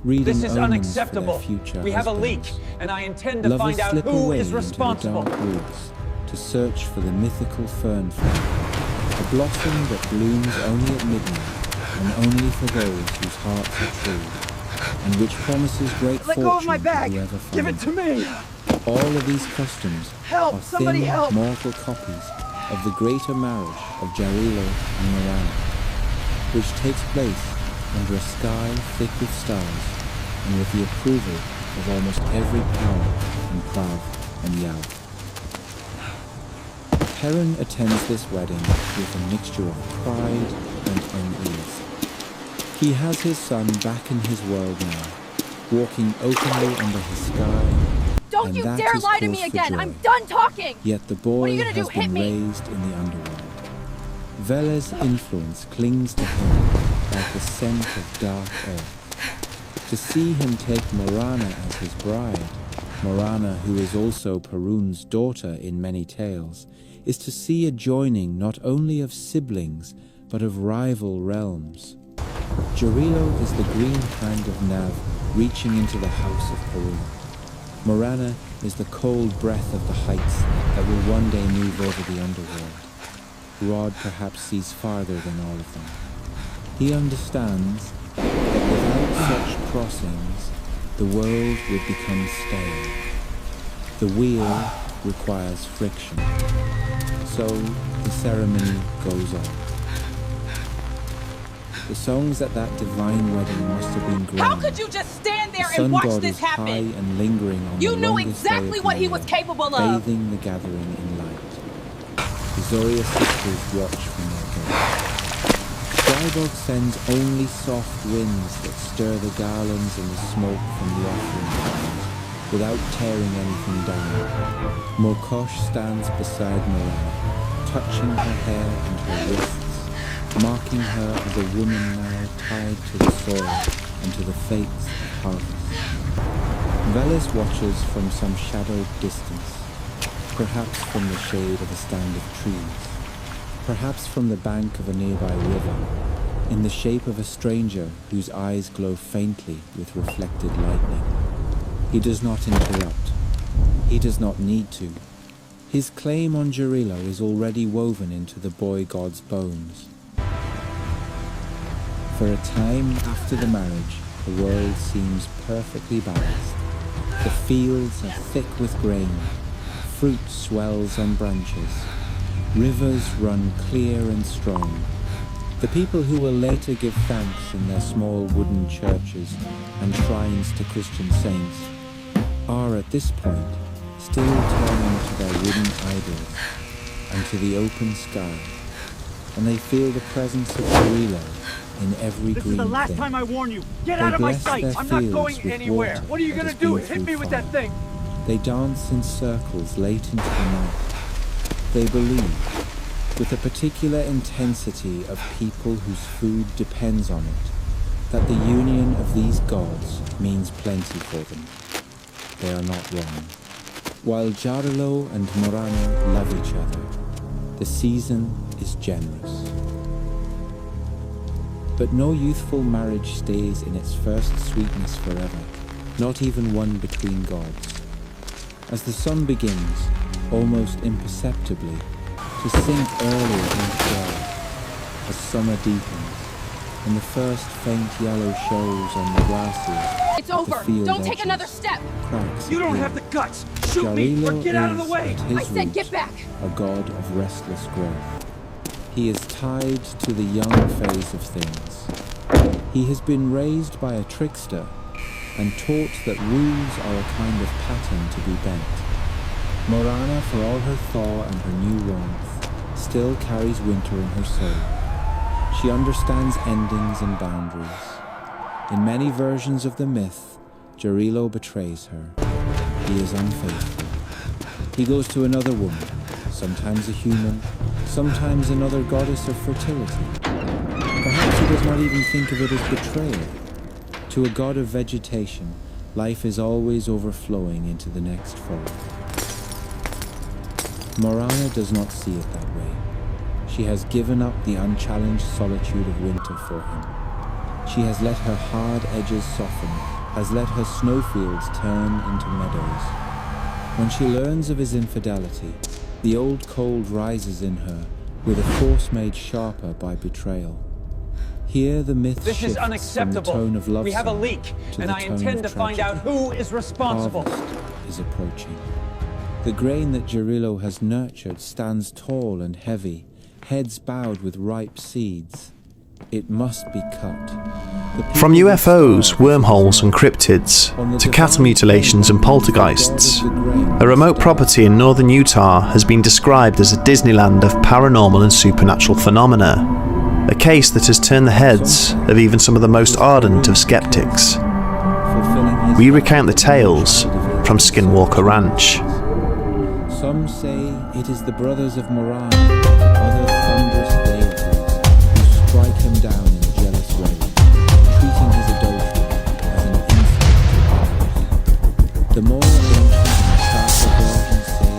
reading This is omens unacceptable. for their future We have a leak, husbands. and I intend to Lovers find out slip who away is into responsible. the dark woods to search for the mythical fern flower, a blossom that blooms only at midnight and only for those whose hearts are true, and which promises great Let fortune go of my bag. to whoever Give it finds to me. All of these customs Help! are Somebody thin, help! mortal copies of the greater marriage of Jarilo and Marana, which takes place under a sky thick with stars and with the approval of almost every power in Prav and Yao. Heron attends this wedding with a mixture of pride and unease. He has his son back in his world now, walking openly under his sky, Don't and you that dare is lie to cause me for again! joy. I'm done talking! Yet the What boy are you gonna has do? Hit been me! raised in the underworld. Vela's influence clings to him like the scent of dark earth. To see him take Morana as his bride, Morana, who is also Perun's daughter in many tales, is to see a joining not only of siblings, but of rival realms. Jarilo is the green hand of Nav reaching into the house of Perun. Morana is the cold breath of the heights that will one day move over the underworld. Rod perhaps sees farther than all of them. He understands that without such crossings, the world would become stale. The wheel requires friction. So the ceremony goes on. The songs at that divine wedding must have been grand. How could you just stand there The and watch sun god this is high happen? and lingering on You the knew longest day exactly of what the he year, was capable of. bathing the gathering in light. The Zoria sisters watch from their gate. Strybog sends only soft winds that stir the garlands and the smoke from the offering fires, without tearing anything down. Mokosh stands beside Morana, touching her hair and her wrists, marking her as a woman now tied to the soil and to the fates of harvest. Veles watches from some shadowed distance, perhaps from the shade of a stand of trees, perhaps from the bank of a nearby river, in the shape of a stranger whose eyes glow faintly with reflected lightning. He does not interrupt. He does not need to. His claim on Jarilo is already woven into the boy god's bones. For a time after the marriage, the world seems perfectly balanced. The fields are thick with grain, fruit swells on branches, rivers run clear and strong. The people who will later give thanks in their small wooden churches and shrines to Christian saints are at this point still turning to their wooden idols and to the open sky, and they feel the presence of Jarilo in every This green is the last thing. time I warn you. Get They out of my bless sight. their I'm not fields going with anywhere. water What are you that gonna has do? been Hit me through with fire. that thing. They dance in circles late into the night. They believe, with a particular intensity of people whose food depends on it, that the union of these gods means plenty for them. They are not wrong. While Jarilo and Morana love each other, the season is generous. But no youthful marriage stays in its first sweetness forever, not even one between gods. As the sun begins, almost imperceptibly, to sink earlier each day, as summer deepens, and the first faint yellow shows on the grasses It's at over. the field Don't take edges, another step. cracks You don't appear. have the guts. Shoot me or Jarilo get out of the is, way. at his I said root, get back. a god of restless growth. He is tied to the young phase of things. He has been raised by a trickster and taught that rules are a kind of pattern to be bent. Morana, for all her thaw and her new warmth, still carries winter in her soul. She understands endings and boundaries. In many versions of the myth, Jarilo betrays her. He is unfaithful. He goes to another woman, sometimes a human, sometimes another goddess of fertility. Perhaps he does not even think of it as betrayal. To a god of vegetation, life is always overflowing into the next fall. Morana does not see it that way. She has given up the unchallenged solitude of winter for him. She has let her hard edges soften, has let her snowfields turn into meadows. When she learns of his infidelity, the old cold rises in her with a force made sharper by betrayal. Here the myth This shifts is unacceptable. from the tone of love We have a song leak, to and the I tone intend to of find out tragedy. who is responsible. Harvest is approaching. The grain that Jarilo has nurtured stands tall and heavy, heads bowed with ripe seeds. It must be cut. The From people will UFOs, starve wormholes and if it's cryptids, not. On the to cattle divine mutilations and plain, the poltergeists, god of the grain a remote stands. property in northern Utah has been described as a Disneyland of paranormal and supernatural phenomena, a case that has turned the heads of even some of the most ardent of skeptics. Fulfilling his We vow recount the that no tales child of from Skinwalker Ranch. Some say it is the brothers of Moran, other thunderous deities, who strike him down in jealous rage, treating his adultery as an insult to others. The more ancient and powerful versions say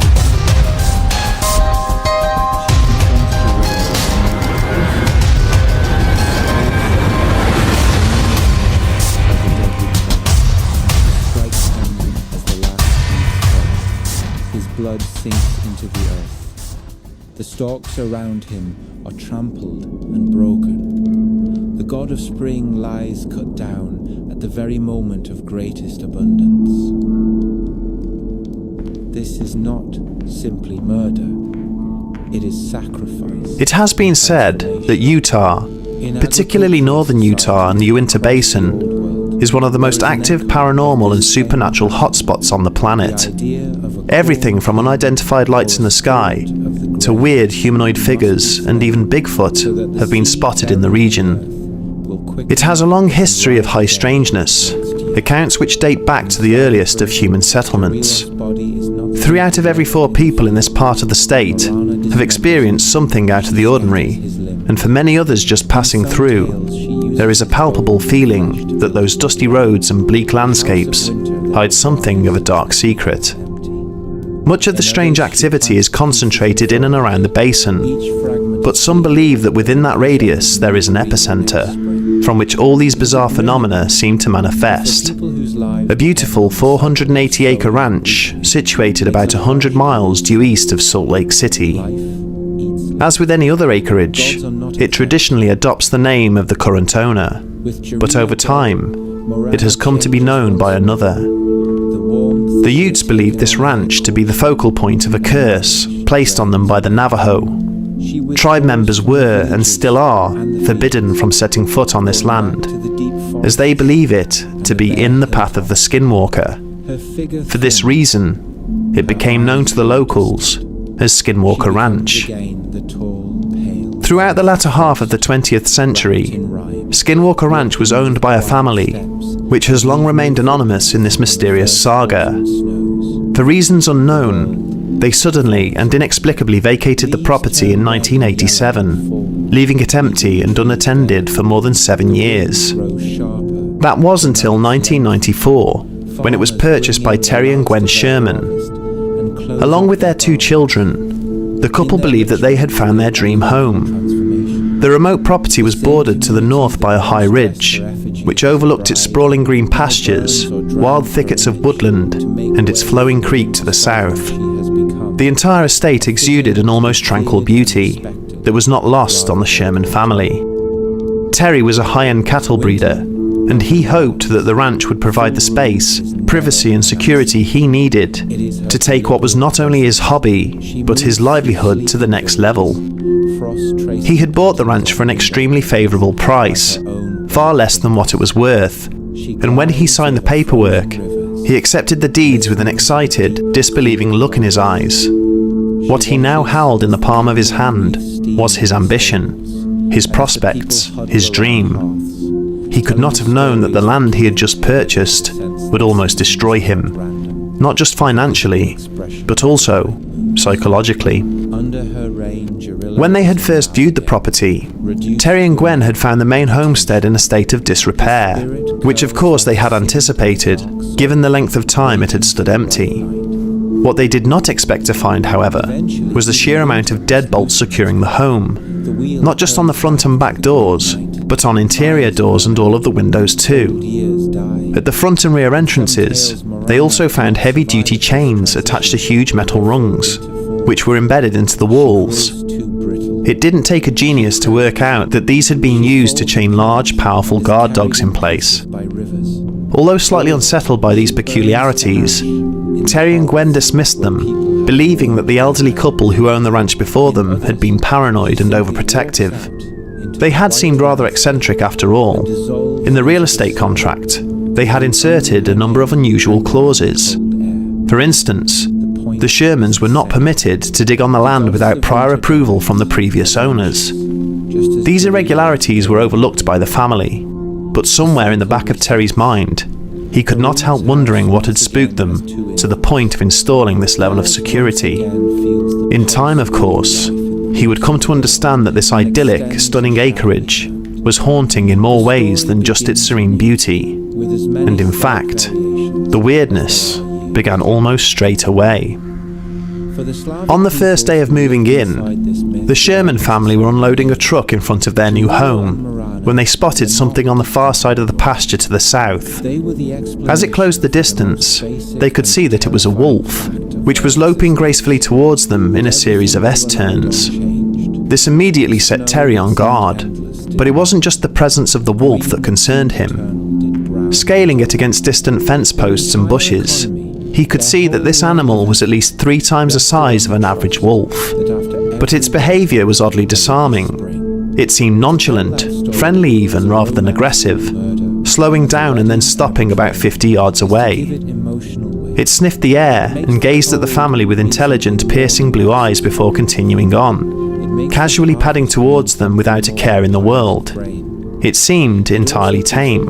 blood sinks into the earth. The stalks around him are trampled and broken. The god of spring lies cut down at the very moment of greatest abundance. This is not simply murder. It is sacrifice. It has been said that Utah, particularly northern Utah and the Uinta Basin, is one of the most active paranormal and supernatural hotspots on the planet. Everything from unidentified lights in the sky to weird humanoid figures and even Bigfoot have been spotted in the region. It has a long history of high strangeness, accounts which date back to the earliest of human settlements. 3 out of every 4 people in this part of the state have experienced something out of the ordinary, and for many others just passing through, there is a palpable feeling that those dusty roads and bleak landscapes hide something of a dark secret. Much of the strange activity is concentrated in and around the basin, but some believe that within that radius there is an epicenter, from which all these bizarre phenomena seem to manifest. A beautiful 480-acre ranch situated about 100 miles due east of Salt Lake City. As with any other acreage, it traditionally adopts the name of the current owner, but over time, it has come to be known by another. The Utes believed this ranch to be the focal point of a curse placed on them by the Navajo. Tribe members were, and still are, forbidden from setting foot on this land, as they believe it to be in the path of the Skinwalker. For this reason, it became known to the locals as Skinwalker Ranch. Throughout the latter half of the 20th century, Skinwalker Ranch was owned by a family, which has long remained anonymous in this mysterious saga. For reasons unknown, they suddenly and inexplicably vacated the property in 1987, leaving it empty and unattended for more than 7 years. That was until 1994, when it was purchased by Terry and Gwen Sherman. Along with their 2 children, the couple believed that they had found their dream home. The remote property was bordered to the north by a high ridge, which overlooked its sprawling green pastures, wild thickets of woodland, and its flowing creek to the south. The entire estate exuded an almost tranquil beauty that was not lost on the Sherman family. Terry was a high-end cattle breeder, and he hoped that the ranch would provide the space, privacy and security he needed to take what was not only his hobby, but his livelihood to the next level. He had bought the ranch for an extremely favourable price, far less than what it was worth, and when he signed the paperwork, he accepted the deeds with an excited, disbelieving look in his eyes. What he now held in the palm of his hand was his ambition, his prospects, his dream. He could not have known that the land he had just purchased would almost destroy him, not just financially, but also psychologically. When they had first viewed the property, Terry and Gwen had found the main homestead in a state of disrepair, which of course they had anticipated, given the length of time it had stood empty. What they did not expect to find, however, was the sheer amount of deadbolts securing the home, not just on the front and back doors, but on interior doors and all of the windows too. At the front and rear entrances, they also found heavy-duty chains attached to huge metal rungs, which were embedded into the walls. It didn't take a genius to work out that these had been used to chain large, powerful guard dogs in place. Although slightly unsettled by these peculiarities, Terry and Gwen dismissed them, believing that the elderly couple who owned the ranch before them had been paranoid and overprotective. They had seemed rather eccentric after all. In the real estate contract, they had inserted a number of unusual clauses. For instance, the Shermans were not permitted to dig on the land without prior approval from the previous owners. These irregularities were overlooked by the family, but somewhere in the back of Terry's mind, he could not help wondering what had spooked them to the point of installing this level of security. In time, of course, he would come to understand that this idyllic, stunning acreage was haunting in more ways than just its serene beauty. And in fact, the weirdness began almost straight away. On the first day of moving in, the Sherman family were unloading a truck in front of their new home when they spotted something on the far side of the pasture to the south. As it closed the distance, they could see that it was a wolf, which was loping gracefully towards them in a series of S-turns. This immediately set Terry on guard, but it wasn't just the presence of the wolf that concerned him. Scaling it against distant fence posts and bushes, he could see that this animal was at least 3 times the size of an average wolf. But its behaviour was oddly disarming. It seemed nonchalant, friendly even rather than aggressive, slowing down and then stopping about 50 yards away. It sniffed the air and gazed at the family with intelligent, piercing blue eyes before continuing on, casually padding towards them without a care in the world. It seemed entirely tame.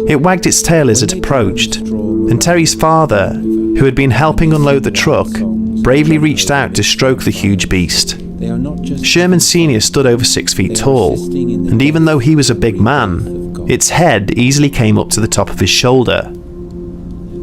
It wagged its tail as it approached, and Terry's father, who had been helping unload the truck, bravely reached out to stroke the huge beast. Sherman Sr. stood over 6 feet tall, and even though he was a big man, its head easily came up to the top of his shoulder.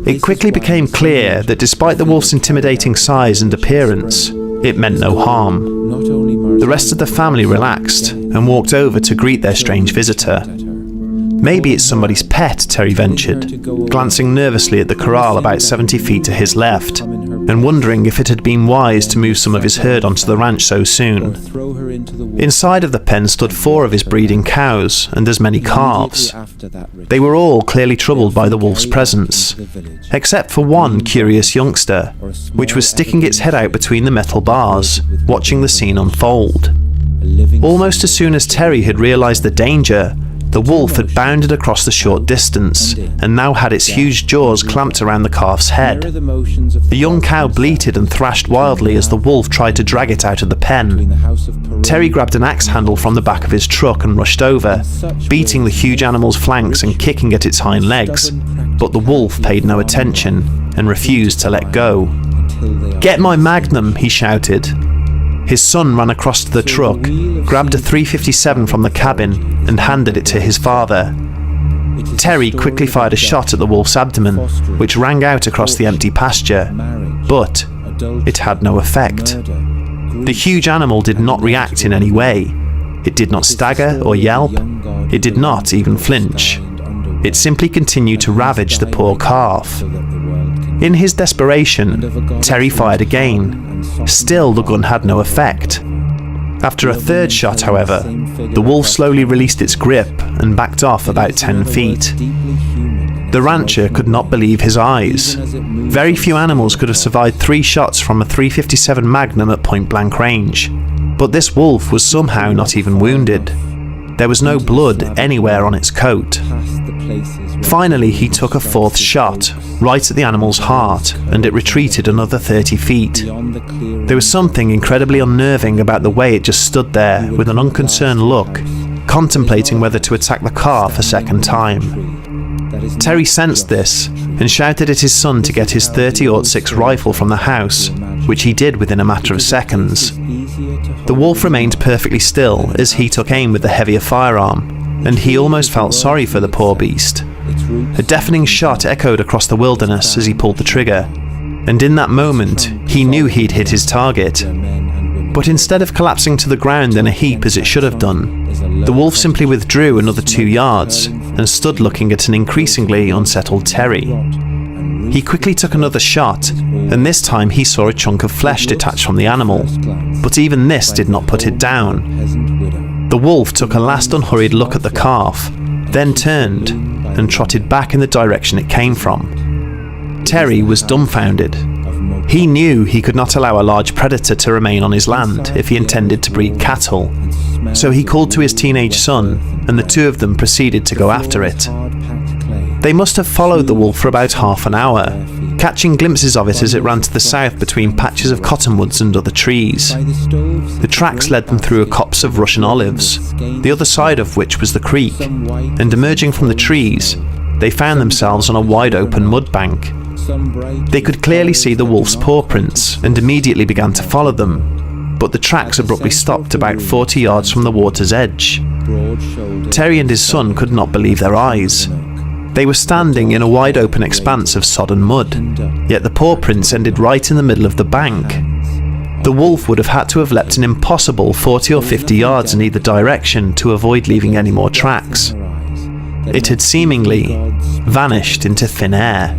It quickly became clear that despite the wolf's intimidating size and appearance, it meant no harm. The rest of the family relaxed and walked over to greet their strange visitor. Maybe it's somebody's pet, Terry ventured, glancing nervously at the corral about 70 feet to his left, and wondering if it had been wise to move some of his herd onto the ranch so soon. Inside of the pen stood 4 of his breeding cows and as many calves. They were all clearly troubled by the wolf's presence, except for one curious youngster, which was sticking its head out between the metal bars, watching the scene unfold. Almost as soon as Terry had realised the danger, the wolf had bounded across the short distance and now had its huge jaws clamped around the calf's head. The young cow bleated and thrashed wildly as the wolf tried to drag it out of the pen. Terry grabbed an axe handle from the back of his truck and rushed over, beating the huge animal's flanks and kicking at its hind legs. But the wolf paid no attention and refused to let go. "Get my magnum," he shouted. His son ran across to the truck, grabbed a .357 from the cabin and handed it to his father. Terry quickly fired a shot at the wolf's abdomen, which rang out across the empty pasture, but it had no effect. The huge animal did not react in any way. It did not stagger or yelp. It did not even flinch. It simply continued to ravage the poor calf. In his desperation, Terry fired again. Still, the gun had no effect. After a third shot, however, the wolf slowly released its grip and backed off about 10 feet. The rancher could not believe his eyes. Very few animals could have survived 3 shots from a .357 Magnum at point-blank range, but this wolf was somehow not even wounded. There was no blood anywhere on its coat. Finally, he took a 4th shot, right at the animal's heart, and it retreated another 30 feet. There was something incredibly unnerving about the way it just stood there with an unconcerned look, contemplating whether to attack the calf a second time. Terry sensed this and shouted at his son to get his .30-06 rifle from the house, which he did within a matter of seconds. The wolf remained perfectly still as he took aim with the heavier firearm, and he almost felt sorry for the poor beast. A deafening shot echoed across the wilderness as he pulled the trigger, and in that moment he knew he'd hit his target. But instead of collapsing to the ground in a heap as it should have done, the wolf simply withdrew another 2 yards and stood looking at an increasingly unsettled Terry. He quickly took another shot, and this time he saw a chunk of flesh detached from the animal, but even this did not put it down. The wolf took a last unhurried look at the calf, then turned and trotted back in the direction it came from. Terry was dumbfounded. He knew he could not allow a large predator to remain on his land if he intended to breed cattle, so he called to his teenage son, and the 2 of them proceeded to go after it. They must have followed the wolf for about half an hour, catching glimpses of it as it ran to the south between patches of cottonwoods and other trees. The tracks led them through a copse of Russian olives, the other side of which was the creek, and emerging from the trees, they found themselves on a wide open mud bank. They could clearly see the wolf's paw prints and immediately began to follow them, but the tracks abruptly stopped about 40 yards from the water's edge. Terry and his son could not believe their eyes. They were standing in a wide open expanse of sodden mud, yet the paw prints ended right in the middle of the bank. The wolf would have had to have leapt an impossible 40 or 50 yards in either direction to avoid leaving any more tracks. It had seemingly vanished into thin air.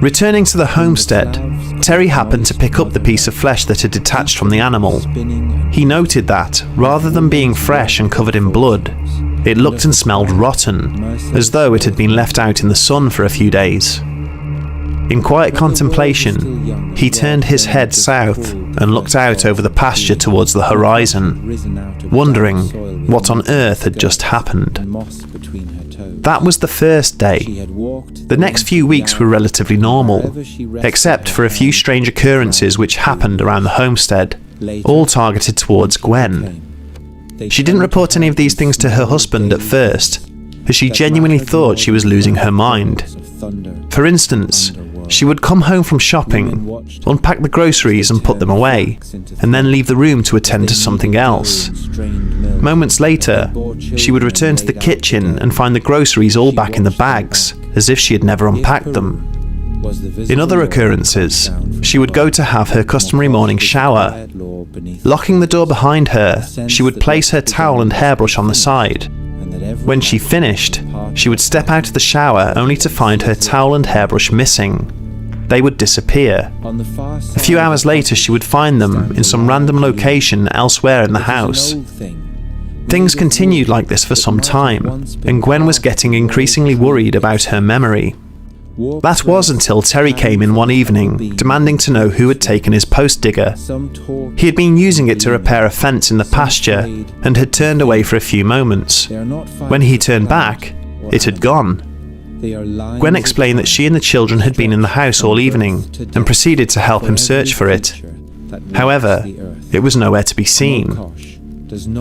Returning to the homestead, Terry happened to pick up the piece of flesh that had detached from the animal. He noted that, rather than being fresh and covered in blood, it looked and smelled rotten, as though it had been left out in the sun for a few days. In quiet contemplation, he turned his head south and looked out over the pasture towards the horizon, wondering what on earth had just happened. That was the first day. The next few weeks were relatively normal, except for a few strange occurrences which happened around the homestead, all targeted towards Gwen. She didn't report any of these things to her husband at first, as she genuinely thought she was losing her mind. For instance, she would come home from shopping, unpack the groceries and put them away, and then leave the room to attend to something else. Moments later, she would return to the kitchen and find the groceries all back in the bags, as if she had never unpacked them. In other occurrences, she would go to have her customary morning shower. Locking the door behind her, she would place her towel and hairbrush on the side. When she finished, she would step out of the shower only to find her towel and hairbrush missing. They would disappear. A few hours later, she would find them in some random location elsewhere in the house. Things continued like this for some time, and Gwen was getting increasingly worried about her memory. That was until Terry came in one evening, demanding to know who had taken his post digger. He had been using it to repair a fence in the pasture and had turned away for a few moments. When he turned back, it had gone. Gwen explained that she and the children had been in the house all evening and proceeded to help him search for it. However, it was nowhere to be seen.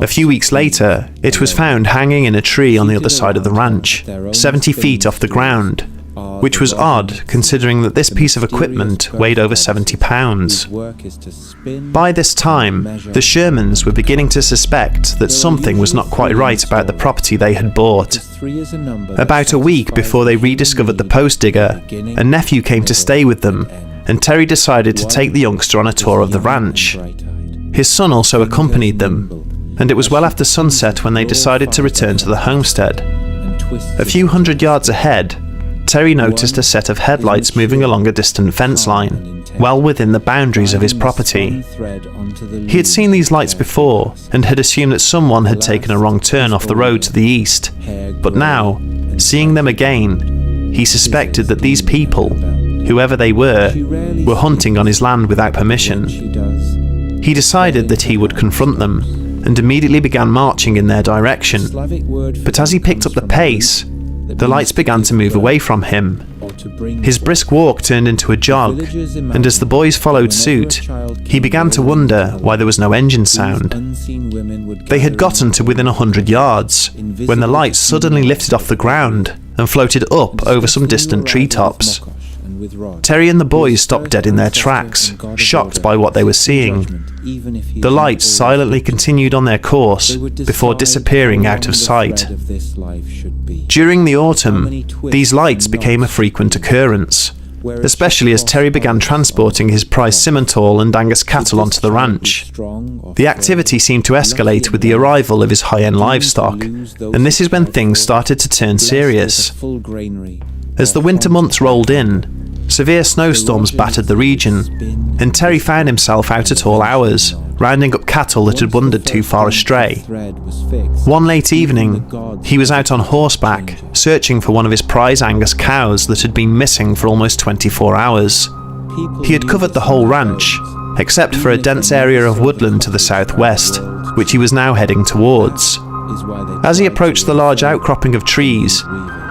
A few weeks later, it was found hanging in a tree on the other side of the ranch, 70 feet off the ground, which was odd considering that this piece of equipment weighed over 70 pounds. By this time, the Shermans were beginning to suspect that something was not quite right about the property they had bought. About a week before they rediscovered the post digger, a nephew came to stay with them, and Terry decided to take the youngster on a tour of the ranch. His son also accompanied them, and it was well after sunset when they decided to return to the homestead. A few hundred yards ahead, Terry noticed a set of headlights moving along a distant fence line, well within the boundaries of his property. He had seen these lights before and had assumed that someone had taken a wrong turn off the road to the east, but now, seeing them again, he suspected that these people, whoever they were hunting on his land without permission. He decided that he would confront them and immediately began marching in their direction, but as he picked up the pace, the lights began to move away from him. His brisk walk turned into a jog, and as the boys followed suit, he began to wonder why there was no engine sound. They had gotten to within 100 yards, when the lights suddenly lifted off the ground and floated up over some distant treetops. Terry and the boys stopped dead in their tracks, shocked by what they were seeing. The lights silently continued on their course before disappearing out of sight. During the autumn, these lights became a frequent occurrence, especially as Terry began transporting his prize Simmental and Angus cattle onto the ranch. The activity seemed to escalate with the arrival of his high-end livestock, and this is when things started to turn serious. As the winter months rolled in, severe snowstorms battered the region, and Terry found himself out at all hours, rounding up cattle that had wandered too far astray. One late evening, he was out on horseback, searching for one of his prize Angus cows that had been missing for almost 24 hours. He had covered the whole ranch, except for a dense area of woodland to the southwest, which he was now heading towards. As he approached the large outcropping of trees,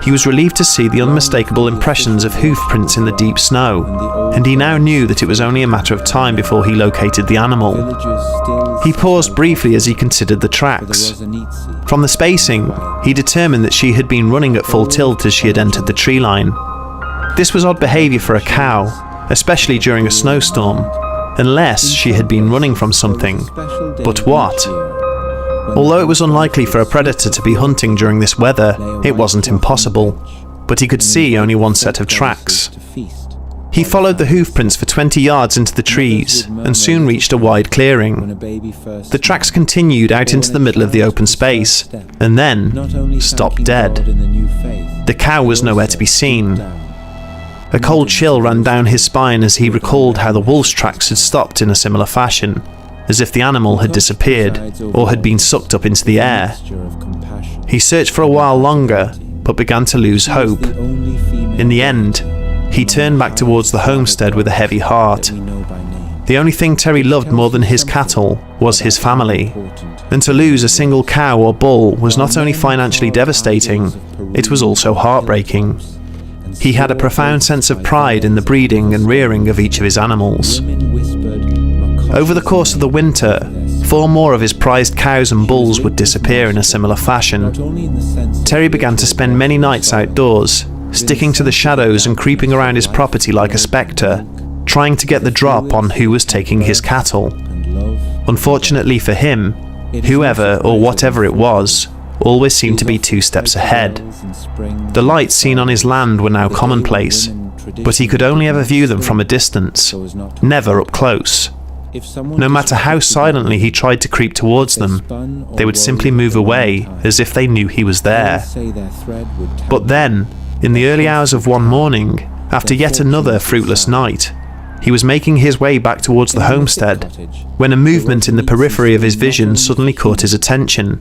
he was relieved to see the unmistakable impressions of hoof prints in the deep snow, and he now knew that it was only a matter of time before he located the animal. He paused briefly as he considered the tracks. From the spacing, he determined that she had been running at full tilt as she had entered the tree line. This was odd behaviour for a cow, especially during a snowstorm, unless she had been running from something. But what? Although it was unlikely for a predator to be hunting during this weather, it wasn't impossible, but he could see only one set of tracks. He followed the hoof prints for 20 yards into the trees and soon reached a wide clearing. The tracks continued out into the middle of the open space and then stopped dead. The cow was nowhere to be seen. A cold chill ran down his spine as he recalled how the wolf's tracks had stopped in a similar fashion, as if the animal had disappeared or had been sucked up into the air. He searched for a while longer, but began to lose hope. In the end, he turned back towards the homestead with a heavy heart. The only thing Terry loved more than his cattle was his family, and to lose a single cow or bull was not only financially devastating, it was also heartbreaking. He had a profound sense of pride in the breeding and rearing of each of his animals. Over the course of the winter, 4 more of his prized cows and bulls would disappear in a similar fashion. Terry began to spend many nights outdoors, sticking to the shadows and creeping around his property like a spectre, trying to get the drop on who was taking his cattle. Unfortunately for him, whoever or whatever it was always seemed to be 2 steps ahead. The lights seen on his land were now commonplace, but he could only ever view them from a distance, never up close. No matter how silently he tried to creep towards them, they would simply move away as if they knew he was there. But then, in the early hours of one morning, after yet another fruitless night, he was making his way back towards the homestead, when a movement in the periphery of his vision suddenly caught his attention.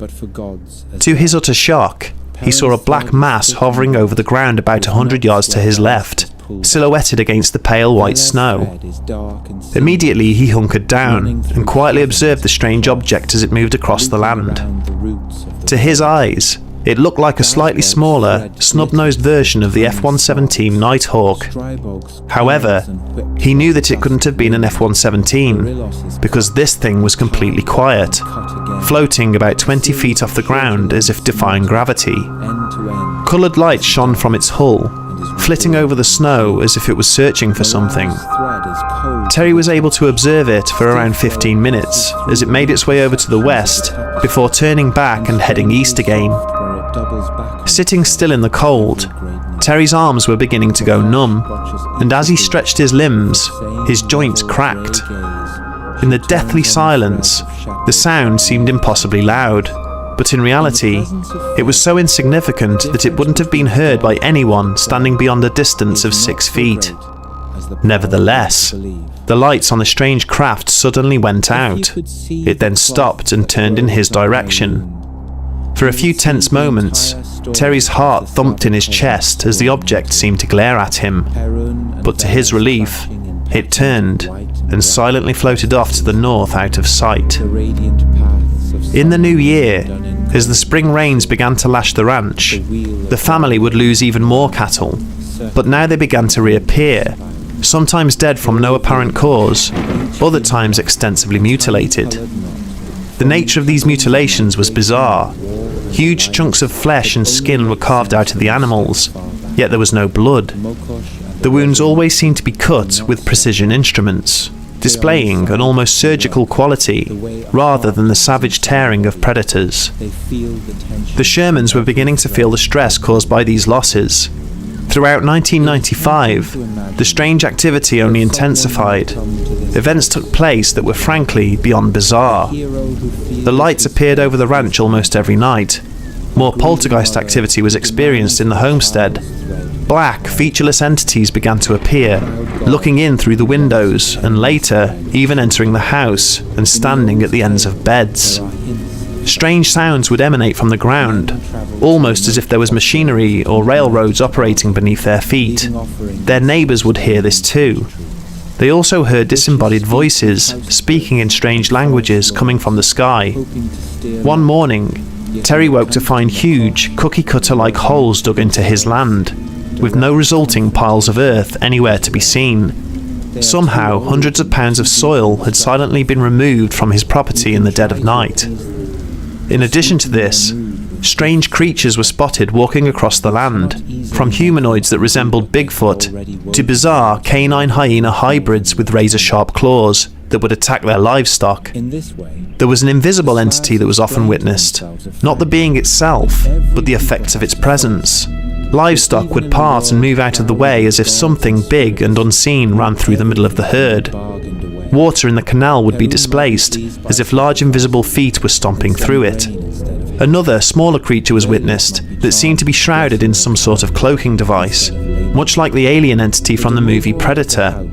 To his utter shock, he saw a black mass hovering over the ground about 100 yards to his left, silhouetted against the pale white snow. Immediately he hunkered down and quietly observed the strange object as it moved across the land. To his eyes, it looked like a slightly smaller, snub-nosed version of the F-117 Nighthawk. However, he knew that it couldn't have been an F-117, because this thing was completely quiet, floating about 20 feet off the ground as if defying gravity. Coloured light shone from its hull, flitting over the snow as if it was searching for something. Terry was able to observe it for around 15 minutes as it made its way over to the west before turning back and heading east again. Sitting still in the cold, Terry's arms were beginning to go numb, and as he stretched his limbs, his joints cracked. In the deathly silence, the sound seemed impossibly loud, but in reality, it was so insignificant that it wouldn't have been heard by anyone standing beyond a distance of 6 feet. Nevertheless, the lights on the strange craft suddenly went out. It then stopped and turned in his direction. For a few tense moments, Terry's heart thumped in his chest as the object seemed to glare at him. But to his relief, it turned and silently floated off to the north out of sight. In the new year, as the spring rains began to lash the ranch, the family would lose even more cattle, but now they began to reappear, sometimes dead from no apparent cause, other times extensively mutilated. The nature of these mutilations was bizarre. Huge chunks of flesh and skin were carved out of the animals, yet there was no blood. The wounds always seemed to be cut with precision instruments, displaying an almost surgical quality rather than the savage tearing of predators. The Shermans were beginning to feel the stress caused by these losses. Throughout 1995, the strange activity only intensified. Events took place that were frankly beyond bizarre. The lights appeared over the ranch almost every night. More poltergeist activity was experienced in the homestead. Black, featureless entities began to appear, looking in through the windows, and later, even entering the house and standing at the ends of beds. Strange sounds would emanate from the ground, almost as if there was machinery or railroads operating beneath their feet. Their neighbours would hear this too. They also heard disembodied voices, speaking in strange languages coming from the sky. One morning, Terry woke to find huge, cookie-cutter-like holes dug into his land, with no resulting piles of earth anywhere to be seen. Somehow, hundreds of pounds of soil had silently been removed from his property in the dead of night. In addition to this, strange creatures were spotted walking across the land, from humanoids that resembled Bigfoot to bizarre canine hyena hybrids with razor-sharp claws that would attack their livestock. There was an invisible entity that was often witnessed, not the being itself, but the effects of its presence. Livestock would part and move out of the way as if something big and unseen ran through the middle of the herd. Water in the canal would be displaced, as if large invisible feet were stomping through it. Another, smaller creature was witnessed that seemed to be shrouded in some sort of cloaking device, much like the alien entity from the movie Predator.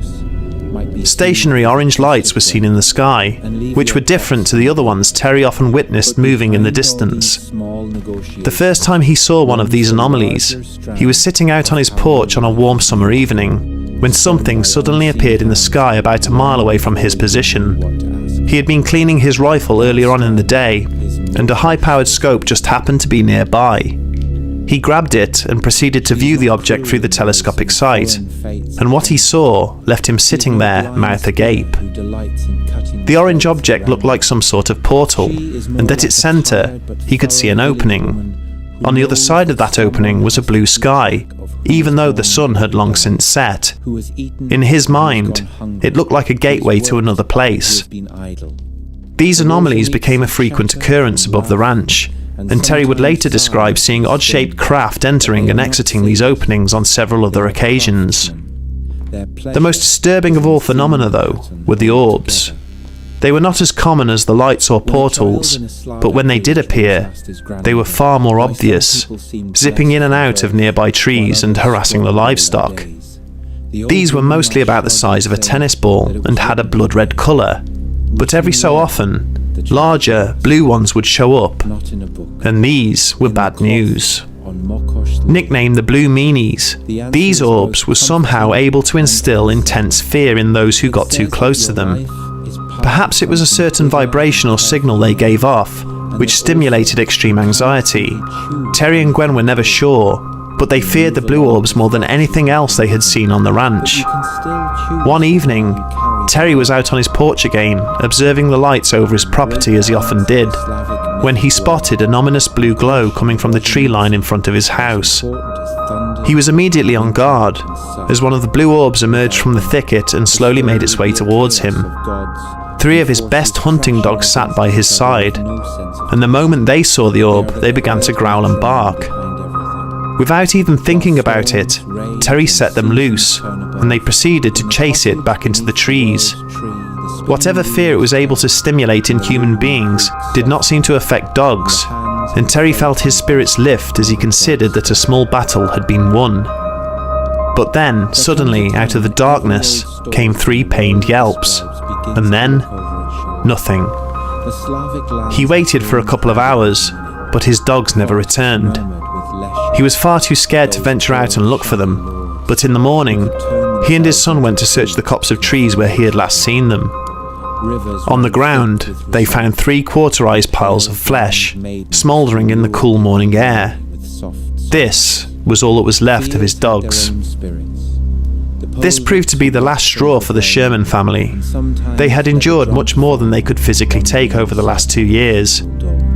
Stationary orange lights were seen in the sky, which were different to the other ones Terry often witnessed moving in the distance. The first time he saw one of these anomalies, he was sitting out on his porch on a warm summer evening, when something suddenly appeared in the sky about a mile away from his position. He had been cleaning his rifle earlier on in the day, and a high-powered scope just happened to be nearby. He grabbed it and proceeded to view the object through the telescopic sight, and what he saw left him sitting there, mouth agape. The orange object looked like some sort of portal, and at its centre he could see an opening. On the other side of that opening was a blue sky, even though the sun had long since set. In his mind, it looked like a gateway to another place. These anomalies became a frequent occurrence above the ranch, and Terry would later describe seeing odd-shaped craft entering and exiting these openings on several other occasions. The most disturbing of all phenomena, though, were the orbs. They were not as common as the lights or portals, but when they did appear, they were far more obvious, zipping in and out of nearby trees and harassing the livestock. These were mostly about the size of a tennis ball and had a blood-red colour, but every so often, larger, blue ones would show up, and these were bad news. Nicknamed the Blue Meanies, these orbs were somehow able to instill intense fear in those who got too close to them. Perhaps it was a certain vibration or signal they gave off, which stimulated extreme anxiety. Terry and Gwen were never sure, but they feared the blue orbs more than anything else they had seen on the ranch. One evening, Terry was out on his porch again, observing the lights over his property as he often did, when he spotted an ominous blue glow coming from the tree line in front of his house. He was immediately on guard, as one of the blue orbs emerged from the thicket and slowly made its way towards him. 3 of his best hunting dogs sat by his side, and the moment they saw the orb, they began to growl and bark. Without even thinking about it, Terry set them loose, and they proceeded to chase it back into the trees. Whatever fear it was able to stimulate in human beings did not seem to affect dogs, and Terry felt his spirits lift as he considered that a small battle had been won. But then, suddenly, out of the darkness, came 3 pained yelps, and then, nothing. He waited for a couple of hours, but his dogs never returned. He was far too scared to venture out and look for them, but in the morning, he and his son went to search the copse of trees where he had last seen them. On the ground, they found 3 quarter-sized piles of flesh, smouldering in the cool morning air. This was all that was left of his dogs. This proved to be the last straw for the Sherman family. They had endured much more than they could physically take over the last 2 years.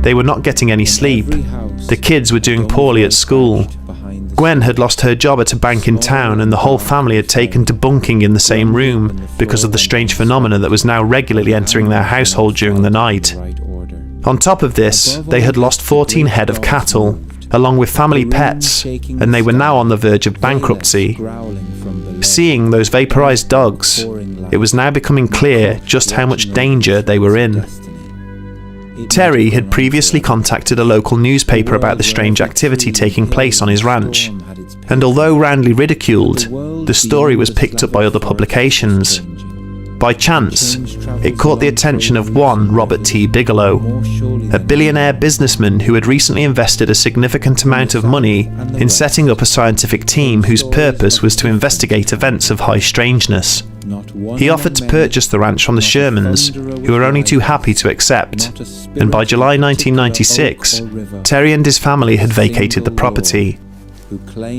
They were not getting any sleep. The kids were doing poorly at school. Gwen had lost her job at a bank in town, and the whole family had taken to bunking in the same room because of the strange phenomena that was now regularly entering their household during the night. On top of this, they had lost 14 head of cattle, along with family pets, and they were now on the verge of bankruptcy. Seeing those vaporized dogs, it was now becoming clear just how much danger they were in. Terry had previously contacted a local newspaper about the strange activity taking place on his ranch, and although roundly ridiculed, the story was picked up by other publications. By chance, it caught the attention of one Robert T. Bigelow, a billionaire businessman who had recently invested a significant amount of money in setting up a scientific team whose purpose was to investigate events of high strangeness. He offered to purchase the ranch from the Shermans, who were only too happy to accept, and by July 1996, Terry and his family had vacated the property.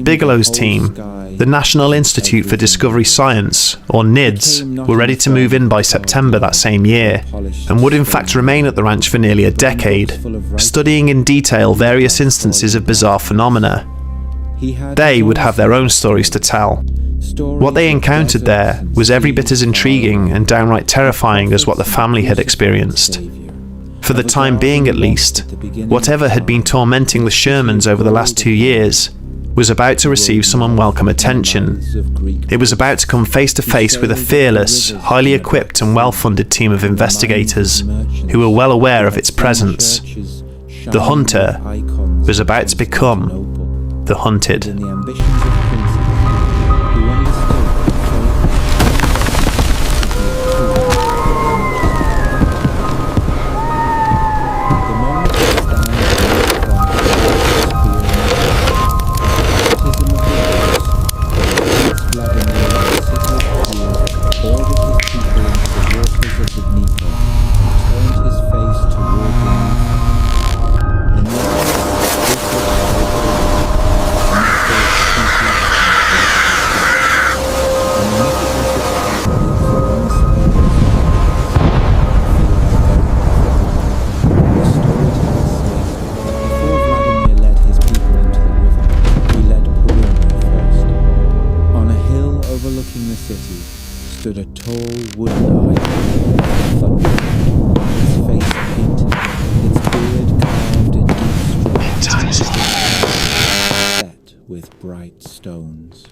Bigelow's team, the National Institute for Discovery Science, or NIDS, were ready to move in by September that same year, and would in fact remain at the ranch for nearly a decade, studying in detail various instances of bizarre phenomena. They would have their own stories to tell. What they encountered there was every bit as intriguing and downright terrifying as what the family had experienced. For the time being at least, whatever had been tormenting the Shermans over the last 2 years was about to receive some unwelcome attention. It was about to come face to face with a fearless, highly equipped and well-funded team of investigators who were well aware of its presence. The hunter was about to become the hunted. Stood a tall wooden icon, its face painted, its beard carved in deep straw, set with bright stones.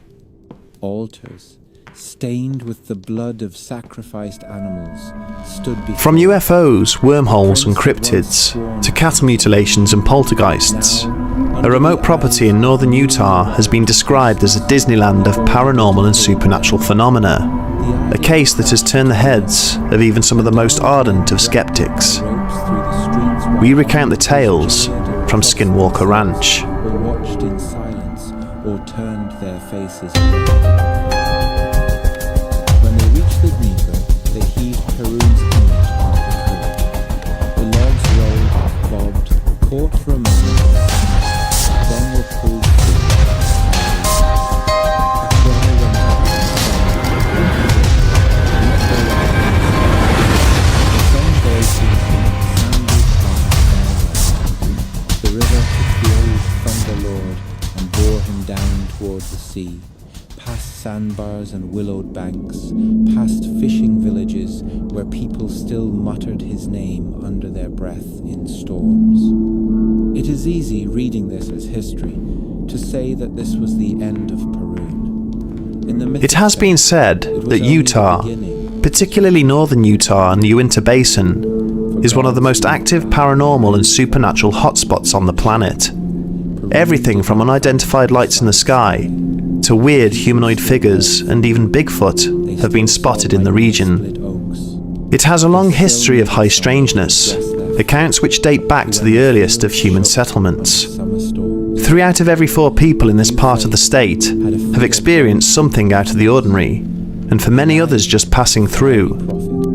Altars, stained with the blood of sacrificed animals, stood before. From UFOs, wormholes and cryptids, to cattle mutilations and poltergeists, a remote property in northern Utah has been described as a Disneyland of paranormal and supernatural phenomena, a case that has turned the heads of even some of the most ardent of skeptics. We recount the tales from Skinwalker Ranch. Or watched in silence, or turned their faces. When they reached the Dnieper, they heaved Perun's image onto the curb. The logs rolled, bobbed, caught for a moment, then were pulled through. A cry went up the river took the old Thunder Lord and bore him down toward the sea, past sandbars and willowed banks, past fishing villages where people still muttered his name under their breath in storms. It is easy, reading this as history, to say that this was the end of Perun. In the It has been said that Utah, particularly northern Utah and the Uinta Basin, is one of the most active paranormal and supernatural hotspots on the planet. Everything from unidentified lights in the sky to weird humanoid figures and even Bigfoot have been spotted in the region. It has a long history of high strangeness, accounts which date back to the earliest of human settlements. 3 out of every 4 people in this part of the state have experienced something out of the ordinary, and for many others just passing through,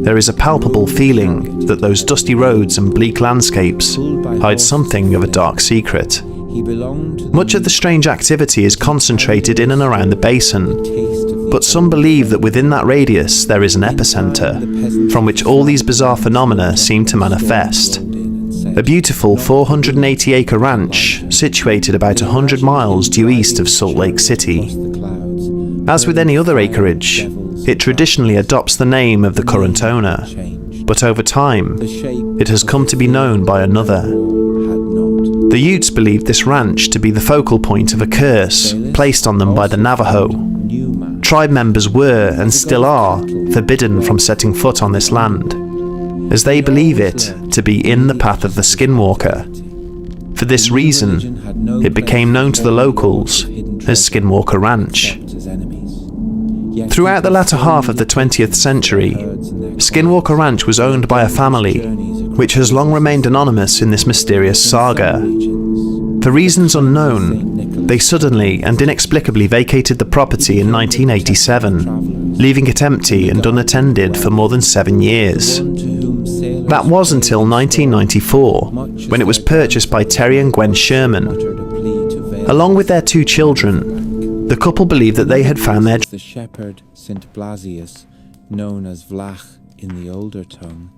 there is a palpable feeling that those dusty roads and bleak landscapes hide something of a dark secret. Much of the strange activity is concentrated in and around the basin, but some believe that within that radius there is an epicenter, from which all these bizarre phenomena seem to manifest. A beautiful 480-acre ranch situated about 100 miles due east of Salt Lake City. As with any other acreage, it traditionally adopts the name of the current owner, but over time, it has come to be known by another. The Utes believed this ranch to be the focal point of a curse placed on them by the Navajo. Tribe members were, and still are, forbidden from setting foot on this land, as they believe it to be in the path of the Skinwalker. For this reason, it became known to the locals as Skinwalker Ranch. Throughout the latter half of the 20th century, Skinwalker Ranch was owned by a family which has long remained anonymous in this mysterious saga. For reasons unknown, they suddenly and inexplicably vacated the property in 1987, leaving it empty and unattended for more than 7 years. That was until 1994, when it was purchased by Terry and Gwen Sherman. Along with their 2 children, the couple believed that they had found their The shepherd St. Blasius, known as Vlach in the older tongue,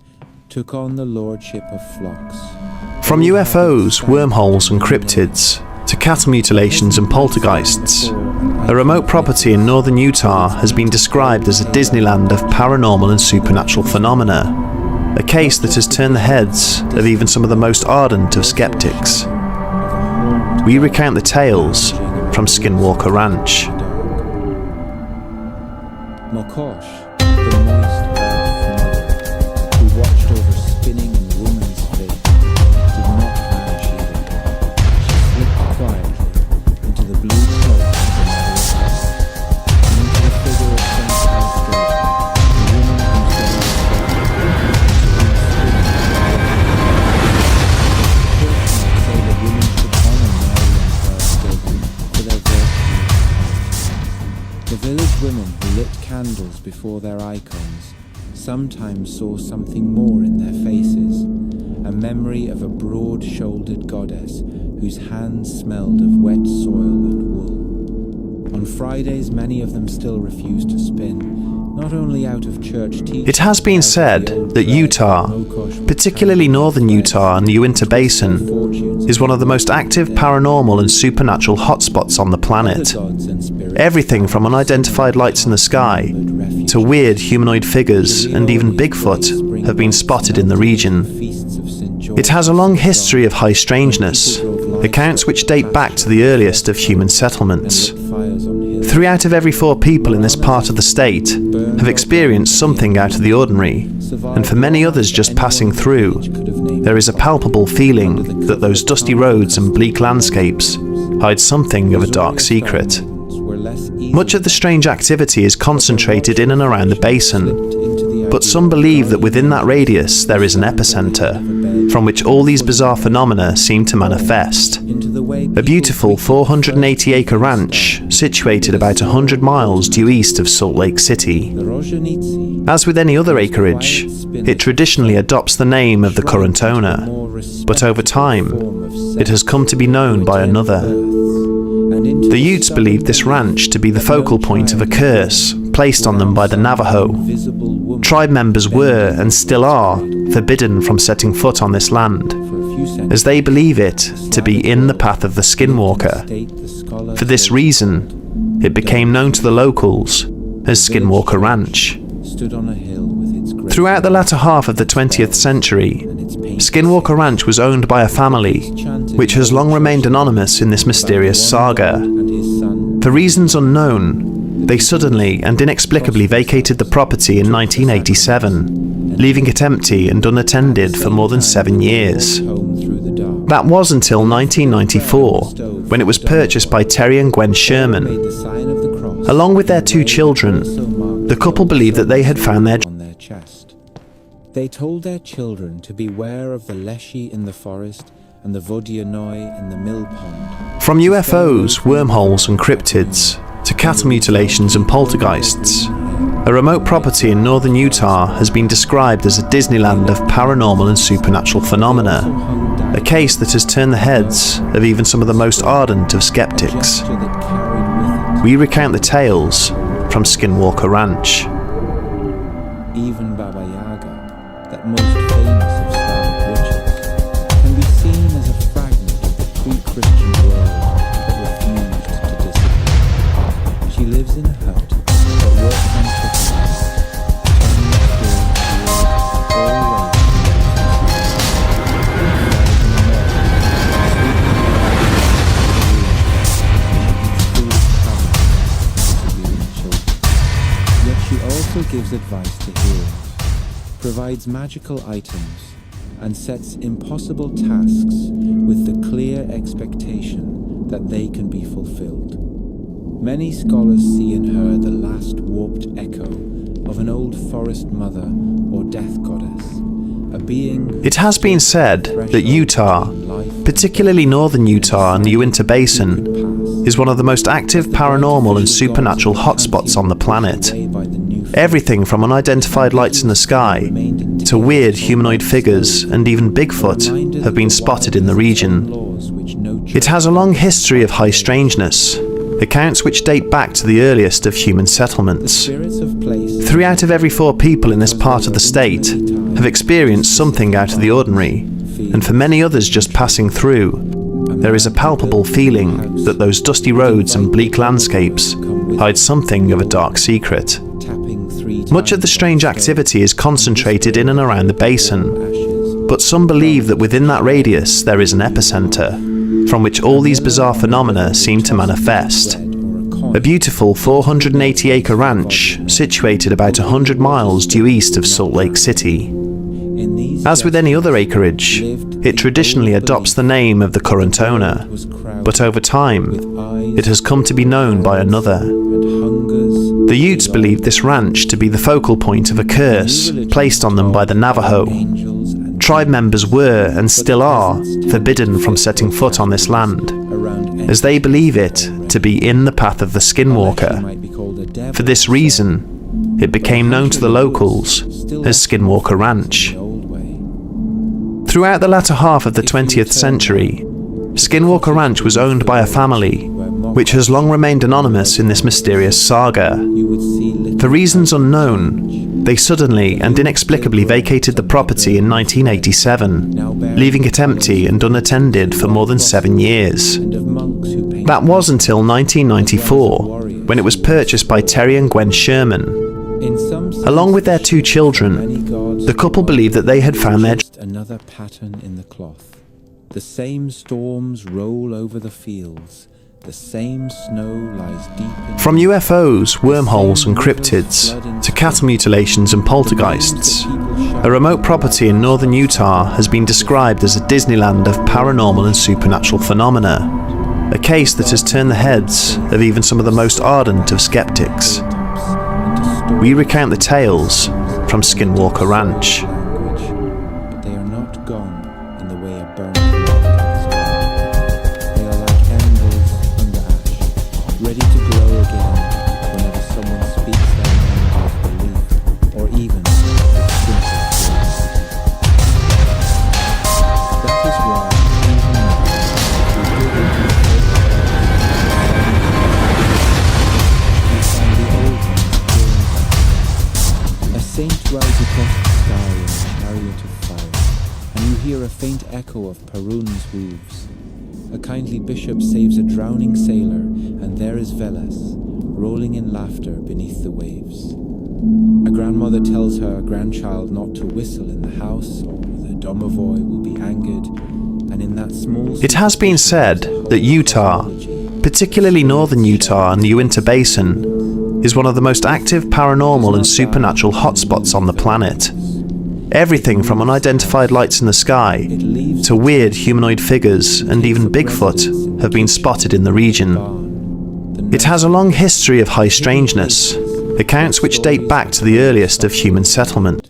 took on the lordship of flocks. From UFOs, wormholes and cryptids, to cattle mutilations and poltergeists, a remote property in northern Utah has been described as a Disneyland of paranormal and supernatural phenomena, a case that has turned the heads of even some of the most ardent of skeptics. We recount the tales from Skinwalker Ranch. Mokosh, the moist earth mother, who watched over spinning in woman's fate, did not vanish either. She slipped quietly into the blue cloak of the mother of earth, and into the figure of St. Asgard, the woman whose day was say that women should honor Mary and her children for their virtues. The village women who lit candles before their icons sometimes saw something more in their faces, a memory of a broad-shouldered goddess whose hands smelled of wet soil and wool. On Fridays, many of them still refused to spin, not only out of church teaching. It has been said that Utah, particularly northern Utah and the Uinta Basin, is one of the most active paranormal and supernatural hotspots on the planet. Everything from unidentified lights in the sky to weird humanoid figures and even Bigfoot have been spotted in the region. It has a long history of high strangeness, accounts which date back to the earliest of human settlements. 3 out of every 4 people in this part of the state have experienced something out of the ordinary, and for many others just passing through, there is a palpable feeling that those dusty roads and bleak landscapes hide something of a dark secret. Much of the strange activity is concentrated in and around the basin, but some believe that within that radius there is an epicenter, from which all these bizarre phenomena seem to manifest. A beautiful 480-acre ranch situated about 100 miles due east of Salt Lake City. As with any other acreage, it traditionally adopts the name of the current owner, but over time, it has come to be known by another. The Utes believed this ranch to be the focal point of a curse placed on them by the Navajo. Tribe members were, and still are, forbidden from setting foot on this land, as they believe it to be in the path of the Skinwalker. For this reason, it became known to the locals as Skinwalker Ranch. Throughout the latter half of the 20th century, Skinwalker Ranch was owned by a family which has long remained anonymous in this mysterious saga. For reasons unknown, they suddenly and inexplicably vacated the property in 1987, leaving it empty and unattended for more than 7 years. That was until 1994, when it was purchased by Terry and Gwen Sherman. Along with their 2 children, the couple believed that they had found their on their chest. They told their children to beware of the Leshy in the forest and the Vodyanoi in the mill pond. From UFOs, wormholes and cryptids, to cattle mutilations and poltergeists, a remote property in northern Utah has been described as a Disneyland of paranormal and supernatural phenomena, a case that has turned the heads of even some of the most ardent of skeptics. We recount the tales from Skinwalker Ranch. Even Baba Yaga, that most famous of Slavic witches, can be seen as a fragment of the pre-Christian world that refused to disappear. She lives in a hut that works on chickens, turning the spirit towards all She also gives advice to heroes, provides magical items, and sets impossible tasks with the clear expectation that they can be fulfilled. Many scholars see in her the last warped echo of an old forest mother or death goddess, a being... It has been said that Utah, particularly northern Utah and the Uinta Basin, is one of the most active paranormal and supernatural hotspots on the planet. Everything from unidentified lights in the sky to weird humanoid figures and even Bigfoot have been spotted in the region. It has a long history of high strangeness, accounts which date back to the earliest of human settlements. 3 out of every 4 people in this part of the state have experienced something out of the ordinary, and for many others just passing through, there is a palpable feeling that those dusty roads and bleak landscapes hide something of a dark secret. Much of the strange activity is concentrated in and around the basin, but some believe that within that radius there is an epicenter, from which all these bizarre phenomena seem to manifest. A beautiful 480-acre ranch situated about 100 miles due east of Salt Lake City. As with any other acreage, it traditionally adopts the name of the current owner, but over time, it has come to be known by another. The Utes believed this ranch to be the focal point of a curse placed on them by the Navajo. Tribe members were, and still are, forbidden from setting foot on this land, as they believe it to be in the path of the Skinwalker. For this reason, it became known to the locals as Skinwalker Ranch. Throughout the latter half of the 20th century, Skinwalker Ranch was owned by a family, which has long remained anonymous in this mysterious saga. For reasons unknown, they suddenly and inexplicably vacated the property in 1987, leaving it empty and unattended for more than 7 years. That was until 1994, when it was purchased by Terry and Gwen Sherman. Along with their 2 children, the couple believed that they had found their another pattern in the cloth. The same storms roll over the fields. The same snow lies deep in From UFOs, wormholes and cryptids, to cattle mutilations and poltergeists, a remote property in northern Utah has been described as a Disneyland of paranormal and supernatural phenomena, a case that has turned the heads of even some of the most ardent of skeptics. We recount the tales from Skinwalker Ranch. But they are not gone in the way a burnt log is gone. They are like embers under ash, ready to glow again whenever someone speaks their name with belief, or even with simple words. That is why, even now, we dig into the we find the old ones a saint rides across the sky in a chariot of fire, and you hear a faint echo of Perun's hooves. A kindly bishop saves a drowning sailor, and there is Velas, rolling in laughter beneath the waves. A grandmother tells her grandchild not to whistle in the house, or the domovoi will be angered, and in that small... It has been said that Utah, particularly northern Utah and the Uinta Basin, is one of the most active paranormal and supernatural hotspots on the planet. Everything from unidentified lights in the sky to weird humanoid figures and even Bigfoot have been spotted in the region. It has a long history of high strangeness, accounts which date back to the earliest of human settlement.